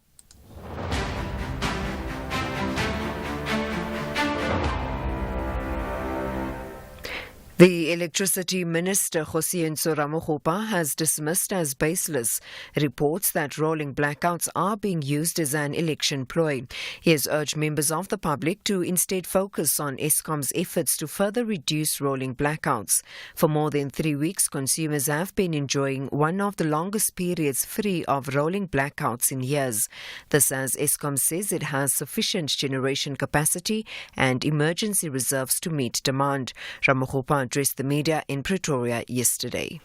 The Electricity Minister, Josienso Ramogopa, has dismissed as baseless reports that rolling blackouts are being used as an election ploy. He has urged members of the public to instead focus on Eskom's efforts to further reduce rolling blackouts. For more than 3 weeks, consumers have been enjoying one of the longest periods free of rolling blackouts in years. This as Eskom says it has sufficient generation capacity and emergency reserves to meet demand. Ramogopa addressed the media in Pretoria yesterday.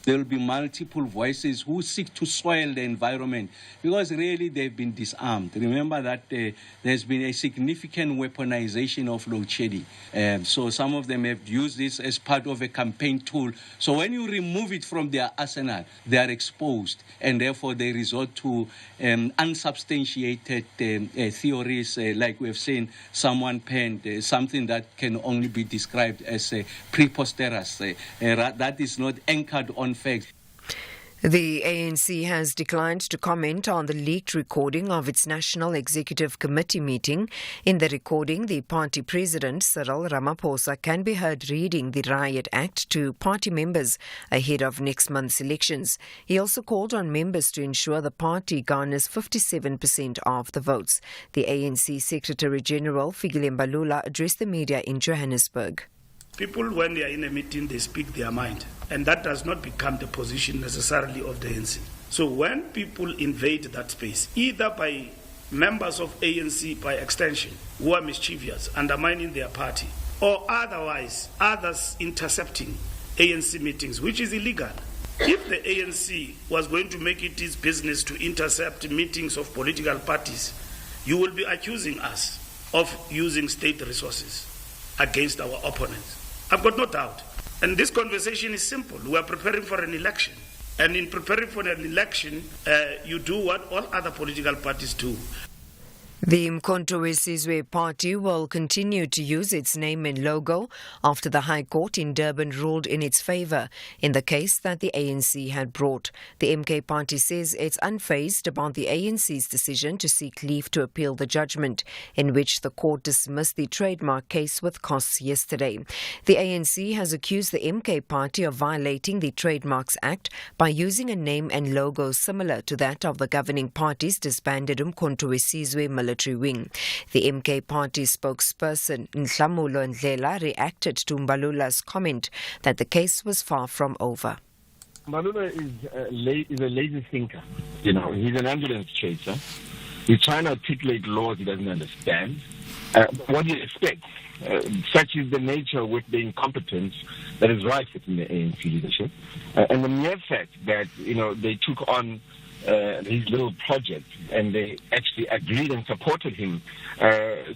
There will be multiple voices who seek to soil the environment because really they've been disarmed. Remember that there's been a significant weaponization of load shedding. So some of them have used this as part of a campaign tool. So when you remove it from their arsenal, they are exposed and therefore they resort to unsubstantiated theories like we have seen someone penned, something that can only be described as preposterous. That is not anchored on facts. The ANC has declined to comment on the leaked recording of its National Executive Committee meeting. In the recording, the party president, Cyril Ramaphosa, can be heard reading the Riot Act to party members ahead of next month's elections. He also called on members to ensure the party garners 57% of the votes. The ANC Secretary-General, Fikile Mbalula, addressed the media in Johannesburg. People, when they are in a meeting, they speak their mind, and that does not become the position necessarily of the ANC. So when people invade that space, either by members of ANC by extension, who are mischievous, undermining their party, or otherwise others intercepting ANC meetings, which is illegal. If the ANC was going to make it its business to intercept meetings of political parties, you will be accusing us of using state resources against our opponents. I've got no doubt. And this conversation is simple. We are preparing for an election. And in preparing for an election, you do what all other political parties do. The Mkhonto weSizwe party will continue to use its name and logo after the High Court in Durban ruled in its favour in the case that the ANC had brought. The MK party says it's unfazed about the ANC's decision to seek leave to appeal the judgment, in which the court dismissed the trademark case with costs yesterday. The ANC has accused the MK party of violating the Trademarks Act by using a name and logo similar to that of the governing party's disbanded Mkhonto weSizwe military wing. The MK party spokesperson Nhlamulo Ndlela reacted to Mbalula's comment that the case was far from over. Mbalula is a lazy thinker. You know, he's an ambulance chaser. He's trying to articulate laws he doesn't understand. What do you expect? Such is the nature with the incompetence that is rife within the ANC leadership. And the mere fact that, you know, they took on his little project and they actually agreed and supported him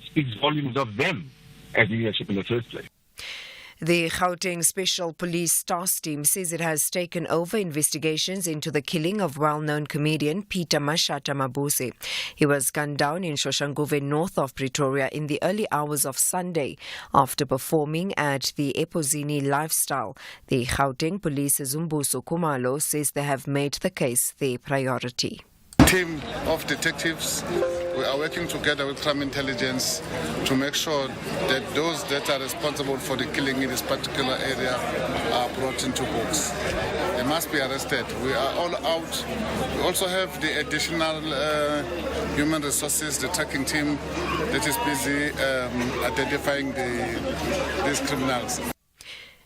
speaks volumes of them as leadership in the first place. The Gauteng Special Police Task Team says it has taken over investigations into the killing of well-known comedian Peter Mashata Mabuse. He was gunned down in Soshanguve, north of Pretoria, in the early hours of Sunday after performing at the Epozini Lifestyle. The Gauteng Police's Umbuso Kumalo says they have made the case their priority. Team of detectives We are working together with crime intelligence to make sure that those that are responsible for the killing in this particular area are brought into books. They must be arrested. We are all out. We also have the additional human resources, the tracking team that is busy identifying these criminals.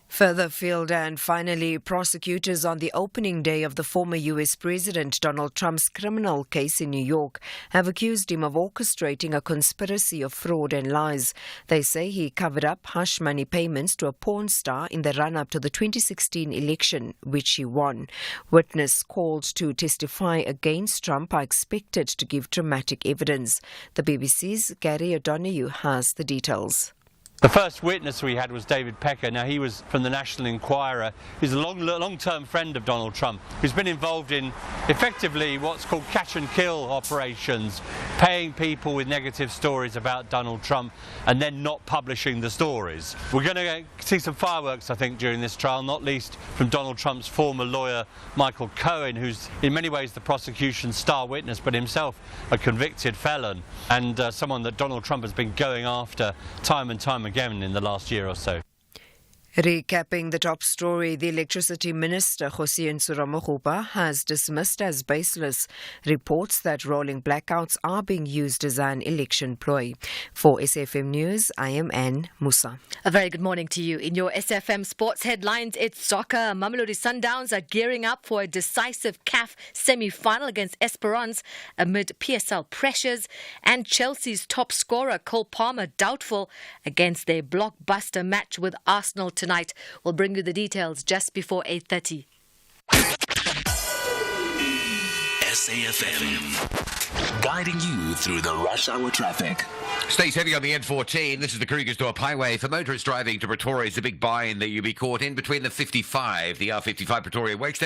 Further afield, and finally, prosecutors on the opening day of the former U.S. President Donald Trump's criminal case in New York have accused him of orchestrating a conspiracy of fraud and lies. They say he covered up hush money payments to a porn star in the run-up to the 2016 election, which he won. Witnesses called to testify against Trump are expected to give dramatic evidence. The BBC's Gary O'Donoghue has the details. The first witness we had was David Pecker. Now, he was from the National Enquirer. He's a long-term friend of Donald Trump, who's been involved in effectively what's called catch-and-kill operations, paying people with negative stories about Donald Trump and then not publishing the stories. We're going to see some fireworks, I think, during this trial, not least from Donald Trump's former lawyer, Michael Cohen, who's in many ways the prosecution's star witness, but himself a convicted felon and someone that Donald Trump has been going after time and time again in the last year or so. Recapping the top story, the Electricity Minister, Jose Nsuramoghupa, has dismissed as baseless reports that rolling blackouts are being used as an election ploy. For SFM News, I am Anne Musa. A very good morning to you. In your SFM sports headlines, it's soccer. Mamelodi Sundowns are gearing up for a decisive CAF semi-final against Esperance amid PSL pressures, and Chelsea's top scorer, Cole Palmer, doubtful against their blockbuster match with Arsenal tonight. We'll bring you the details just before 8:30. SAFM, guiding you through the rush hour traffic. Stays heavy on the N14. This is the Krugersdorp Highway. For motorists driving to Pretoria, it's a big buy-in that you'll be caught in between the 55, the R55 Pretoria West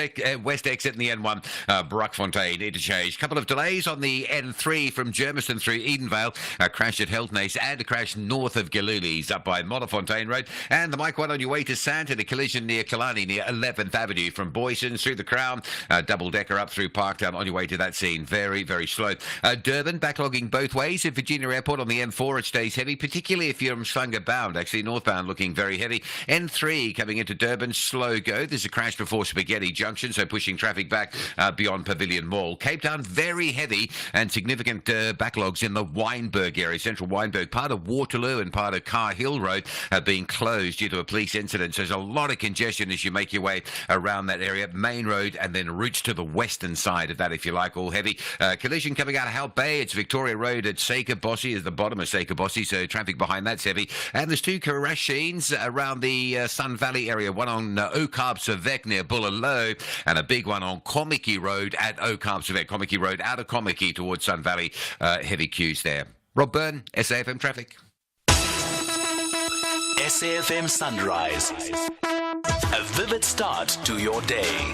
exit and the N1 Brockfontein interchange. Couple of delays on the N3 from Germiston through Edenvale. A crash at Heldnace and a crash north of Galulies up by Modderfontein Road. And the Mike 1 on your way to Sandton, a collision near Killarney near 11th Avenue from Boyston through the Crown. Double-decker up through Parktown on your way to that scene. Very, very slow. Durban backlogging both ways at Virginia Airport on the N4. It stays heavy, particularly if you're Mhlanga bound. Actually, northbound looking very heavy. N3 coming into Durban, slow go. There's a crash before Spaghetti Junction, so pushing traffic back beyond Pavilion Mall. Cape Town, very heavy and significant backlogs in the Wynberg area, central Wynberg. Part of Waterloo and part of Car Hill Road have been closed due to a police incident. So there's a lot of congestion as you make your way around that area. Main Road and then routes to the western side of that, if you like, all heavy. Collision coming out of Hout Bay. It's Victoria Road at Seikabossi is the bottom of Seikabossi, so traffic behind that's heavy. And there's two crashes around the Sun Valley area, one on Okarb Savek near Bullaloo, and a big one on Komiki Road at Okarb Savek. Komiki Road out of Komiki towards Sun Valley, heavy queues there. Rob Byrne, SAFM Traffic. SAFM Sunrise. A vivid start to your day.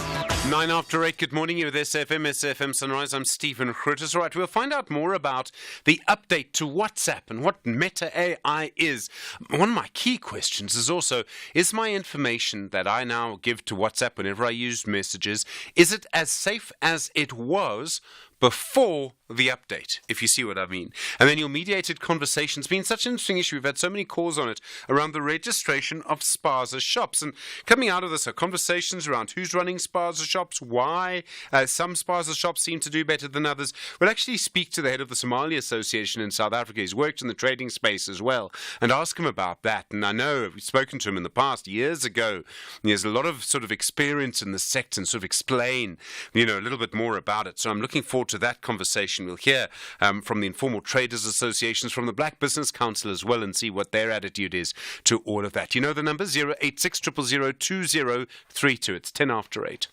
9 after 8, good morning. You're with SFM Sunrise. I'm Stephen Grootes. Right, we'll find out more about the update to WhatsApp and what Meta AI is. One of my key questions is also, is my information that I now give to WhatsApp whenever I use messages, is it as safe as it was before the update, if you see what I mean? And then your mediated conversation's been such an interesting issue. We've had so many calls on it around the registration of spaza shops. And coming out of this are conversations around who's running spaza shops, why some spaza shops seem to do better than others. We'll actually speak to the head of the Somali Association in South Africa. He's worked in the trading space as well, and ask him about that. And I know we've spoken to him in the past, years ago. He has a lot of sort of experience in the sector and sort of explain, a little bit more about it. So I'm looking forward to that conversation. We'll hear from the Informal Traders Associations, from the Black Business Council as well, and see what their attitude is to all of that. You know the number, 086 000 2032. It's 10 after 8.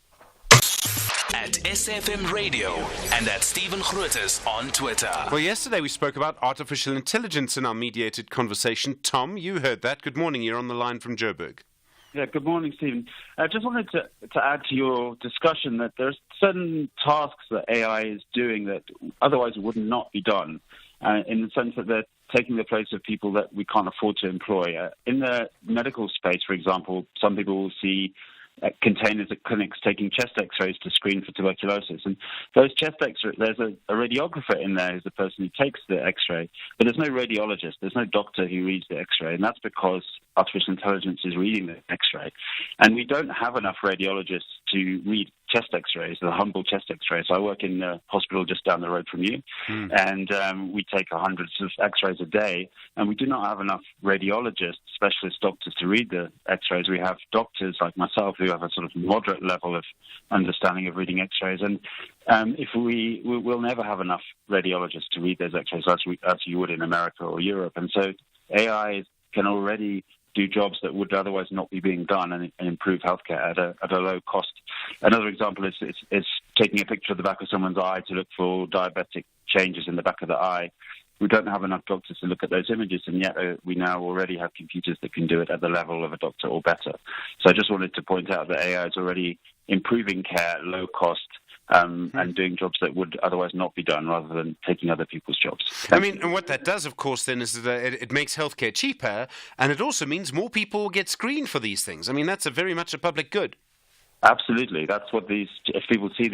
At SFM Radio and at Stephen Grootes on Twitter. Well, yesterday we spoke about artificial intelligence in our mediated conversation. Tom, you heard that. Good morning. You're on the line from Joburg. Yeah, good morning, Stephen. I just wanted to add to your discussion that there's certain tasks that AI is doing that otherwise would not be done, in the sense that they're taking the place of people that we can't afford to employ. In the medical space, for example, some people will see containers at clinics taking chest x-rays to screen for tuberculosis. And those chest x-rays, there's a radiographer in there who's the person who takes the x-ray, but there's no radiologist, there's no doctor who reads the x-ray, and that's because artificial intelligence is reading the x-ray. And we don't have enough radiologists to read chest x-rays, the humble chest x-rays. So I work in the hospital just down the road from you, and we take hundreds of x-rays a day, and we do not have enough radiologists, specialist doctors to read the x-rays. We have doctors like myself who have a sort of moderate level of understanding of reading x-rays, and if we'll never have enough radiologists to read those x-rays as you would in America or Europe. And so AI can already do jobs that would otherwise not be being done and improve healthcare at a low cost. Another example is taking a picture of the back of someone's eye to look for diabetic changes in the back of the eye. We don't have enough doctors to look at those images, and yet we now already have computers that can do it at the level of a doctor or better. So I just wanted to point out that AI is already improving care at low cost, and doing jobs that would otherwise not be done rather than taking other people's jobs. And what that does, of course, then is that it makes healthcare cheaper, and it also means more people get screened for these things. I mean, that's very much a public good. Absolutely. That's what if people see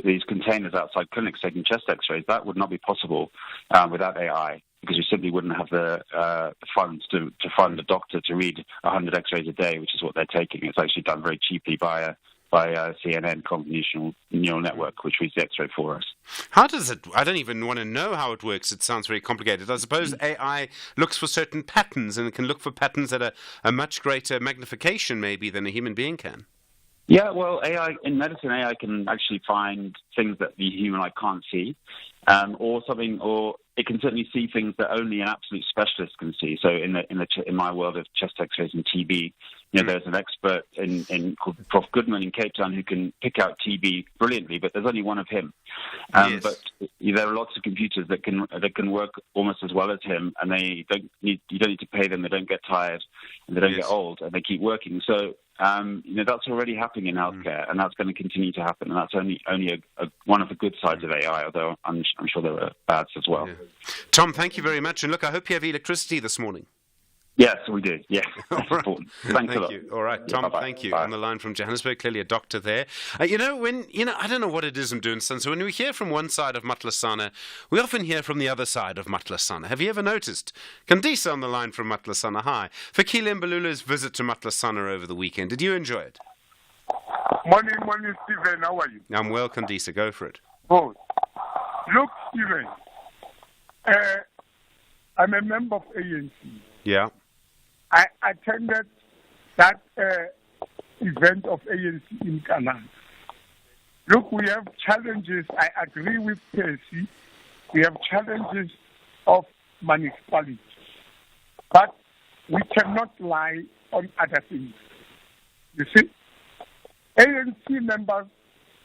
these containers outside clinics taking chest x-rays, that would not be possible without AI, because you simply wouldn't have the funds to fund a doctor to read 100 x-rays a day, which is what they're taking. It's actually done very cheaply by CNN convolutional neural network, which reads the x-ray for us. How does it? I don't even want to know how it works. It sounds very complicated. I suppose AI looks for certain patterns, and it can look for patterns at a much greater magnification maybe than a human being can. Yeah, well, in medicine, AI can actually find things that the human eye can't see, or it can certainly see things that only an absolute specialist can see. So in my world of chest x-rays and TB, there's an expert called Prof. Goodman in Cape Town who can pick out TB brilliantly, but there's only one of him. Yes. But there are lots of computers that can work almost as well as him, and you don't need to pay them. They don't get tired, and they don't get old, and they keep working. So that's already happening in healthcare, and that's going to continue to happen. And that's only one of the good sides of AI, although I'm sure there are bads as well. Yeah. Tom, thank you very much, and look, I hope you have electricity this morning. Yes, we do. Yeah, that's important. Thanks a lot. Thank you. All right, Tom, thank you. Bye. On the line from Johannesburg, clearly a doctor there. I don't know what it is I'm doing, son. So when we hear from one side of Matlasana, we often hear from the other side of Matlasana. Have you ever noticed? Kandisa on the line from Matlasana. Hi. Fikile Mbalula's visit to Matlasana over the weekend. Did you enjoy it? Morning, Stephen. How are you? I'm well, Kandisa. Go for it. Oh, look, Stephen. I'm a member of ANC. Yeah. I attended that event of ANC in Canada. Look, we have challenges. I agree with Percy. We have challenges of municipalities. But we cannot lie on other things. You see, ANC members,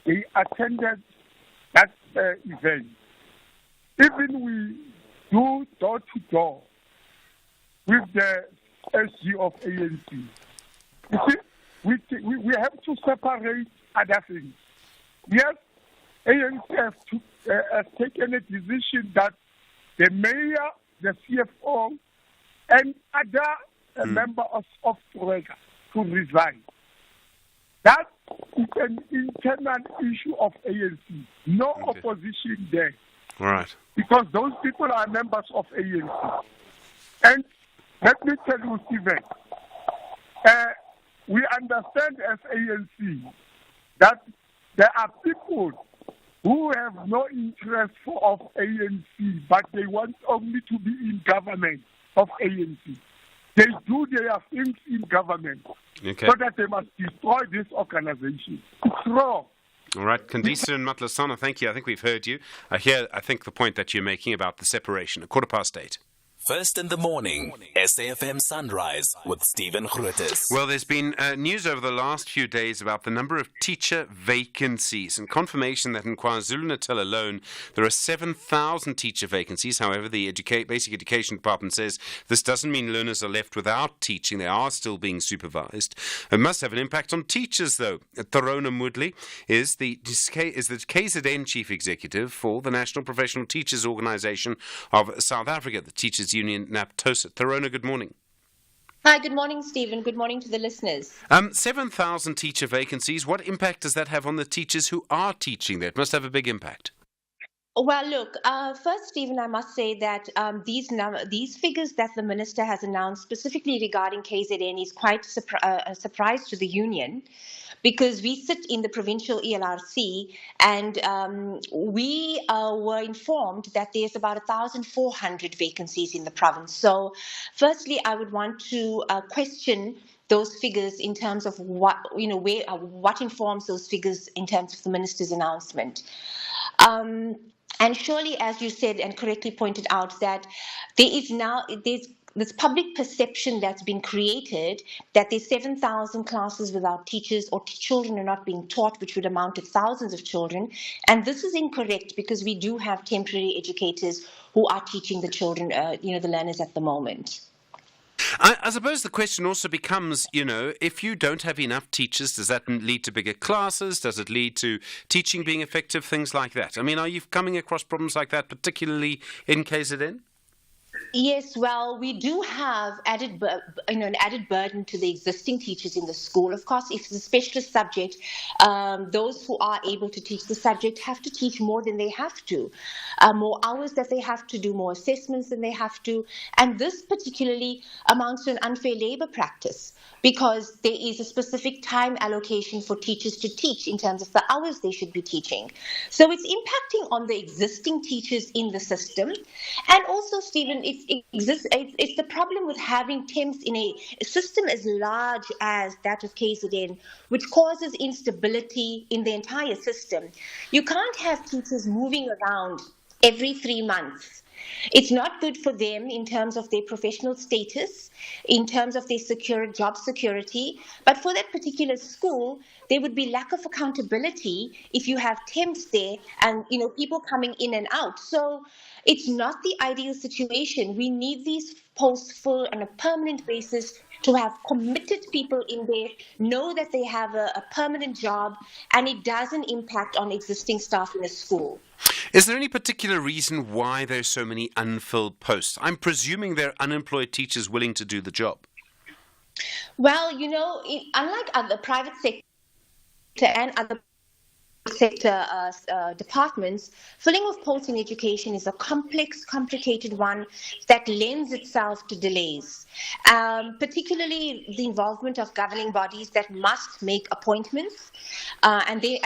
they attended that event. Even we do door-to-door with the SG of ANC. You see, we have to separate other things. Yes, ANC has taken a decision that the mayor, the CFO, and other members of Trojka to resign. That is an internal issue of ANC. No opposition there. All right. Because those people are members of ANC. And let me tell you, Stephen, we understand as ANC that there are people who have no interest of ANC, but they want only to be in government of ANC. They do their things in government so that they must destroy this organization. It's wrong. All right, Kandisa and Matlasana, thank you. I think we've heard you. I think the point that you're making about the separation, 8:15. First in the morning, SAFM Sunrise with Stephen Grootes. Well, there's been news over the last few days about the number of teacher vacancies and confirmation that in KwaZulu-Natal alone, there are 7,000 teacher vacancies. However, the Basic Education Department says this doesn't mean learners are left without teaching. They are still being supervised. It must have an impact on teachers, though. Tharona Moodley is the KZN Chief Executive for the National Professional Teachers Organisation of South Africa, the Teachers Union NAPTOSA. Tharona, good morning. Hi, good morning, Stephen. Good morning to the listeners. 7,000 teacher vacancies. What impact does that have on the teachers who are teaching there? It must have a big impact. Well, look, first, Stephen, I must say that these figures that the minister has announced specifically regarding KZN is quite a surprise to the union, because we sit in the provincial ELRC and we were informed that there's about 1,400 vacancies in the province. So, firstly, I would want to question those figures in terms of what informs those figures in terms of the minister's announcement. And surely, as you said and correctly pointed out, that there's this public perception that's been created that there's 7,000 classes without teachers, or children are not being taught, which would amount to thousands of children. And this is incorrect, because we do have temporary educators who are teaching the children, the learners at the moment. I suppose the question also becomes, if you don't have enough teachers, does that lead to bigger classes? Does it lead to teaching being effective? Things like that. I mean, are you coming across problems like that, particularly in KZN? Yes, well, we do have an added burden to the existing teachers in the school. Of course, if it's a specialist subject, those who are able to teach the subject have to teach more than they have to, more hours that they have to do, more assessments than they have to. And this particularly amounts to an unfair labor practice, because there is a specific time allocation for teachers to teach in terms of the hours they should be teaching. So it's impacting on the existing teachers in the system. And also, Stephen, it's the problem with having temps in a system as large as that of KZN, which causes instability in the entire system. You can't have teachers moving around every 3 months. It's not good for them in terms of their professional status, in terms of their job security. But for that particular school, there would be lack of accountability if you have temps there and people coming in and out. So it's not the ideal situation. We need these posts full on a permanent basis to have committed people in there, know that they have a permanent job, and it doesn't impact on existing staff in a school. Is there any particular reason why there's so many unfilled posts? I'm presuming there are unemployed teachers willing to do the job. Well, unlike other private sector and other sector departments, filling of posts in education is a complex, complicated one that lends itself to delays, particularly the involvement of governing bodies that must make appointments, and they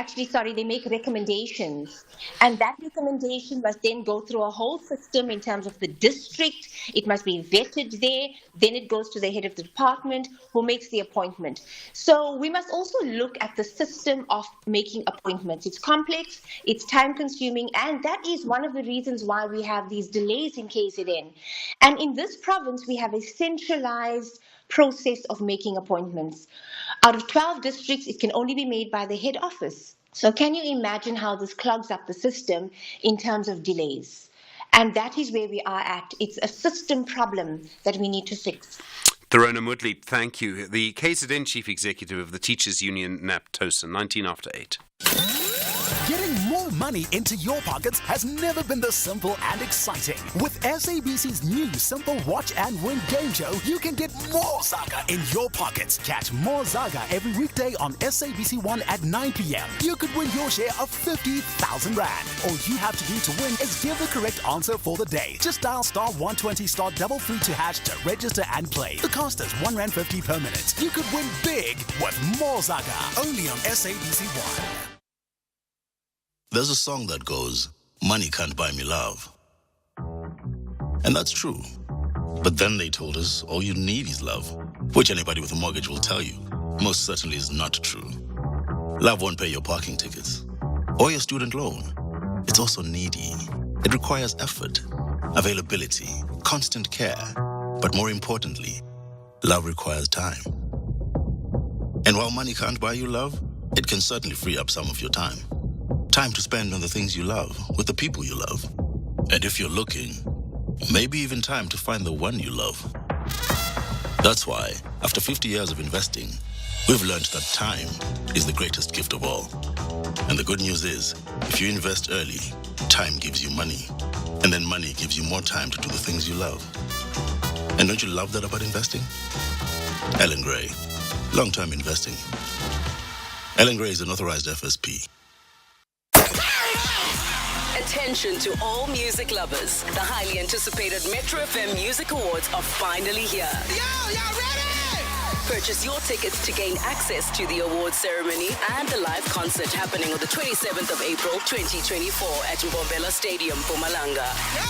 make recommendations, and that recommendation must then go through a whole system in terms of the district. It must be vetted there, then it goes to the head of the department who makes the appointment. So we must also look at the system of making appointments. It's complex, it's time-consuming, and that is one of the reasons why we have these delays in KZN. And in this province, we have a centralized process of making appointments. Out of 12 districts, it can only be made by the head office. So can you imagine how this clogs up the system in terms of delays? And that is where we are at. It's a system problem that we need to fix. Tharona Moodley, thank you. The KZN Chief Executive of the Teachers Union, NAPTOSA, 19 after 8. Getting more money into your pockets has never been this simple and exciting. With SABC's new Simple Watch and Win game show, you can get more Zaga in your pockets. Catch more Zaga every weekday on SABC 1 at 9 p.m. You could win your share of 50,000 Rand. All you have to do to win is give the correct answer for the day. Just dial star 120 star 332# to register and play. The cost is R1.50 per minute. You could win big with more Zaga. Only on SABC 1. There's a song that goes, "Money can't buy me love." And that's true. But then they told us all you need is love, which anybody with a mortgage will tell you most certainly is not true. Love won't pay your parking tickets or your student loan. It's also needy. It requires effort, availability, constant care. But more importantly, love requires time. And while money can't buy you love, it can certainly free up some of your time. Time to spend on the things you love, with the people you love. And if you're looking, maybe even time to find the one you love. That's why, after 50 years of investing, we've learned that time is the greatest gift of all. And the good news is, if you invest early, time gives you money. And then money gives you more time to do the things you love. And don't you love that about investing? Ellen Gray, long-term investing. Ellen Gray is an authorized FSP. Attention to all music lovers. The highly anticipated Metro FM Music Awards are finally here. Y'all ready? Purchase your tickets to gain access to the awards ceremony and the live concert happening on the 27th of April 2024 at Mbombela Stadium, Mpumalanga. Yo,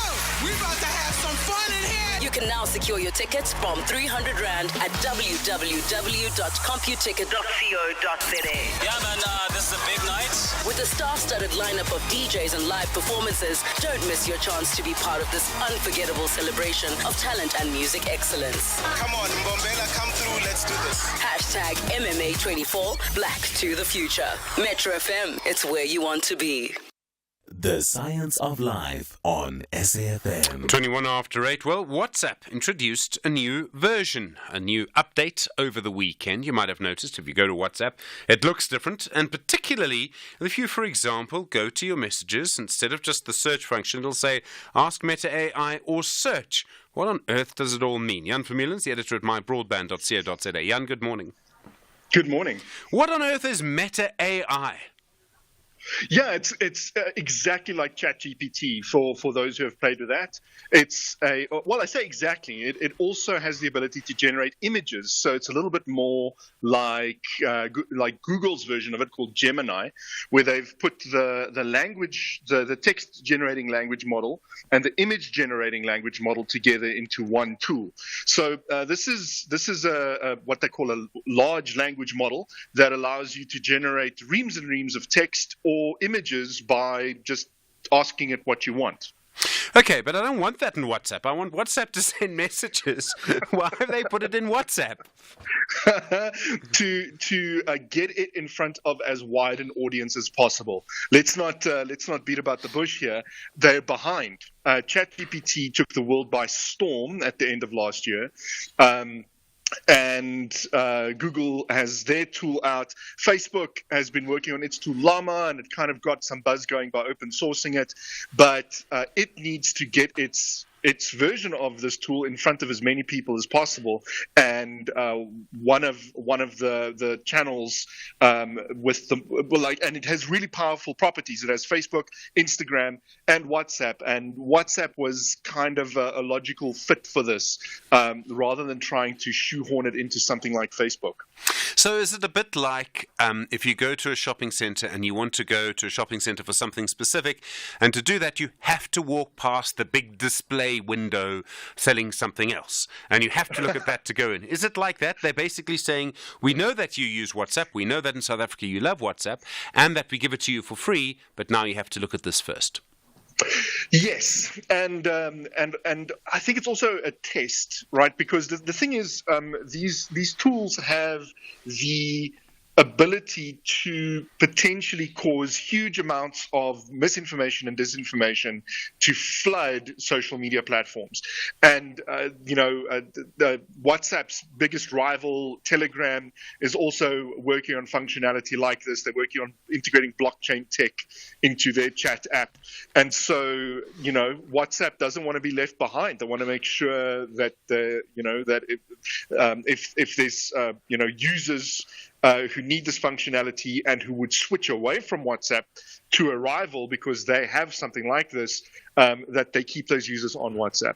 we about to have some fun in here. You can now secure your tickets from 300 Rand at www.computicket.co.za. Yeah, man, this is a big night. With a star-studded lineup of DJs and live performances, don't miss your chance to be part of this unforgettable celebration of talent and music excellence. Come on, Mbombela, come through. Let's do this. Hashtag MMA24, Black to the Future. Metro FM, it's where you want to be. The Science of Life on SAFM. 21 after 8. Well, WhatsApp introduced a new version, a new update over the weekend. You might have noticed if you go to WhatsApp, it looks different. And particularly if you, for example, go to your messages, instead of just the search function, it'll say, ask Meta AI or search. What on earth does it all mean? Jan Vermeulen's the editor at mybroadband.co.za. Jan, good morning. Good morning. What on earth is Meta AI? Yeah, it's exactly like ChatGPT for those who have played with that. It's I say exactly. It also has the ability to generate images, so it's a little bit more like Google's version of it called Gemini, where they've put the language, the text generating language model and the image generating language model together into one tool. So this is a what they call a large language model that allows you to generate reams and reams of text or images by just asking it what you want. Okay, but I don't want that in WhatsApp. I want WhatsApp to send messages. Why have they put it in WhatsApp? to get it in front of as wide an audience as possible. Let's not beat about the bush here. They're behind. ChatGPT took the world by storm at the end of last year. And Google has their tool out. Facebook has been working on its tool Llama, and it kind of got some buzz going by open sourcing it. But it needs to get its version of this tool in front of as many people as possible. And one of the channels and it has really powerful properties. It has Facebook, Instagram, and WhatsApp. And WhatsApp was kind of a logical fit for this, rather than trying to shoehorn it into something like Facebook. So is it a bit like if you go to a shopping center and you want to go to a shopping center for something specific, and to do that you have to walk past the big display window selling something else, and you have to look at that to go in? Is it like that? They're basically saying, we know that you use WhatsApp, we know that in South Africa you love WhatsApp, and that we give it to you for free, but now you have to look at this first. Yes, and I think it's also a test, right? Because the thing is, these tools have the ability to potentially cause huge amounts of misinformation and disinformation to flood social media platforms. And, WhatsApp's biggest rival, Telegram, is also working on functionality like this. They're working on integrating blockchain tech into their chat app. And so, WhatsApp doesn't want to be left behind. They want to make sure that, if there's, users who need this functionality and who would switch away from WhatsApp to a rival because they have something like this, that they keep those users on WhatsApp.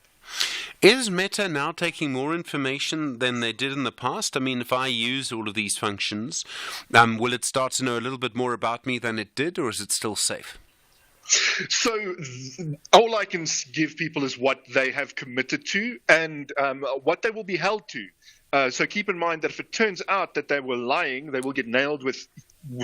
Is Meta now taking more information than they did in the past? I mean, if I use all of these functions, will it start to know a little bit more about me than it did, or is it still safe? So all I can give people is what they have committed to and what they will be held to. So keep in mind that if it turns out that they were lying, they will get nailed with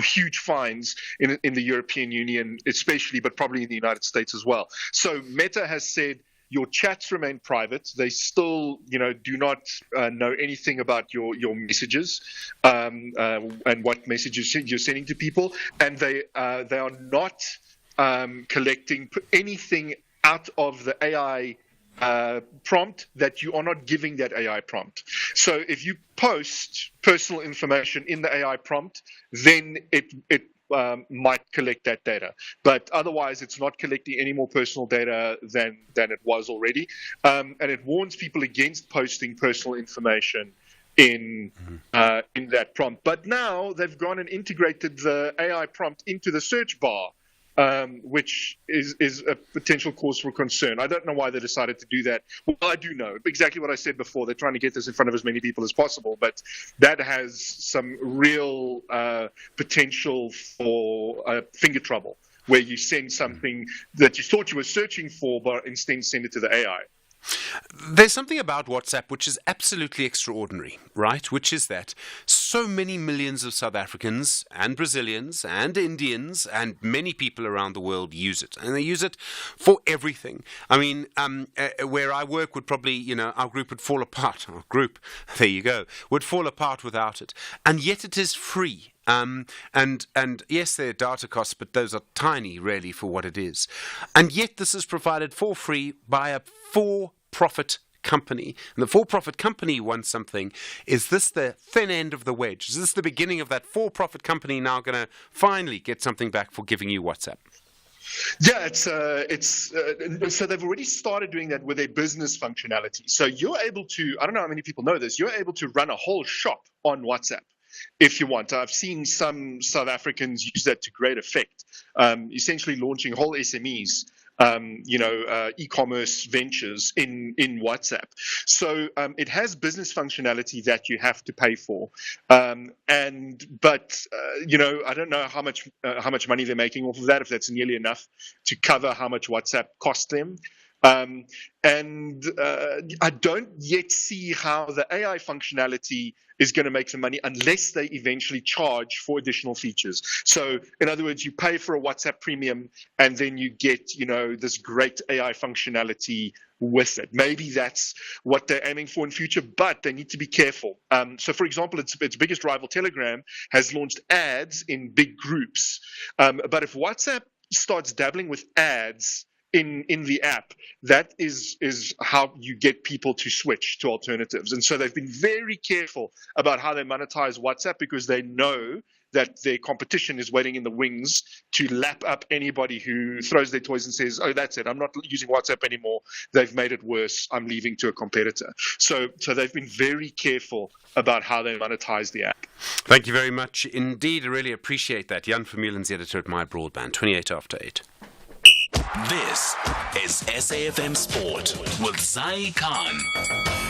huge fines in the European Union, especially, but probably in the United States as well. So Meta has said your chats remain private. They still, do not know anything about your messages and what messages you're sending to people, and they are not collecting anything out of the AI prompt that you are not giving that AI prompt. So if you post personal information in the AI prompt, then it might collect that data. But otherwise, it's not collecting any more personal data than it was already. And it warns people against posting personal information in that prompt. But now they've gone and integrated the AI prompt into the search bar, which is a potential cause for concern. I don't know why they decided to do that. Well, I do know exactly what I said before. They're trying to get this in front of as many people as possible, but that has some real potential for finger trouble, where you send something that you thought you were searching for, but instead send it to the AI. There's something about WhatsApp which is absolutely extraordinary, right? Which is that so many millions of South Africans and Brazilians and Indians and many people around the world use it. And they use it for everything. I mean, where I work would probably, our group would fall apart. Our group, there you go, would fall apart without it. And yet it is free. And yes, there are data costs, but those are tiny, really, for what it is. And yet this is provided for free by a for-profit company. And the for-profit company wants something. Is this the thin end of the wedge? Is this the beginning of that for-profit company now going to finally get something back for giving you WhatsApp? Yeah, so they've already started doing that with a business functionality. So you're able to, I don't know how many people know this, you're able to run a whole shop on WhatsApp if you want. I've seen some South Africans use that to great effect, essentially launching whole SMEs, e-commerce ventures in WhatsApp. So it has business functionality that you have to pay for, but I don't know how much money they're making off of that, if that's nearly enough to cover how much WhatsApp cost them. I don't yet see how the AI functionality is going to make some money unless they eventually charge for additional features. So, in other words, you pay for a WhatsApp premium and then you get, this great AI functionality with it. Maybe that's what they're aiming for in future, but they need to be careful. So, for example, its biggest rival, Telegram, has launched ads in big groups. But if WhatsApp starts dabbling with ads in the app, that is how you get people to switch to alternatives. And so they've been very careful about how they monetize WhatsApp, because they know that their competition is waiting in the wings to lap up anybody who throws their toys and says, oh, that's it, I'm not using WhatsApp anymore, they've made it worse, I'm leaving to a competitor. So they've been very careful about how they monetize the app. Thank you very much indeed. I really appreciate that. Jan Vermeulen's editor at My Broadband, 28 after 8. This is SAFM Sport with Zai Khan.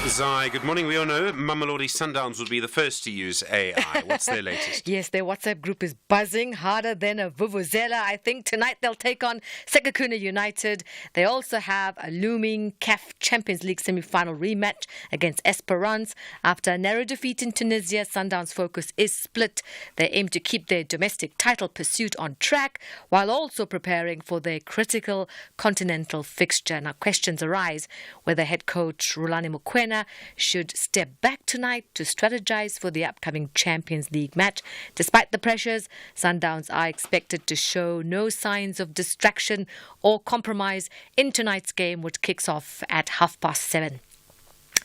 Zai, good morning. We all know Mamelodi Sundowns will be the first to use AI. What's their latest? Yes, their WhatsApp group is buzzing harder than a vuvuzela. I think tonight they'll take on Sekhukhune United. They also have a looming CAF Champions League semi-final rematch against Esperance. After a narrow defeat in Tunisia, Sundowns' focus is split. They aim to keep their domestic title pursuit on track while also preparing for their critical continental fixture. Now, questions arise whether head coach Rulani Mokoena should step back tonight to strategize for the upcoming Champions League match. Despite the pressures, Sundowns are expected to show no signs of distraction or compromise in tonight's game, which kicks off at 7:30.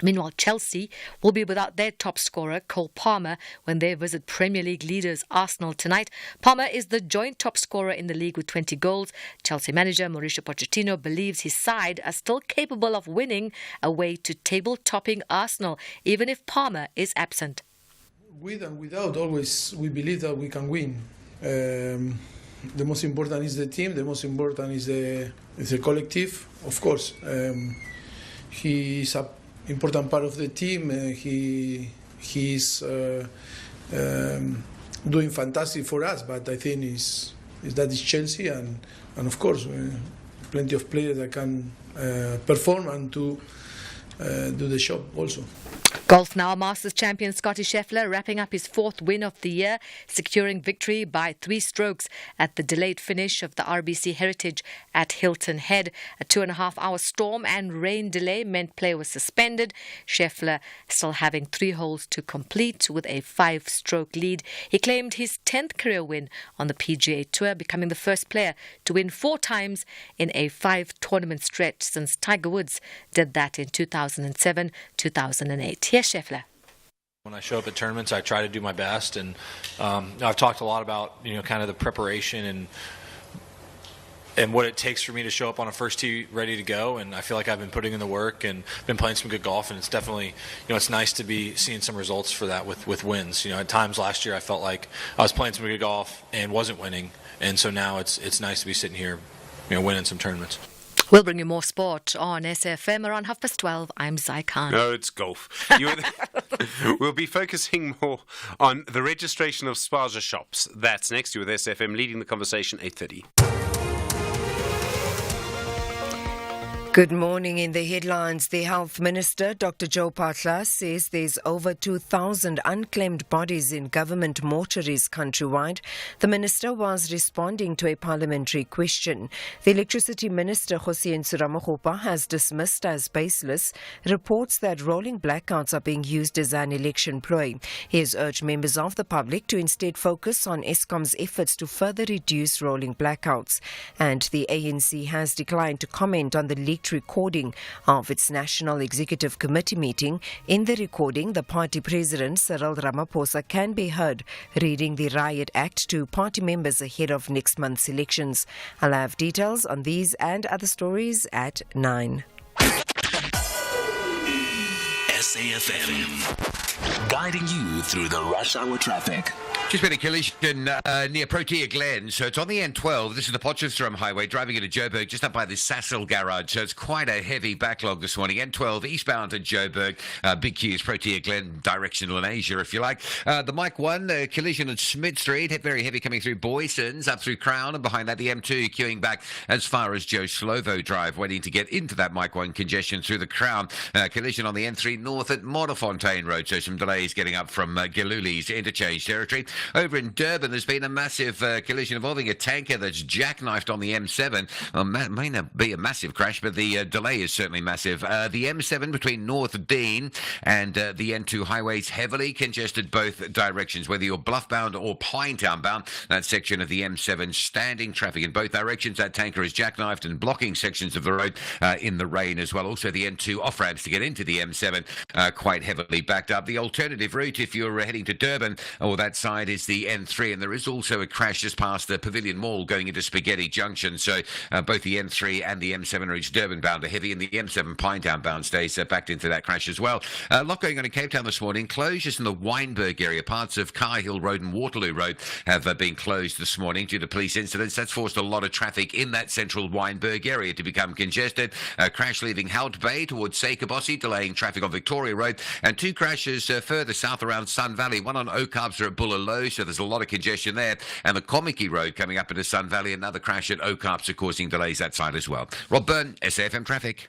Meanwhile, Chelsea will be without their top scorer, Cole Palmer, when they visit Premier League leaders Arsenal tonight. Palmer is the joint top scorer in the league with 20 goals. Chelsea manager Mauricio Pochettino believes his side are still capable of winning away to table-topping Arsenal, even if Palmer is absent. With and without, always we believe that we can win. The most important is the team. The most important is the collective. Of course, he is a important part of the team. He's doing fantastic for us, but I think that is Chelsea, and of course plenty of players that can perform and to do the job also. Golf now. Masters champion Scottie Scheffler wrapping up his fourth win of the year, securing victory by 3 strokes at the delayed finish of the RBC Heritage at Hilton Head. A 2.5-hour storm and rain delay meant play was suspended. Scheffler still having 3 holes to complete with a 5-stroke lead. He claimed his 10th career win on the PGA Tour, becoming the first player to win 4 times in a 5-tournament stretch since Tiger Woods did that in 2007, 2008. Here's Scheffler. When I show up at tournaments, I try to do my best, and I've talked a lot about kind of the preparation and what it takes for me to show up on a first tee ready to go, and I feel like I've been putting in the work and been playing some good golf, and it's definitely it's nice to be seeing some results for that with wins. At times last year I felt like I was playing some good golf and wasn't winning, and so now it's nice to be sitting here winning some tournaments. We'll bring you more sport on SFM around 12:30. I'm Zai Khan. No, it's golf. We'll be focusing more on the registration of spaza shops. That's next. You with SFM leading the conversation, 8:30. Good morning. In the headlines, the Health Minister, Dr. Joe Phaahla, says there's over 2,000 unclaimed bodies in government mortuaries countrywide. The Minister was responding to a parliamentary question. The Electricity Minister, Hossein Ramokgopa, has dismissed as baseless reports that rolling blackouts are being used as an election ploy. He has urged members of the public to instead focus on Eskom's efforts to further reduce rolling blackouts. And the ANC has declined to comment on the leaked recording of its National Executive Committee meeting. In the recording, the party president, Cyril Ramaphosa, can be heard reading the Riot Act to party members ahead of next month's elections. I'll have details on these and other stories at 9. SAFM, guiding you through the rush hour traffic. Just been a collision near Protea Glen, so it's on the N12. This is the Potchefstroom Highway, driving into Joburg, just up by the Sasol garage. So it's quite a heavy backlog this morning. N12 eastbound to Joburg, big queues, Protea Glen, directional in Asia, if you like. The Mike 1 collision at Smith Street, very heavy coming through Boysons, up through Crown, and behind that the M2 queuing back as far as Joe Slovo Drive, waiting to get into that Mike 1 congestion through the Crown. Collision on the N3 north at Modderfontein Road, so some delays getting up from Galuli's interchange territory. Over in Durban, there's been a massive collision involving a tanker that's jackknifed on the M7. Well, may not be a massive crash, but the delay is certainly massive. The M7 between North Dean and the N2 highways heavily congested both directions, whether you're Bluff-bound or Pinetown-bound. That section of the M7 standing traffic in both directions. That tanker is jackknifed and blocking sections of the road in the rain as well. Also, the N2 off-ramps to get into the M7 quite heavily backed up. The alternative route, if you're heading to Durban or that side, is the N3, and there is also a crash just past the Pavilion Mall going into Spaghetti Junction. So both the N3 and the M7 are each Durban bound are heavy, and the M7 Pinetown bound stays backed into that crash as well. A lot going on in Cape Town this morning. Closures in the Wynberg area. Parts of Cahill Road and Waterloo Road have been closed this morning due to police incidents. That's forced a lot of traffic in that central Wynberg area to become congested. A crash leaving Hout Bay towards Seikabossi, delaying traffic on Victoria Road, and two crashes further south around Sun Valley. One on Oakarbs at Bullaloo, so there's a lot of congestion there, and the Komiki Road coming up into Sun Valley. Another crash at Oakarbs are causing delays that side as well. Rob Byrne, SAFM Traffic.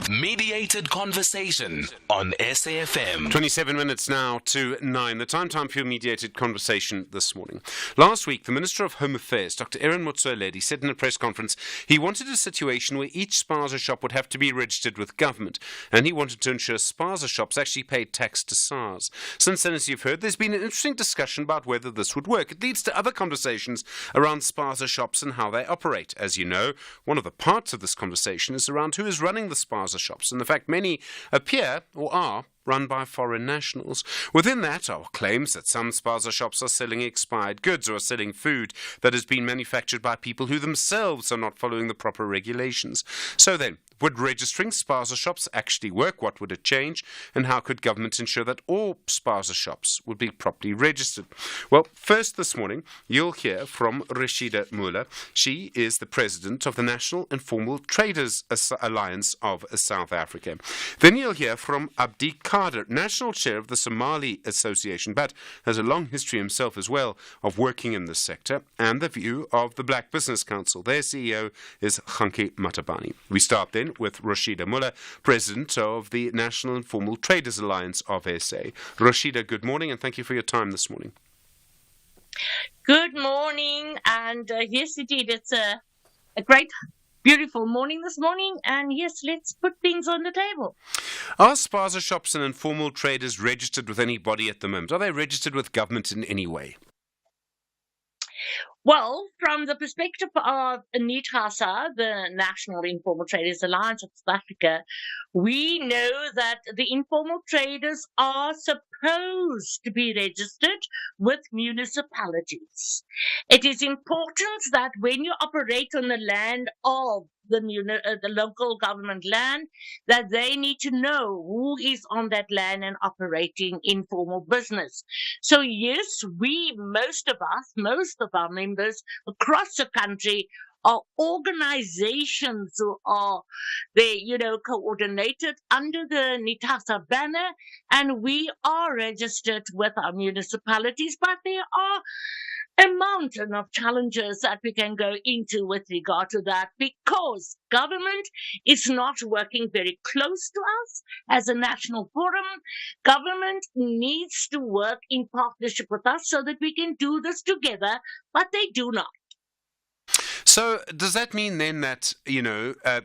Mediated conversation on SAFM. 27 minutes now to 9. The time for your mediated conversation this morning. Last week, the Minister of Home Affairs, Dr. Aaron Motsoaledi, said in a press conference he wanted a situation where each spaza shop would have to be registered with government, and he wanted to ensure spaza shops actually paid tax to SARS. Since then, as you've heard, there's been an interesting discussion about whether this would work. It leads to other conversations around spaza shops and how they operate. As you know, one of the parts of this conversation is around who is running the spaza shops, and the fact many appear or are run by foreign nationals. Within that are claims that some spaza shops are selling expired goods or are selling food that has been manufactured by people who themselves are not following the proper regulations. So then, would registering spaza shops actually work? What would it change? And how could government ensure that all spaza shops would be properly registered? Well, first this morning, you'll hear from Rashida Muller. She is the president of the National Informal Traders Alliance of South Africa. Then you'll hear from Abdi Kader, national chair of the Somali Association, but has a long history himself as well of working in this sector, and the view of the Black Business Council. Their CEO is Khanki Matabane. We start then with Rashida Muller, president of the National Informal Traders Alliance of SA. Rashida, good morning, and thank you for your time this morning. Good morning, and yes, indeed, it's a great, beautiful morning this morning, and yes, let's put things on the table. Are spaza shops and informal traders registered with any body at the moment? Are they registered with government in any way? Well, from the perspective of NITASA, the National Informal Traders Alliance of South Africa, we know that the informal traders are supposed to be registered with municipalities. It is important that when you operate on the land of the local government land, that they need to know who is on that land and operating informal business. So yes, most of our members across the country are organizations who are coordinated under the NITASA banner, and we are registered with our municipalities, but there are a mountain of challenges that we can go into with regard to that, because government is not working very close to us as a national forum. Government needs to work in partnership with us so that we can do this together, but they do not. So does that mean then that,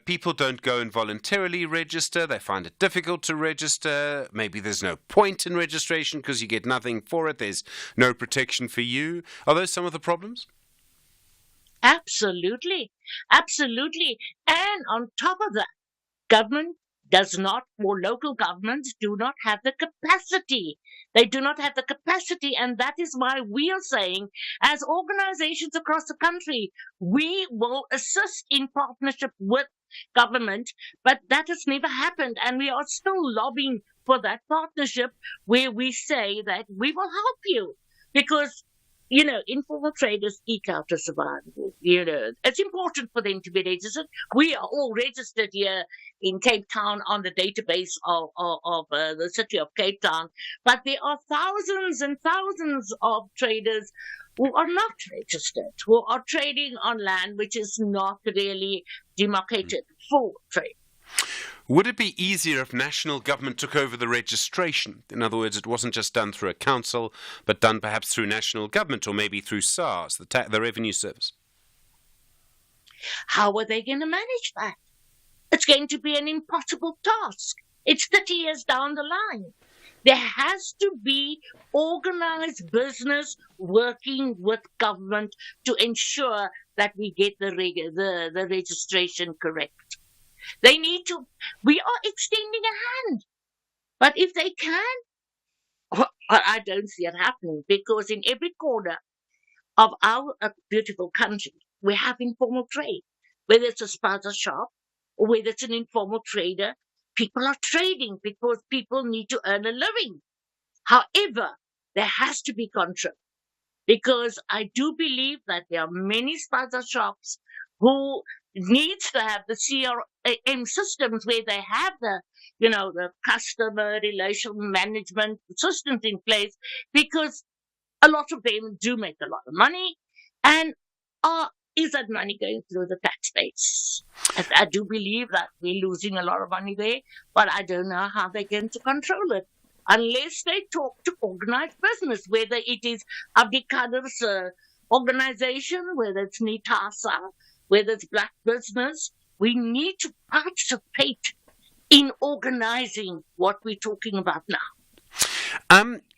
people don't go and voluntarily register? They find it difficult to register. Maybe there's no point in registration because you get nothing for it. There's no protection for you. Are those some of the problems? Absolutely. Absolutely. And on top of that, government does not, or local governments do not have the capacity. They do not have the capacity, and that is why we are saying, as organizations across the country, we will assist in partnership with government, but that has never happened, and we are still lobbying for that partnership where we say that we will help you, because informal traders eke out a survival. It's important for them to be registered. We are all registered here in Cape Town on the database of the city of Cape Town, but there are thousands and thousands of traders who are not registered, who are trading on land which is not really demarcated for trade. Would it be easier if national government took over the registration? In other words, it wasn't just done through a council, but done perhaps through national government or maybe through SARS, the Revenue Service? How are they going to manage that? It's going to be an impossible task. It's 30 years down the line. There has to be organized business working with government to ensure that we get the registration correct. They need to. We are extending a hand. But if they can, I don't see it happening, because in every corner of our beautiful country, we have informal trade. Whether it's a spaza shop or whether it's an informal trader, people are trading because people need to earn a living. However, there has to be control, because I do believe that there are many spaza shops who needs to have the CRM systems where they have the customer relation management systems in place, because a lot of them do make a lot of money, and is that money going through the tax base? I do believe that we're losing a lot of money there, but I don't know how they're going to control it unless they talk to organized business, whether it is Abdikader's organization, whether it's NITASA, whether it's black business. We need to participate in organizing what we're talking about now.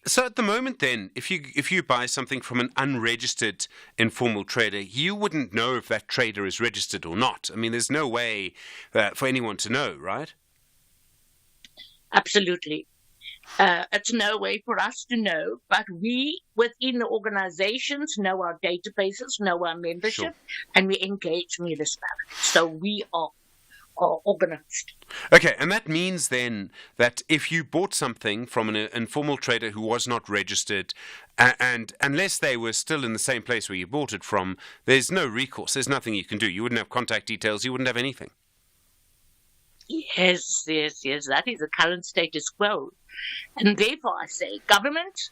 So at the moment then, if you buy something from an unregistered informal trader, you wouldn't know if that trader is registered or not. I mean, there's no way for anyone to know, right? Absolutely. It's no way for us to know, but we within the organizations know our databases, know our membership, and we engage municipalities. So we are organized. Okay, and that means then that if you bought something from an informal trader who was not registered, and unless they were still in the same place where you bought it from, there's no recourse, there's nothing you can do. You wouldn't have contact details, you wouldn't have anything. Yes, that is the current status quo. And therefore I say, government,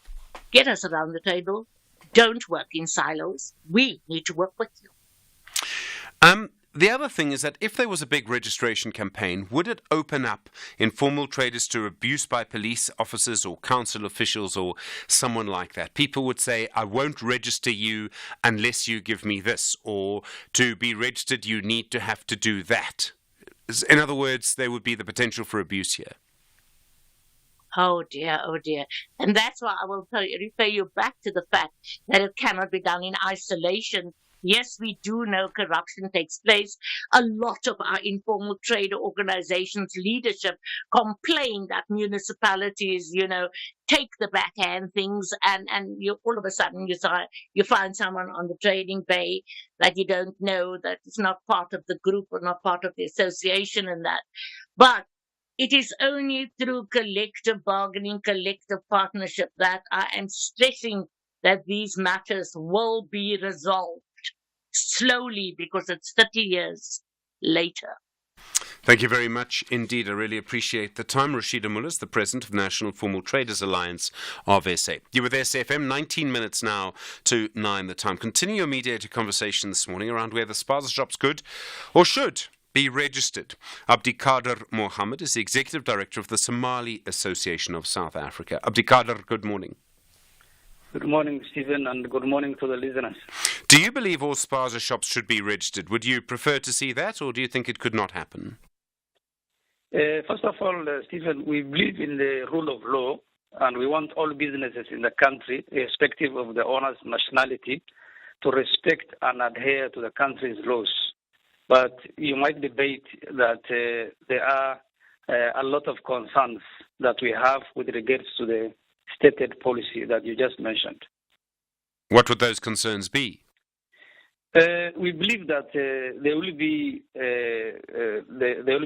get us around the table. Don't work in silos. We need to work with you. The other thing is that if there was a big registration campaign, would it open up informal traders to abuse by police officers or council officials or someone like that? People would say, I won't register you unless you give me this, or to be registered you need to have to do that. In other words, there would be the potential for abuse here. Oh dear, oh dear. And that's why I will refer you back to the fact that it cannot be done in isolation. Yes, we do know corruption takes place. A lot of our informal trade organizations' leadership complain that municipalities, take the backhand things, and you all of a sudden you find someone on the trading bay that you don't know, that is not part of the group or not part of the association, and that. But it is only through collective bargaining, collective partnership that I am stressing that these matters will be resolved slowly, because it's 30 years later. Thank you very much indeed. I really appreciate the time. Rashida Mullers, the President of National Formal Traders Alliance of SA. You with SFM, 19 minutes now to 9 the time. Continue your mediated conversation this morning around whether spaza shops could or should be registered. Abdikader Mohammed is the Executive Director of the Somali Association of South Africa. Abdikader, good morning. Good morning, Stephen, and good morning to the listeners. Do you believe all spaza shops should be registered? Would you prefer to see that, or do you think it could not happen? First of all, Stephen, we believe in the rule of law, and we want all businesses in the country, irrespective of the owner's nationality, to respect and adhere to the country's laws. But you might debate that there are a lot of concerns that we have with regards to the stated policy that you just mentioned. What would those concerns be? We believe that there will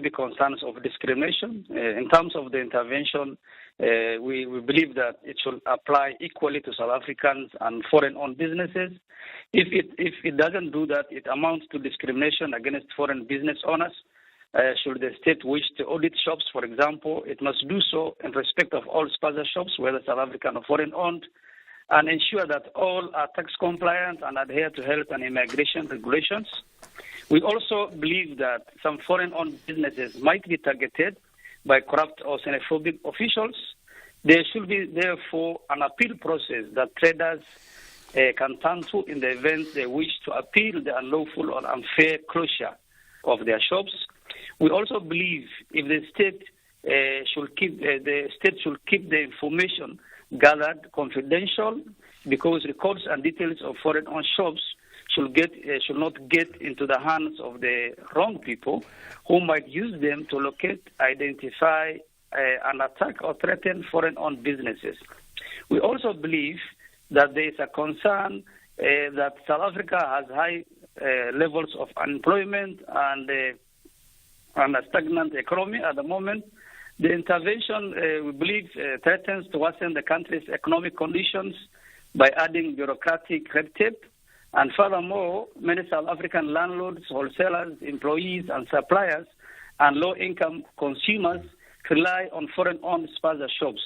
be concerns of discrimination in terms of the intervention. We believe that it should apply equally to South Africans and foreign-owned businesses. If it doesn't do that, it amounts to discrimination against foreign business owners. Should the state wish to audit shops, for example, it must do so in respect of all spaza shops, whether South African or foreign-owned, and ensure that all are tax compliant and adhere to health and immigration regulations. We also believe that some foreign-owned businesses might be targeted by corrupt or xenophobic officials. There should be, therefore, an appeal process that traders can turn to in the event they wish to appeal the unlawful or unfair closure of their shops. We also believe if the state should keep the information gathered confidential, because records and details of foreign-owned shops should not get into the hands of the wrong people who might use them to locate, identify, and attack or threaten foreign-owned businesses. We also believe that there is a concern that South Africa has high levels of unemployment and a stagnant economy at the moment. The intervention, we believe, threatens to worsen the country's economic conditions by adding bureaucratic red tape. And furthermore, many South African landlords, wholesalers, employees, and suppliers, and low-income consumers rely on foreign-owned spaza shops.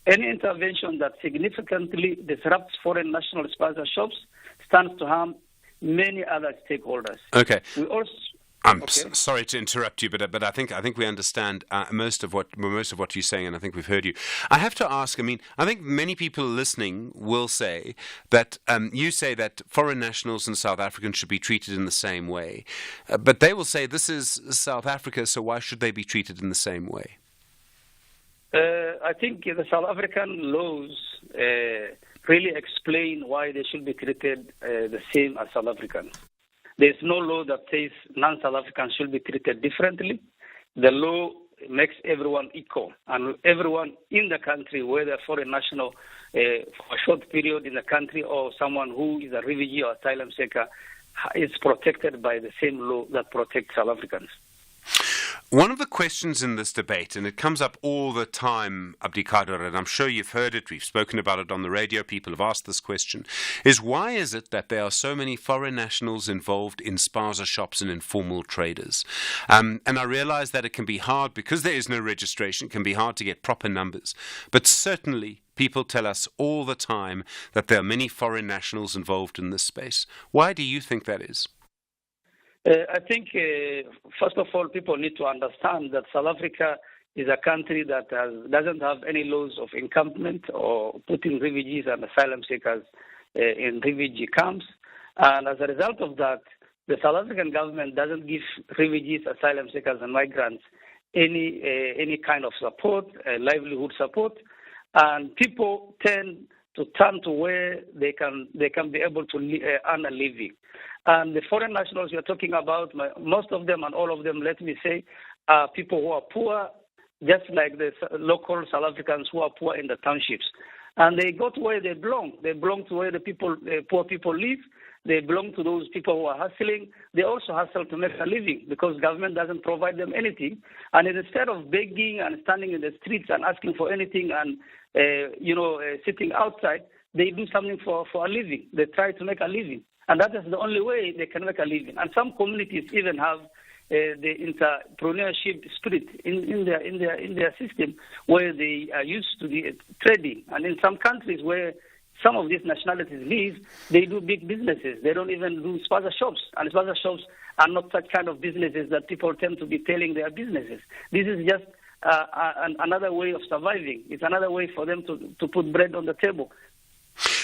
Any intervention that significantly disrupts foreign national spaza shops stands to harm many other stakeholders. Okay. We also I'm sorry to interrupt you, but I think we understand most of what you're saying, and I think we've heard you. I have to ask. I mean, I think many people listening will say that you say that foreign nationals and South Africans should be treated in the same way, but they will say this is South Africa, so why should they be treated in the same way? I think the South African laws really explain why they should be treated the same as South Africans. There's no law that says non-South Africans should be treated differently. The law makes everyone equal, and everyone in the country, whether foreign national for a short period in the country or someone who is a refugee or asylum seeker, is protected by the same law that protects South Africans. One of the questions in this debate, and it comes up all the time, Abdikader, and I'm sure you've heard it, we've spoken about it on the radio, people have asked this question, is why is it that there are so many foreign nationals involved in spaza shops and informal traders? And I realize that it can be hard, because there is no registration, it can be hard to get proper numbers. But certainly, people tell us all the time that there are many foreign nationals involved in this space. Why do you think that is? I think, first of all, people need to understand that South Africa is a country that doesn't have any laws of encampment or putting refugees and asylum seekers in refugee camps. And as a result of that, the South African government doesn't give refugees, asylum seekers, and migrants any kind of support, livelihood support, and people tend to turn to where they can be able to earn a living. And the foreign nationals you're talking about, most of them and all of them, let me say, are people who are poor, just like the local South Africans who are poor in the townships. And they go to where they belong. They belong to where the poor people live. They belong to those people who are hustling. They also hustle to make a living because government doesn't provide them anything. And instead of begging and standing in the streets and asking for anything and, sitting outside, they do something for a living. They try to make a living. And that is the only way they can make a living. And some communities even have the entrepreneurship spirit in their system, where they are used to the trading. And in some countries where some of these nationalities live, they do big businesses. They don't even do spaza shops. And spaza shops are not such kind of businesses that people tend to be telling their businesses. This is just another way of surviving. It's another way for them to put bread on the table.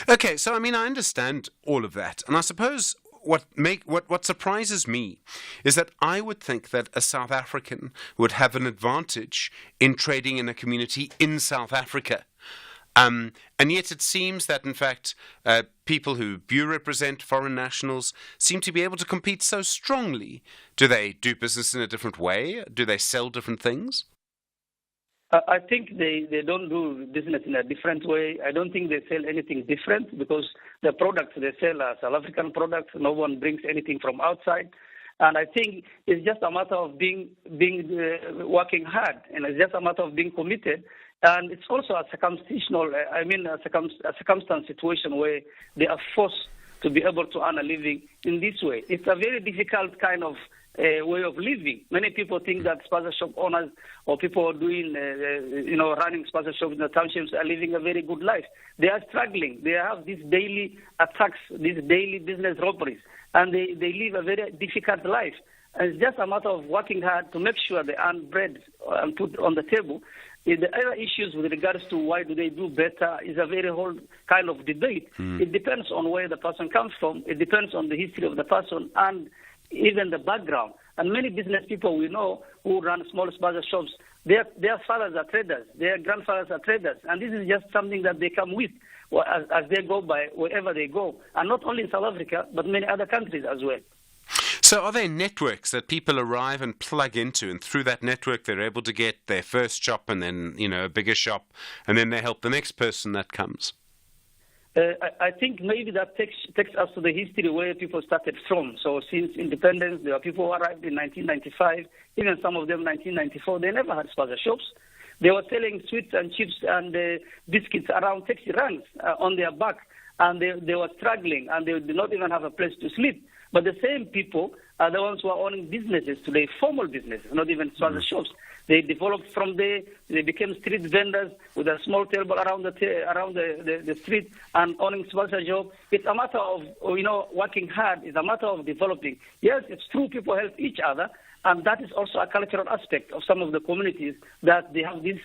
Okay, so I understand all of that, and I suppose what surprises me is that I would think that a South African would have an advantage in trading in a community in South Africa. And yet it seems that, in fact, people who do represent foreign nationals seem to be able to compete so strongly. Do they do business in a different way? Do they sell different things? I think they don't do business in a different way. I don't think they sell anything different because the products they sell are South African products. No one brings anything from outside. And I think it's just a matter of working hard, and it's just a matter of being committed. And it's also a circumstance situation where they are forced to be able to earn a living in this way. It's a very difficult kind of way of living. Many people think that spaza shop owners or people doing, running spaza shops in the townships are living a very good life. They are struggling. They have these daily attacks, these daily business robberies, and they live a very difficult life. And it's just a matter of working hard to make sure they earn bread and put on the table. The other issues with regards to why do they do better is a very whole kind of debate. It depends on where the person comes from. It depends on the history of the person and even the background. And many business people we know who run small spaza shops, their fathers are traders, their grandfathers are traders, and this is just something that they come with as they go by wherever they go, and not only in South Africa, but many other countries as well. So are there networks that people arrive and plug into, and through that network they're able to get their first shop and then, a bigger shop, and then they help the next person that comes? I think maybe that takes us to the history where people started from. So since independence, there are people who arrived in 1995, even some of them 1994. They never had spaza shops. They were selling sweets and chips and biscuits around taxi ranks on their back, and they were struggling, and they did not even have a place to sleep. But the same people are the ones who are owning businesses today, formal businesses, not even spaza shops. They developed from there. They became street vendors with a small table around the street and owning spaza job. It's a matter of working hard. It's a matter of developing. Yes, it's true. People help each other, and that is also a cultural aspect of some of the communities that they have this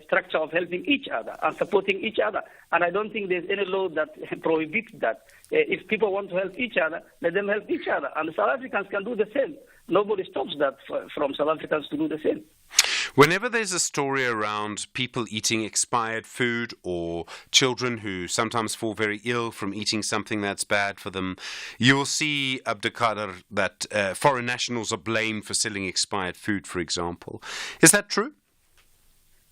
structure of helping each other and supporting each other. And I don't think there's any law that prohibits that. If people want to help each other, let them help each other. And the South Africans can do the same. Nobody stops that from South Africans to do the same. Whenever there's a story around people eating expired food or children who sometimes fall very ill from eating something that's bad for them, you will see, Abdikader, that foreign nationals are blamed for selling expired food, for example. Is that true?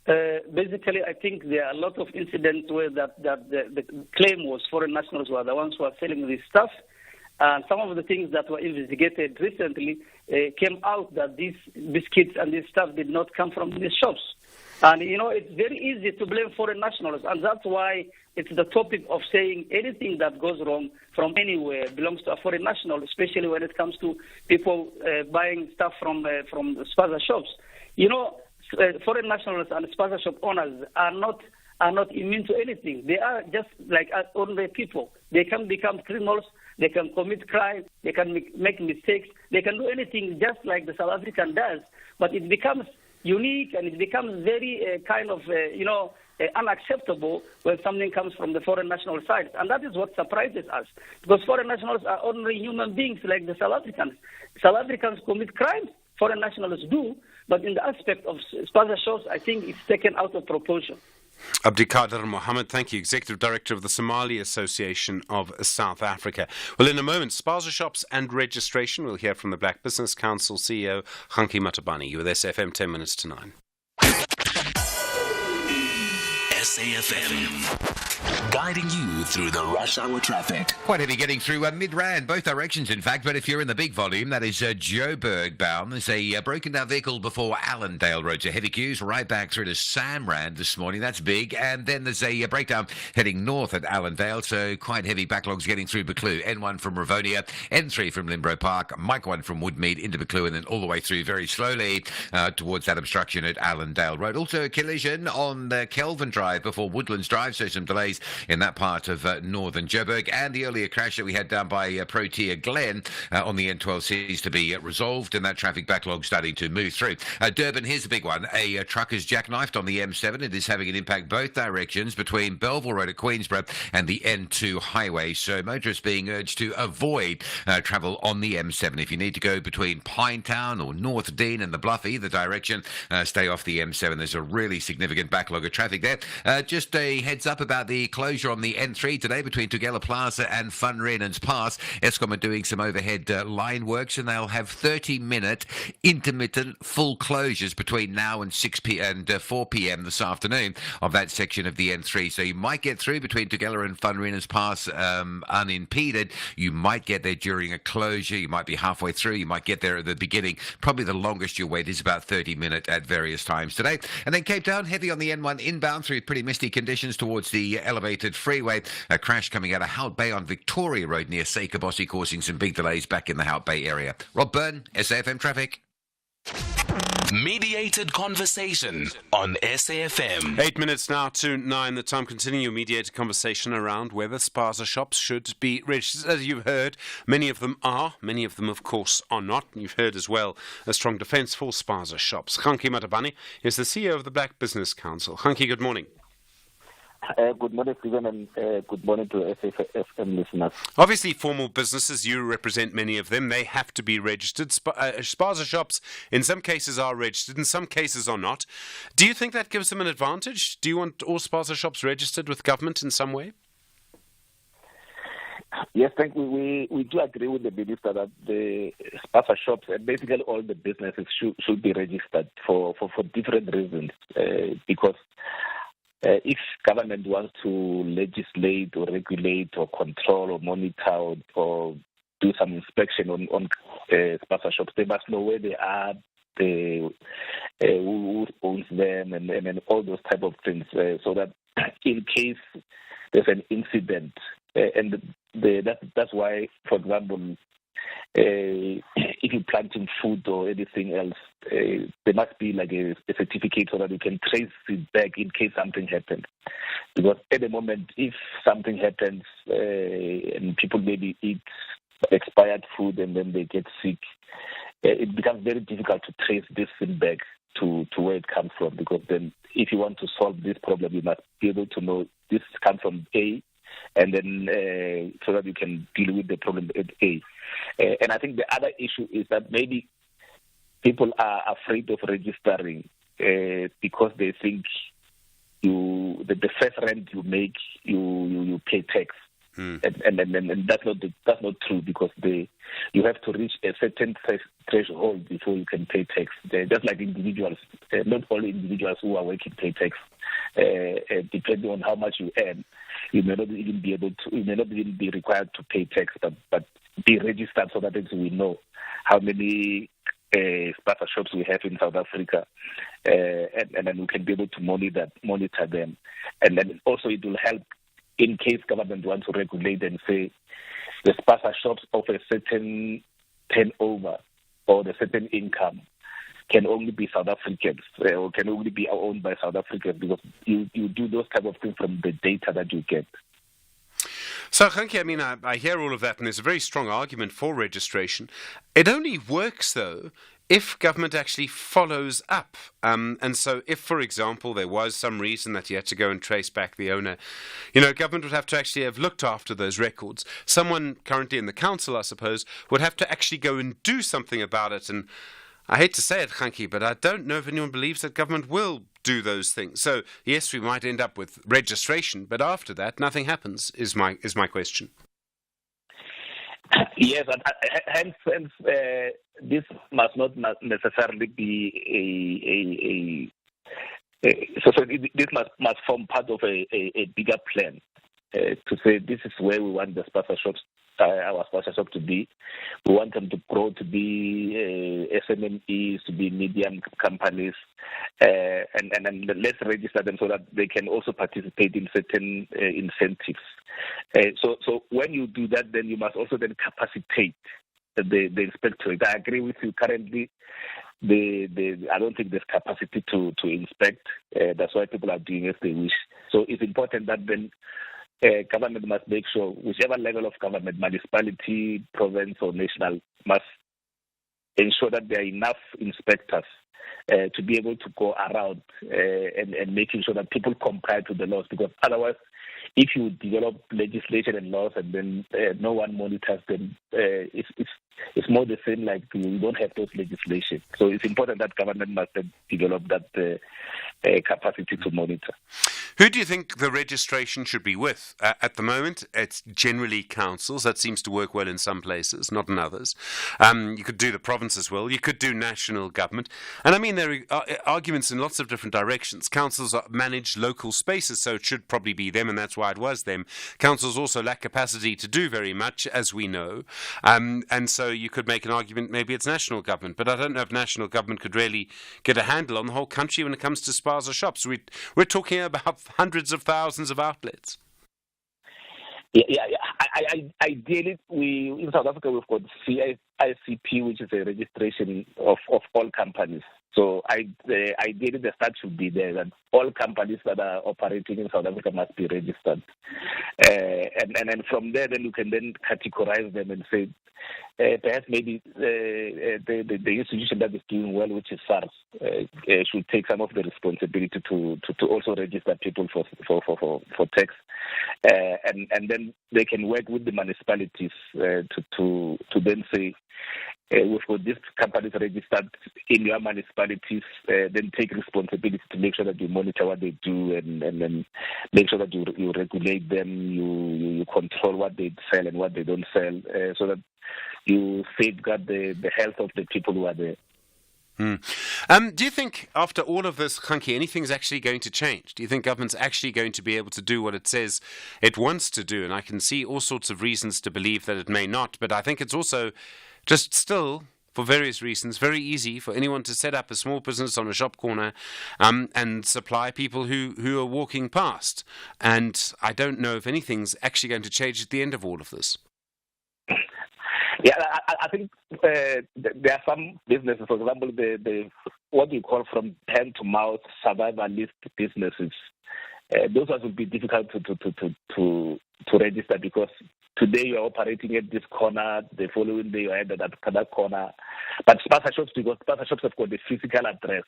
Basically, I think there are a lot of incidents where the claim was foreign nationals were the ones who are selling this stuff. And some of the things that were investigated recently came out that these biscuits and this stuff did not come from these shops. And, it's very easy to blame foreign nationals. And that's why it's the topic of saying anything that goes wrong from anywhere belongs to a foreign national, especially when it comes to people buying stuff from the spaza shops. Foreign nationals and spaza shop owners are not immune to anything. They are just like ordinary people. They can become criminals. They can commit crime. They can make mistakes. They can do anything just like the South African does. But it becomes unique and it becomes very unacceptable when something comes from the foreign national side. And that is what surprises us. Because foreign nationals are ordinary human beings like the South Africans. South Africans commit crimes. foreign nationals do, but in the aspect of sponsorships, I think it's taken out of proportion. Abdikader Mohammed, thank you, Executive Director of the Somali Association of South Africa. Well, in a moment, sponsorships and registration. We'll hear from the Black Business Council CEO, Hanki Matabane. You're with SFM 10 minutes to 9. SAFM, guiding you through the rush hour traffic. Quite heavy getting through mid-Rand, both directions in fact, but if you're in the big volume, that is Joburg bound. There's a broken down vehicle before Allendale Road, so heavy queues right back through to Samrand this morning, that's big, and then there's a breakdown heading north at Allendale, so quite heavy backlogs getting through Buccleuch, N1 from Rivonia, N3 from Limbro Park, Mike 1 from Woodmead into Buccleuch, and then all the way through very slowly towards that obstruction at Allendale Road. Also a collision on the Kelvin Drive before Woodlands Drive, so some delays in that part of northern Joburg, and the earlier crash that we had down by Protea Glen on the N12 seems to be resolved, and that traffic backlog starting to move through. Durban, here's the big one. A truck is jackknifed on the M7. It is having an impact both directions between Belleville Road at Queensborough and the N2 highway, so motorists being urged to avoid travel on the M7. If you need to go between Pinetown or North Dean and the Bluff, either direction, stay off the M7. There's a really significant backlog of traffic there. Just a heads up about the closure on the N3 today between Tugela Plaza and Van Rynens Pass. Eskom are doing some overhead line works, and they'll have 30-minute intermittent full closures between now and 4 p.m. this afternoon of that section of the N3. So you might get through between Tugela and Van Rynens Pass unimpeded. You might get there during a closure. You might be halfway through. You might get there at the beginning. Probably the longest you'll wait is about 30 minutes at various times today. And then Cape Town, heavy on the N1 inbound through pretty misty conditions towards the elevated freeway. A crash coming out of Hout Bay on Victoria Road near Seikabosi, causing some big delays back in the Hout Bay area. Rob Byrne, SAFM Traffic. Mediated conversation on SAFM. 8 minutes now to 9. The time continuing your mediated conversation around whether spaza shops should be registered. As you've heard, many of them are. Many of them, of course, are not. And you've heard as well a strong defence for spaza shops. Hanki Matabane is the CEO of the Black Business Council. Hanki, good morning. Good morning, Stephen, and good morning to SAFM listeners. Obviously, formal businesses, you represent many of them, they have to be registered. Spaza shops, in some cases, are registered, in some cases are not. Do you think that gives them an advantage? Do you want all spaza shops registered with government in some way? Yes, thank you. We do agree with the belief that the spaza shops and basically all the businesses should be registered for different reasons, because if government wants to legislate or regulate or control or monitor or do some inspection on spaza shops, they must know where they are, who owns them, and all those type of things, so that in case there's an incident, and that's why, for example, if you're planting food or anything else, there must be like a certificate so that you can trace it back in case something happens. Because at the moment, if something happens and people maybe eat expired food and then they get sick, it becomes very difficult to trace this thing back to where it comes from. Because then if you want to solve this problem, you must be able to know this comes from A, and then so that you can deal with the problem at A. And I think the other issue is that maybe people are afraid of registering because they think the first rent you make, you pay tax. And that's not true, because you have to reach a certain threshold before you can pay tax. Just like individuals, not all individuals who are working pay tax. Depending on how much you earn, you may not even be required to pay tax, but be registered so that we know how many spaza shops we have in South Africa, and then we can be able to monitor them, and then also it will help in case government wants to regulate and say the spaza shops of a certain turnover or the certain income can only be South Africans, or can only be owned by South Africans, because you do those type of things from the data that you get. So, Hanki, I mean, I hear all of that, and there's a very strong argument for registration. It only works, though, if government actually follows up. And so if, for example, there was some reason that you had to go and trace back the owner, government would have to actually have looked after those records. Someone currently in the council, I suppose, would have to actually go and do something about it. And I hate to say it, Khanki, but I don't know if anyone believes that government will do those things. So, yes, we might end up with registration, but after that, nothing happens, is my question. Yes, hence, this must not necessarily be so this must form part of a bigger plan to say this is where we want the our sponsor shop to be. We want them to grow to be SMMEs, to be medium companies, and let's register them so that they can also participate in certain incentives. So when you do that, then you must also then capacitate the inspectorate. I agree with you. Currently, I don't think there's capacity to inspect. That's why people are doing as they wish. So it's important that then government must make sure, whichever level of government, municipality, province, or national, must ensure that there are enough inspectors to be able to go around and making sure that people comply to the laws. Because otherwise, if you develop legislation and laws and then no one monitors them, it's more the same like you don't have those legislation. So it's important that government must develop that capacity to monitor. Who do you think the registration should be with? At the moment, it's generally councils. That seems to work well in some places, not in others. You could do the province as well. You could do national government. And I mean, there are arguments in lots of different directions. Councils manage local spaces, so it should probably be them, and that's why it was them. Councils also lack capacity to do very much, as we know. And so you could make an argument maybe it's national government. But I don't know if national government could really get a handle on the whole country when it comes to spaza shops. We're talking about hundreds of thousands of outlets. Yeah. Ideally, in South Africa we've got CICP, which is a registration of all companies. So ideally, the start should be there that all companies that are operating in South Africa must be registered, and then from there, then you can then categorize them and say perhaps maybe the institution that is doing well, which is SARS, should take some of the responsibility to also register people for tax, and then they can work with the municipalities to then say, we've got these companies registered in your municipalities, then take responsibility to make sure that you monitor what they do and then make sure that you regulate them, you control what they sell and what they don't sell, so that you safeguard the health of the people who are there. Do you think after all of this, Khanki, anything's actually going to change? Do you think government's actually going to be able to do what it says it wants to do? And I can see all sorts of reasons to believe that it may not, but I think it's also just still, for various reasons, very easy for anyone to set up a small business on a shop corner and supply people who are walking past. And I don't know if anything's actually going to change at the end of all of this. Yeah, I think there are some businesses, for example, the what you call from hand to mouth survivalist businesses. Those ones will be difficult to register because today you are operating at this corner, the following day you are at that other corner. But spaza shops, because spaza shops have got the physical address,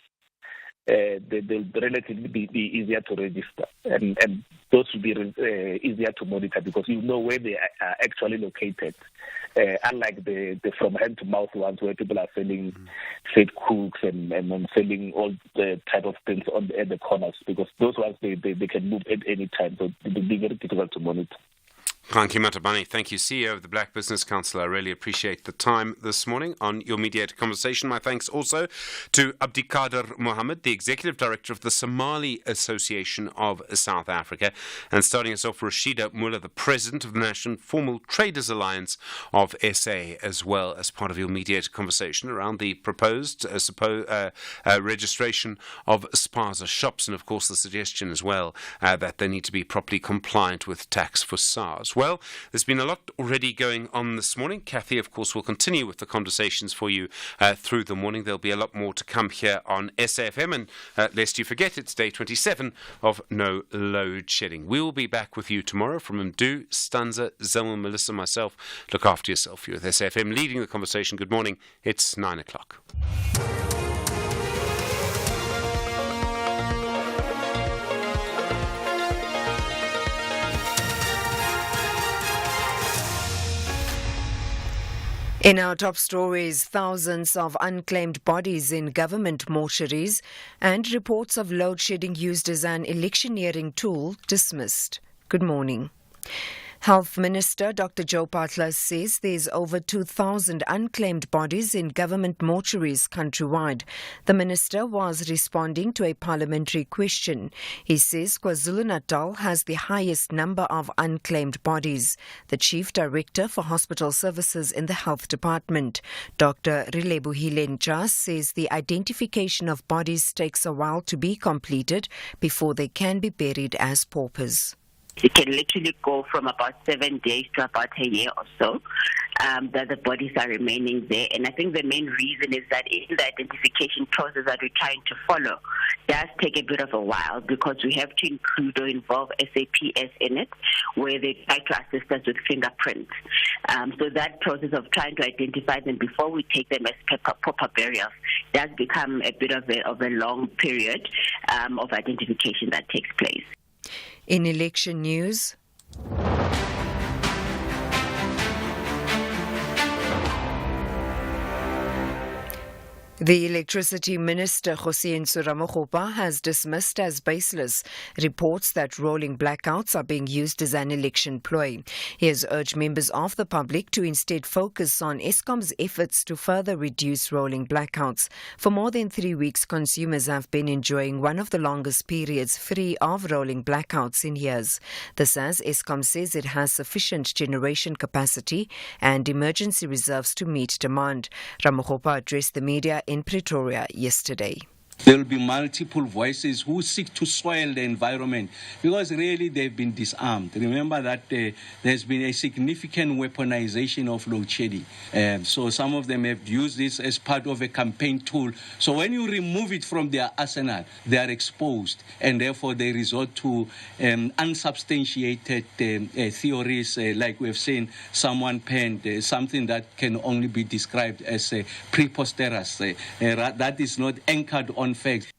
they'll relatively be easier to register, and those will be easier to monitor because you know where they are actually located. Unlike the from hand to mouth ones where people are selling fake cooks and selling all the type of things at the corners, because those ones they can move at any time, so it will be very difficult to monitor. Khanki Matabane, thank you, CEO of the Black Business Council. I really appreciate the time this morning on your mediated conversation. My thanks also to Abdikader Mohammed, the Executive Director of the Somali Association of South Africa, and starting us off, Rashida Muller, the President of the National Formal Traders Alliance of SA, as well as part of your mediated conversation around the proposed registration of spaza shops, and of course the suggestion as well that they need to be properly compliant with tax for SARS. Well, there's been a lot already going on this morning. Kathy, of course, will continue with the conversations for you through the morning. There'll be a lot more to come here on SAFM. And lest you forget, it's day 27 of no load shedding. We will be back with you tomorrow from Mdu, Stanza, Zelma, Melissa, myself. Look after yourself. You're with SAFM leading the conversation. Good morning. It's 9 o'clock. In our top stories, thousands of unclaimed bodies in government mortuaries and reports of load shedding used as an electioneering tool dismissed. Good morning. Health Minister Dr. Joe Patla says there's over 2,000 unclaimed bodies in government mortuaries countrywide. The minister was responding to a parliamentary question. He says KwaZulu-Natal has the highest number of unclaimed bodies. The Chief Director for Hospital Services in the Health Department, Dr. Rilebuhile Ncha, says the identification of bodies takes a while to be completed before they can be buried as paupers. It can literally go from about 7 days to about a year or so that the bodies are remaining there. And I think the main reason is that in the identification process that we're trying to follow does take a bit of a while because we have to include or involve SAPS in it, where they try to assist us with fingerprints. So that process of trying to identify them before we take them as proper burials does become a bit of a long period of identification that takes place. In election news, the Electricity Minister, Hossein Ramokgopa, has dismissed as baseless reports that rolling blackouts are being used as an election ploy. He has urged members of the public to instead focus on Eskom's efforts to further reduce rolling blackouts. For more than 3 weeks, consumers have been enjoying one of the longest periods free of rolling blackouts in years. This as Eskom says it has sufficient generation capacity and emergency reserves to meet demand. Ramokgopa addressed the media in Pretoria yesterday. There will be multiple voices who seek to soil the environment because really they've been disarmed. Remember that there's been a significant weaponization of load shedding. So some of them have used this as part of a campaign tool. So when you remove it from their arsenal, they are exposed and therefore they resort to unsubstantiated theories like we have seen someone penned, something that can only be described as preposterous. That is not anchored on facts.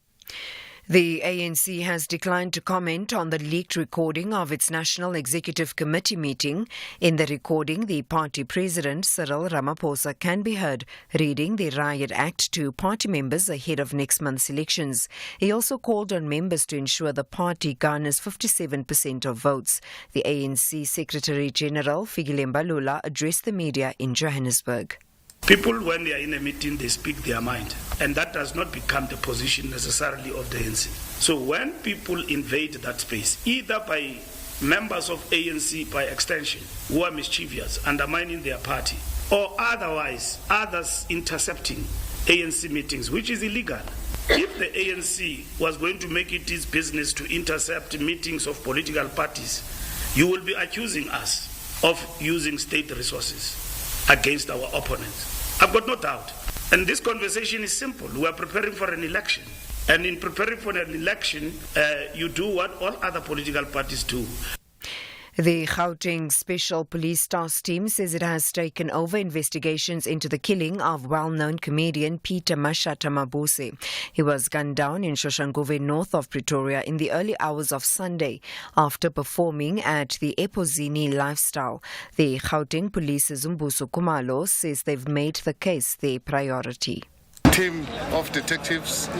The ANC has declined to comment on the leaked recording of its National Executive Committee meeting. In the recording, the party president, Cyril Ramaphosa, can be heard reading the Riot Act to party members ahead of next month's elections. He also called on members to ensure the party garners 57% of votes. The ANC Secretary-General, Fikile Mbalula, addressed the media in Johannesburg. People, when they are in a meeting, they speak their mind, and that does not become the position necessarily of the ANC. So when people invade that space, either by members of ANC by extension, who are mischievous, undermining their party, or otherwise, others intercepting ANC meetings, which is illegal. If the ANC was going to make it its business to intercept meetings of political parties, you will be accusing us of using state resources against our opponents. I've got no doubt. And this conversation is simple. We are preparing for an election. And in preparing for an election, you do what all other political parties do. The Gauteng Special Police Task Team says it has taken over investigations into the killing of well-known comedian Peter Mashata Mabuse. He was gunned down in Shoshanguve, north of Pretoria, in the early hours of Sunday after performing at the Epozini Lifestyle. The Gauteng Police's Umbuso Kumalo says they've made the case their priority. Team of detectives,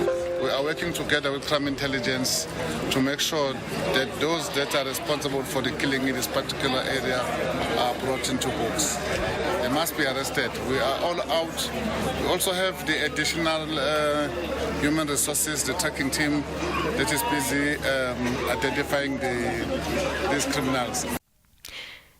we are working together with crime intelligence to make sure that those that are responsible for the killing in this particular area are brought into books. They must be arrested. We are all out. We also have the additional human resources, the tracking team that is busy identifying these criminals.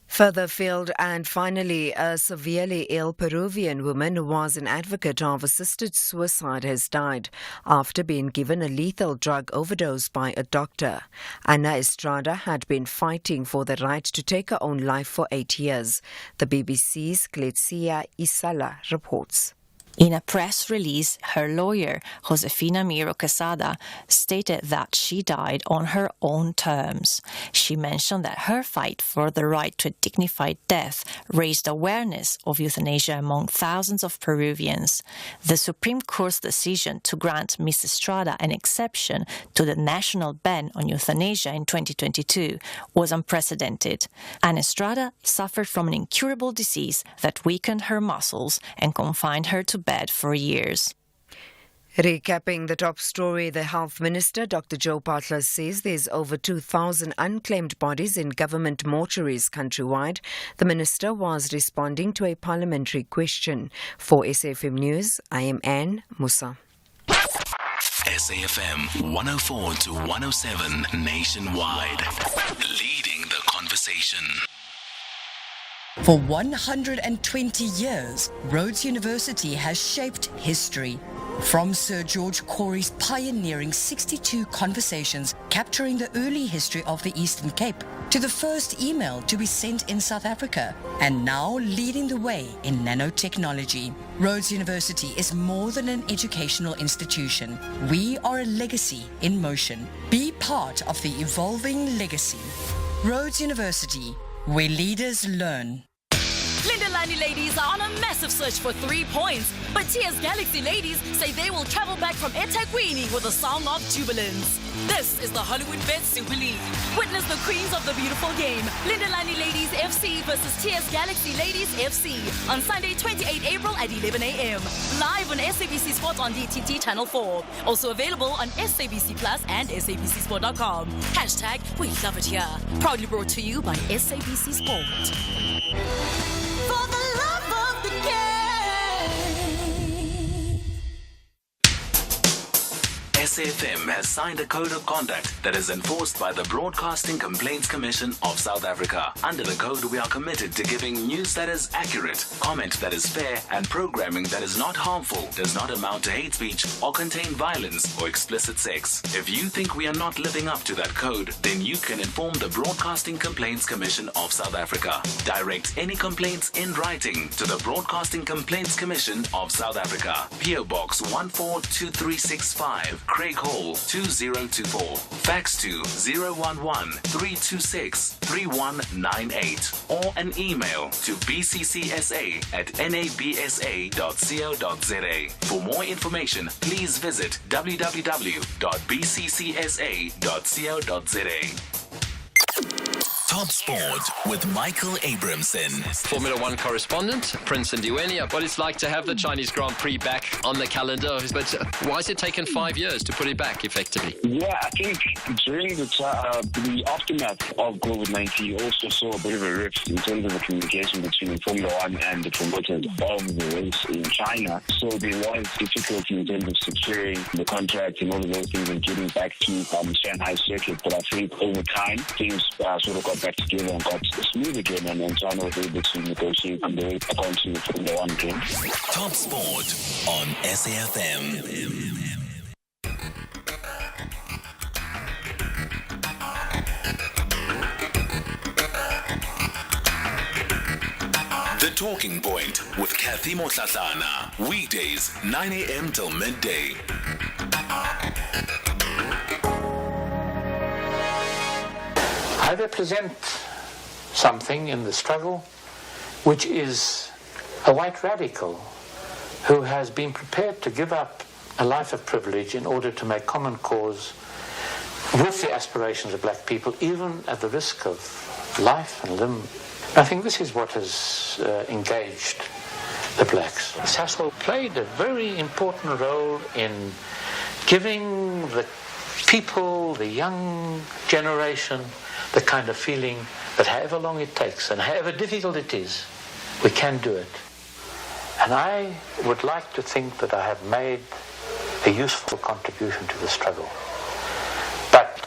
Further afield, and finally, a severely ill Peruvian woman who was an advocate of assisted suicide has died after being given a lethal drug overdose by a doctor. Ana Estrada had been fighting for the right to take her own life for 8 years. The BBC's Gletsia Isala reports. In a press release, her lawyer, Josefina Miro Quesada, stated that she died on her own terms. She mentioned that her fight for the right to a dignified death raised awareness of euthanasia among thousands of Peruvians. The Supreme Court's decision to grant Ms. Estrada an exception to the national ban on euthanasia in 2022 was unprecedented. And Estrada suffered from an incurable disease that weakened her muscles and confined her to bed for years. Recapping the top story, the Health Minister, Dr. Joe Butler, says there's over 2,000 unclaimed bodies in government mortuaries countrywide. The Minister was responding to a parliamentary question. For SAFM News, I am Anne Musa. SAFM 104 to 107 nationwide. Leading the conversation. For 120 years, Rhodes University has shaped history. From Sir George Corey's pioneering 62 conversations capturing the early history of the Eastern Cape, to the first email to be sent in South Africa, and now leading the way in nanotechnology. Rhodes University is more than an educational institution. We are a legacy in motion. Be part of the evolving legacy. Rhodes University, where leaders learn. Lindelani ladies are on a massive search for 3 points, but TS Galaxy ladies say they will travel back from eThekwini with a song of jubilance. This is the Hollywood Bet Super League. Witness the queens of the beautiful game, Lindelani Ladies FC versus TS Galaxy Ladies FC, on Sunday 28 April at 11 a.m. Live on SABC Sport on DTT Channel 4. Also available on SABC Plus and SABCSport.com. Hashtag We Love It Here. Proudly brought to you by SABC Sport. For the love of the game. SAFM has signed a code of conduct that is enforced by the Broadcasting Complaints Commission of South Africa. Under the code, we are committed to giving news that is accurate, comment that is fair, and programming that is not harmful, does not amount to hate speech, or contain violence or explicit sex. If you think we are not living up to that code, then you can inform the Broadcasting Complaints Commission of South Africa. Direct any complaints in writing to the Broadcasting Complaints Commission of South Africa. PO Box 142365, Craig Hall 2024. Fax to 011-326-3198 or an email to bccsa@nabsa.co.za. For more information, please visit www.bccsa.co.za. Top Sport with Michael Abramson. Formula One correspondent, Prince Ndiweni, what it's like to have the Chinese Grand Prix back on the calendar. But why has it taken 5 years to put it back effectively? Yeah, I think during the aftermath of COVID-19, you also saw a bit of a rift in terms of the communication between Formula One and the promoters of the race in China. So there was difficulty in terms of securing the contract and all of those things and getting back to Shanghai circuit. But I think over time, things sort of got back together and got smooth again, and then China was able to negotiate and they went back onto Formula One again. Top Sport on SAFM. The Talking Point with Kathy Motlatlana. Weekdays, 9 a.m. till midday. I represent something in the struggle which is a white radical who has been prepared to give up a life of privilege in order to make common cause with the aspirations of black people, even at the risk of life and limb. I think this is what has engaged the blacks. Sasol played a very important role in giving the people, the young generation, the kind of feeling that however long it takes and however difficult it is, we can do it. And I would like to think that I have made a useful contribution to the struggle. But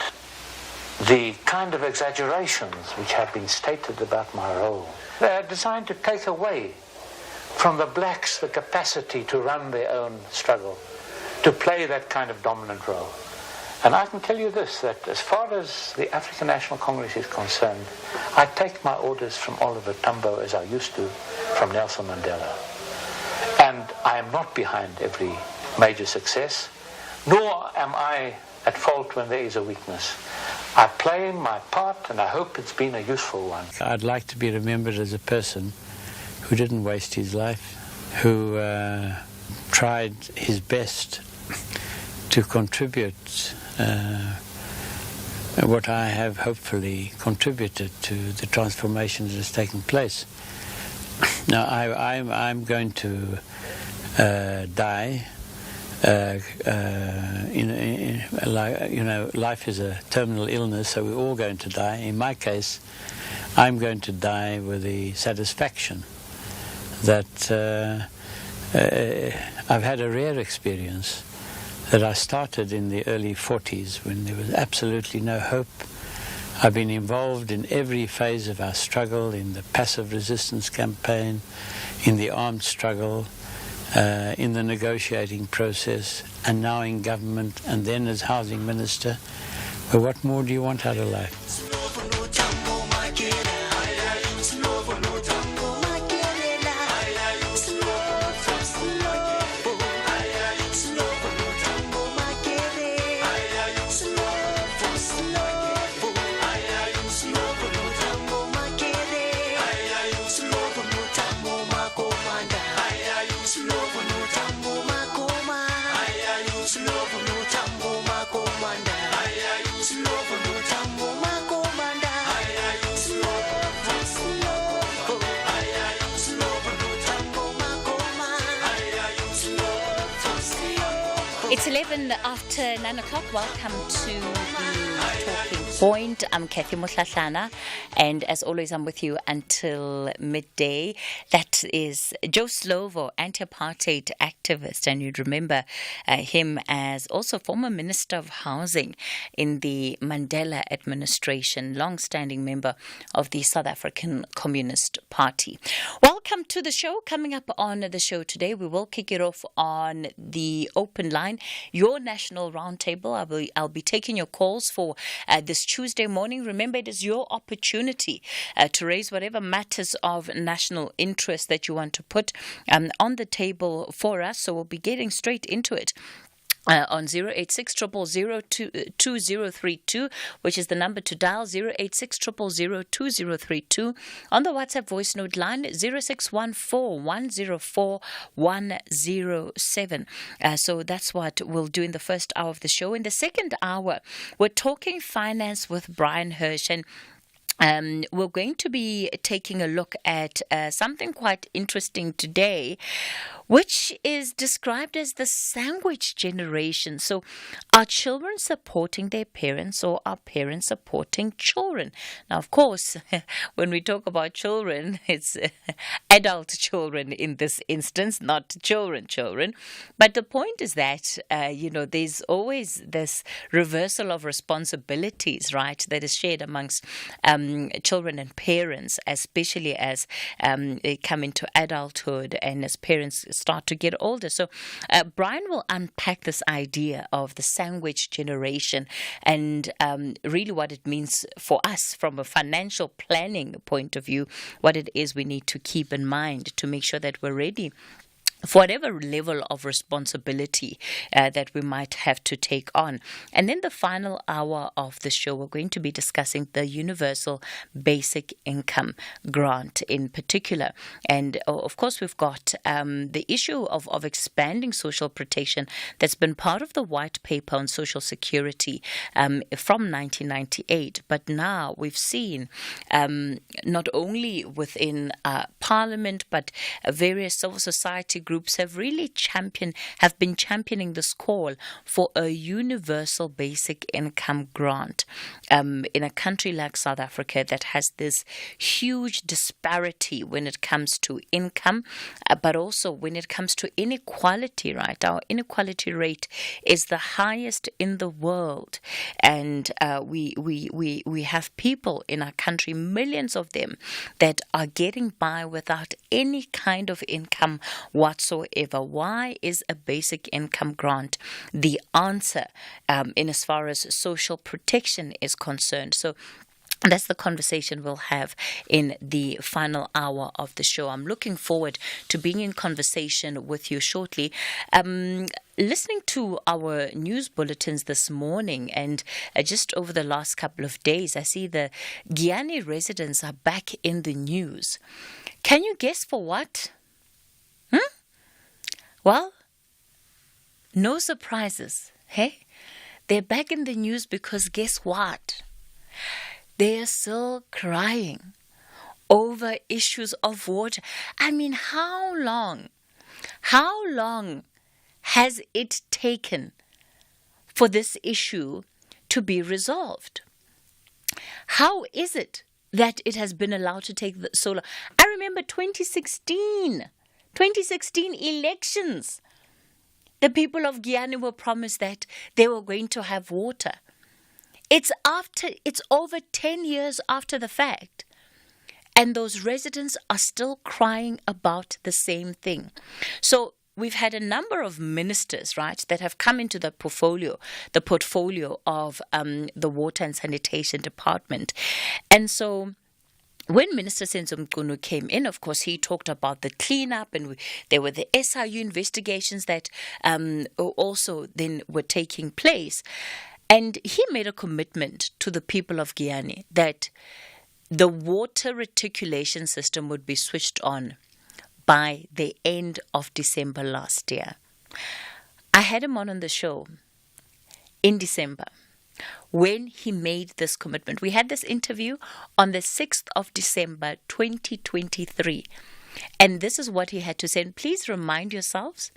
the kind of exaggerations which have been stated about my role, they are designed to take away from the blacks the capacity to run their own struggle, to play that kind of dominant role. And I can tell you this, that as far as the African National Congress is concerned, I take my orders from Oliver Tambo as I used to from Nelson Mandela. And I am not behind every major success, nor am I at fault when there is a weakness. I play my part, and I hope it's been a useful one. I'd like to be remembered as a person who didn't waste his life, who tried his best to contribute what I have hopefully contributed to the transformation that has taken place. Now, I'm going to die. Life is a terminal illness, so we're all going to die. In my case, I'm going to die with the satisfaction that I've had a rare experience, that I started in the early 40s when there was absolutely no hope. I've been involved in every phase of our struggle, in the passive resistance campaign, in the armed struggle, in the negotiating process, and now in government, and then as housing minister. But what more do you want out of life? It's 11 after 9 o'clock. Welcome to the Talking Point. I'm Kathy Mutlatlana, and as always, I'm with you until midday. That is Joe Slovo, anti-apartheid activist, and you'd remember him as also former Minister of Housing in the Mandela administration, long-standing member of the South African Communist Party. Welcome to the show. Coming up on the show today, we will kick it off on the open line, your national roundtable. I'll be taking your calls for this Tuesday morning. Remember, it is your opportunity to raise whatever matters of national interest that you want to put on the table for us. So we'll be getting straight into it. On 086 000 2032, which is the number to dial, 086 000 2032. On the WhatsApp voice note line, 0614 104 107. So that's what we'll do in the first hour of the show. In the second hour, we're talking finance with Brian Hirsch, and we're going to be taking a look at something quite interesting today, which is described as the sandwich generation. So are children supporting their parents, or are parents supporting children? Now, of course, when we talk about children, it's adult children in this instance, not children. But the point is that, there's always this reversal of responsibilities, right, that is shared amongst children and parents, especially as they come into adulthood and as parents start to get older. So Brian will unpack this idea of the sandwich generation and really what it means for us from a financial planning point of view, what it is we need to keep in mind to make sure that we're ready for whatever level of responsibility that we might have to take on. And then the final hour of the show, we're going to be discussing the Universal Basic Income Grant in particular. And of course, we've got the issue of expanding social protection that's been part of the White Paper on Social Security from 1998. But now we've seen not only within Parliament, but various civil society groups have been championing this call for a universal basic income grant in a country like South Africa that has this huge disparity when it comes to income, but also when it comes to inequality, right? Our inequality rate is the highest in the world, and we have people in our country, millions of them, that are getting by without any kind of income whatsoever. Why is a basic income grant the answer in as far as social protection is concerned? So That's the conversation we'll have in the final hour of the show. I'm looking forward to being in conversation with you shortly. Listening to our news bulletins this morning and just over the last couple of days, I see the Giyani residents are back in the news. Can you guess for what? Well, no surprises, hey? They're back in the news because guess what? They are still crying over issues of water. I mean, how long has it taken for this issue to be resolved? How is it that it has been allowed to take so long? I remember 2016 elections. The people of Giyani were promised that they were going to have water. It's over 10 years after the fact. And those residents are still crying about the same thing. So we've had a number of ministers, right, that have come into the portfolio of the Water and Sanitation Department. And so when Minister Senzo Mchunu came in, of course, he talked about the cleanup, and there were the SIU investigations that also then were taking place. And he made a commitment to the people of Giyani that the water reticulation system would be switched on by the end of December last year. I had him on the show in December when he made this commitment. We had this interview on the 6th of December 2023. And this is what he had to say. And please remind yourselves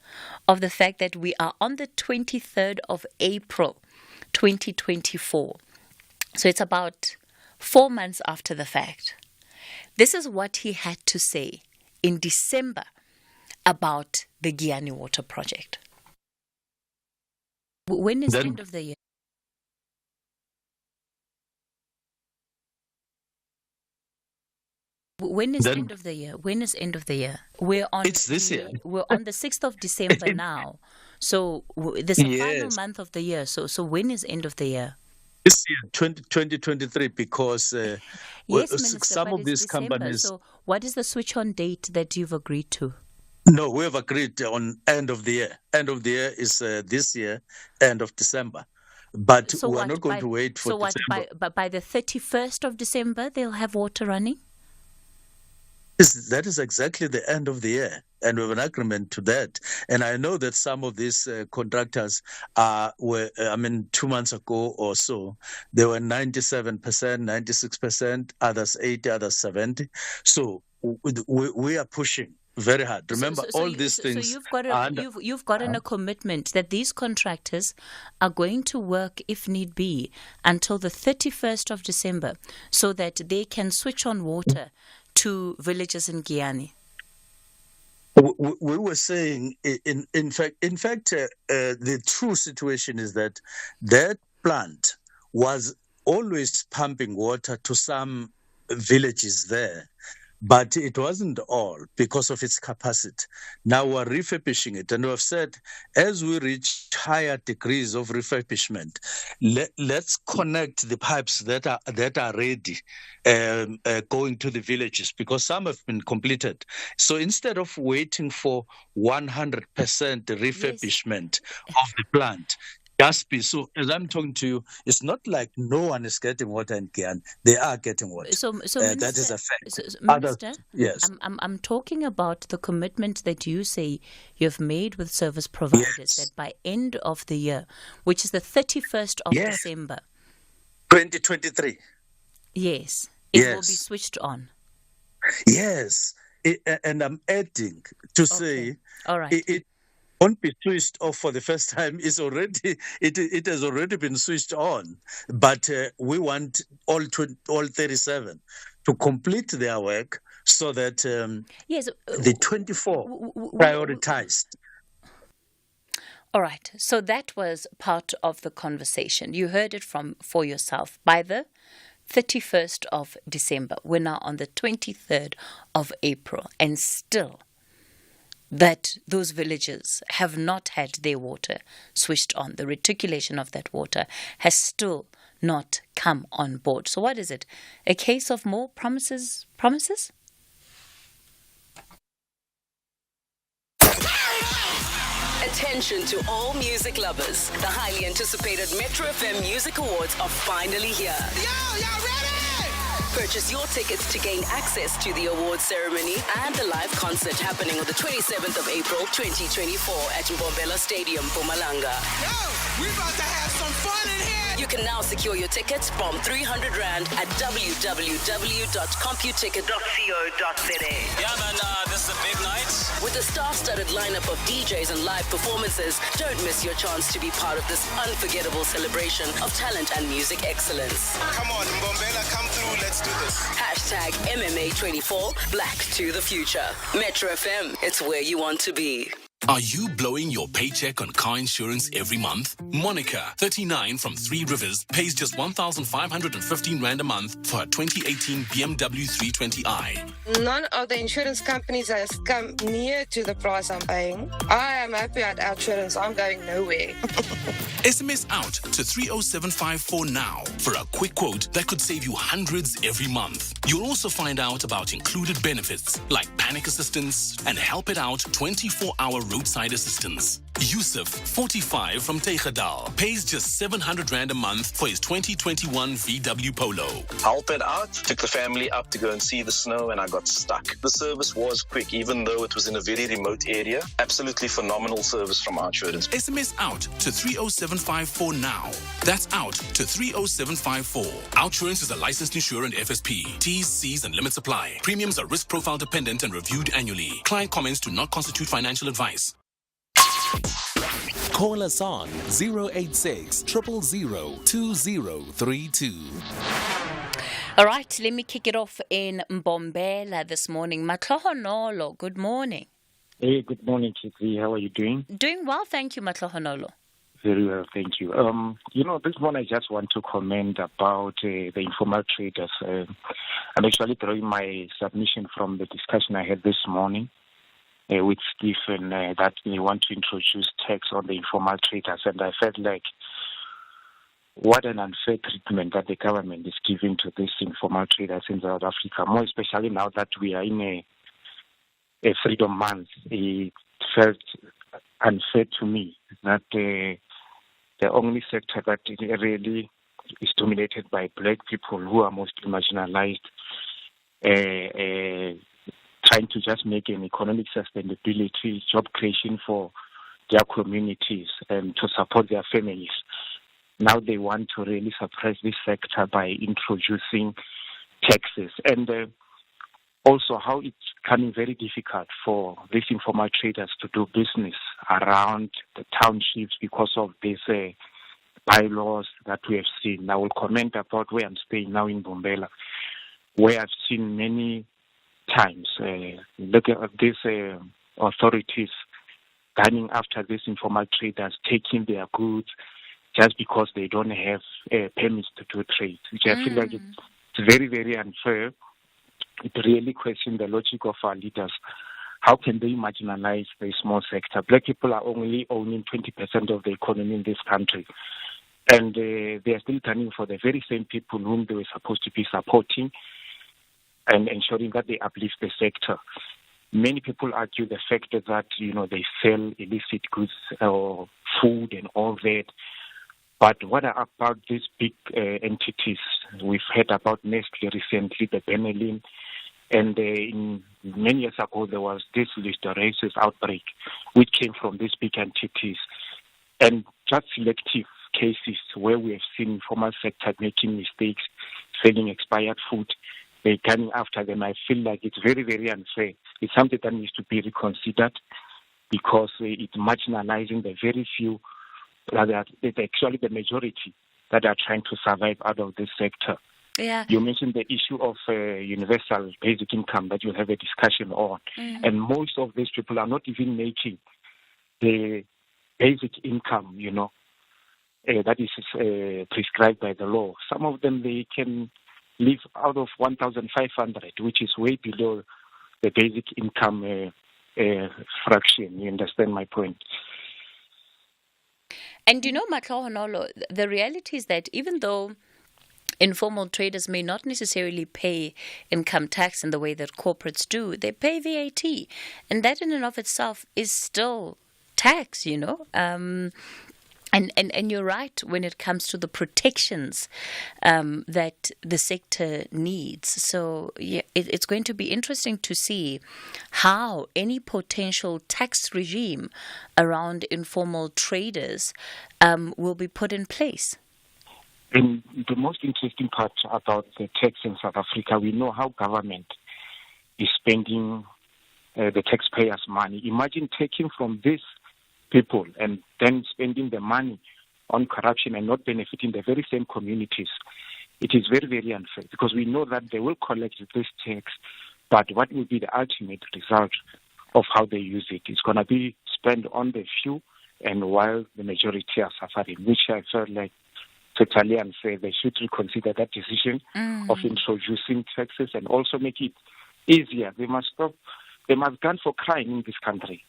of the fact that we are on the 23rd of April 2024. So it's about 4 months after the fact. This is what he had to say in December about the Giyani Water Project. When is the end of the year? When is end of the year? When is end of the year? It's this year. We're on the 6th of December now. So this is the final month of the year. So when is end of the year? This year, 2023, because yes, Minister, some of these December. companies... So what is the switch-on date that you've agreed to? No, we have agreed on end of the year. End of the year is this year, end of December. But so we're not going to wait for December. But by the 31st of December, they'll have water running? That is exactly the end of the year, and we have an agreement to that. And I know that some of these contractors were, 2 months ago or so, they were 97%, 96%, others 80, others 70. So we are pushing very hard. Remember, these things. So you've gotten a commitment that these contractors are going to work, if need be, until the 31st of December, so that they can switch on water to villages in Giyani. We were saying, in fact, the true situation is that plant was always pumping water to some villages there, but it wasn't all because of its capacity. Now we're refurbishing it, and we've said as we reach higher degrees of refurbishment, let's connect the pipes that are ready going to the villages, because some have been completed. So instead of waiting for 100% refurbishment of the plant, so as I'm talking to you, it's not like no one is getting water in Giyani. They are getting water. So Minister, that is a fact. Minister, yes. I'm talking about the commitment that you say you've made with service providers that by end of the year, which is the 31st of December 2023. Yes, it will be switched on. Yes, and I'm adding to say, all right. It won't be switched off for the first time. It has already been switched on, but we want all 37 to complete their work so that the 24 prioritized. All right. So that was part of the conversation. You heard it for yourself. By the 31st of December, we're now on the 23rd of April, and still that those villages have not had their water switched on. The reticulation of that water has still not come on board. So what is it? A case of more promises? Attention to all music lovers. The highly anticipated Metro FM Music Awards are finally here. Y'all ready? Purchase your tickets to gain access to the awards ceremony and the live concert happening on the 27th of April 2024 at Mbombela Stadium, Mpumalanga. Yo, we about to have some fun in here. You can now secure your tickets from 300 Rand at www.computicket.co.za. Yeah, man, this is a big night. With a star-studded lineup of DJs and live performances, don't miss your chance to be part of this unforgettable celebration of talent and music excellence. Come on, Mbombela, come through. Let's do this. Hashtag MMA24, Black to the Future. Metro FM, it's where you want to be. Are you blowing your paycheck on car insurance every month? Monica, 39 from Three Rivers, pays just 1,515 Rand a month for a 2018 BMW 320i. None of the insurance companies has come near to the price I'm paying. I am happy at Outsurance. I'm going nowhere. SMS out to 30754 now for a quick quote that could save you hundreds every month. You'll also find out about included benefits like panic assistance and help it out 24-hour roadside assistance. Yusuf, 45 from Tegadal, pays just 700 Rand a month for his 2021 VW Polo. Help it out. Took the family up to go and see the snow and I got stuck. The service was quick, even though it was in a very remote area. Absolutely phenomenal service from Outsurance. SMS out to 30754 now. That's out to 30754. Outsurance is a licensed insurer and FSP. T's, C's and limits apply. Premiums are risk profile dependent and reviewed annually. Client comments do not constitute financial advice. Call us on 086 000 2032. All right, let me kick it off in Mbombela this morning. Matlohonolo, good morning. Hey, good morning, Chikri. How are you doing? Doing well, thank you, Matlohonolo. Very well, thank you. This morning I just want to comment about the informal traders. I'm actually drawing my submission from the discussion I had this morning with Stephen that we want to introduce tax on the informal traders, and I felt like what an unfair treatment that the government is giving to these informal traders in South Africa, more especially now that we are in a Freedom Month. It felt unfair to me that the only sector that really is dominated by black people who are mostly marginalized, trying to just make an economic sustainability, job creation for their communities and to support their families. Now they want to really suppress this sector by introducing taxes. And also how it's becoming very difficult for these informal traders to do business around the townships because of these bylaws that we have seen. I will comment about where I'm staying now in Mbombela, where I've seen many times look at these authorities gunning after these informal traders, taking their goods just because they don't have permits to do trade, which I feel like it's very, very unfair. It really questions the logic of our leaders. How can they marginalize the small sector? Black people are only owning 20% of the economy in this country. And they are still gunning for the very same people whom they were supposed to be supporting and ensuring that they uplift the sector. Many people argue the fact that, they sell illicit goods or food and all that. But what about these big entities? We've heard about Nestle recently, the Benelin, and many years ago there was this listeriosis outbreak which came from these big entities. And just selective cases where we have seen informal sector making mistakes, selling expired food, they're coming after them. I feel like it's very, very unfair. It's something that needs to be reconsidered because it's marginalizing the very few, it's actually the majority that are trying to survive out of this sector. Yeah. You mentioned the issue of universal basic income that you'll have a discussion on. And most of these people are not even making the basic income, that is prescribed by the law. Some of them, they can live out of 1,500, which is way below the basic income fraction. You understand my point? And Matlohonolo, the reality is that even though informal traders may not necessarily pay income tax in the way that corporates do. They pay VAT, and that in and of itself is still tax, And you're right when it comes to the protections that the sector needs. So yeah, it's going to be interesting to see how any potential tax regime around informal traders will be put in place. And the most interesting part about the tax in South Africa, we know how government is spending the taxpayers' money. Imagine taking from these people and then spending the money on corruption and not benefiting the very same communities. It is very, very unfair because we know that they will collect this tax, but what will be the ultimate result of how they use it? It's going to be spent on the few and while the majority are suffering, which I felt like totally unfair. They should reconsider that decision of introducing taxes and also make it easier. They must stop. They must gun for crime in this country.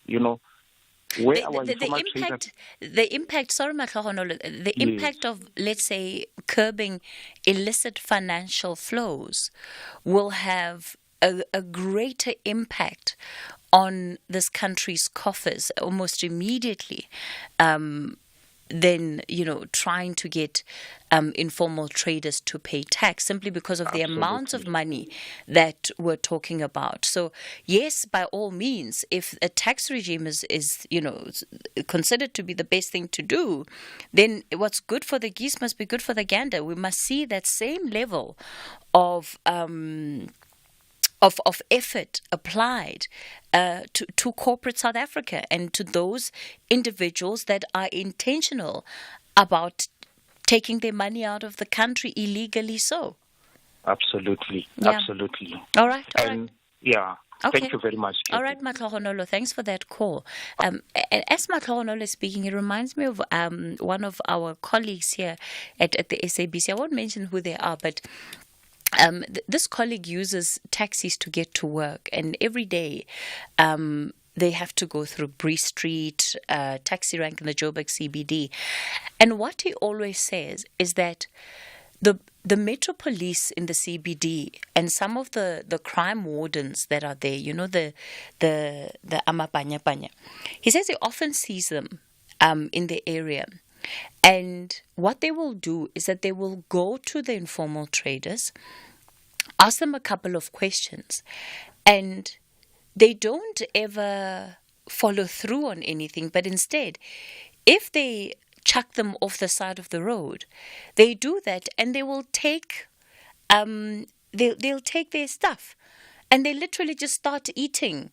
Where the impact, sorry, Matlahonolo, the impact of, let's say, curbing illicit financial flows will have a greater impact on this country's coffers almost immediately than, trying to get informal traders to pay tax simply because of the amount of money that we're talking about. So, yes, by all means, if a tax regime is considered to be the best thing to do, then what's good for the geese must be good for the gander. We must see that same level of effort applied to corporate South Africa and to those individuals that are intentional about taking their money out of the country illegally. So, absolutely. All right. Yeah. Okay. Thank you very much, Katie. All right, Matlahonolo, thanks for that call. And as Matlahonolo is speaking, it reminds me of one of our colleagues here at the SABC. I won't mention who they are, but this colleague uses taxis to get to work, and every day they have to go through Bree Street, taxi rank in the Joburg CBD. And what he always says is that the Metro Police in the CBD and some of the crime wardens that are there, the Amapanya, he says he often sees them in the area. And what they will do is that they will go to the informal traders, ask them a couple of questions, and they don't ever follow through on anything, but instead, if they chuck them off the side of the road, they do that and they will take they'll take their stuff and they literally just start eating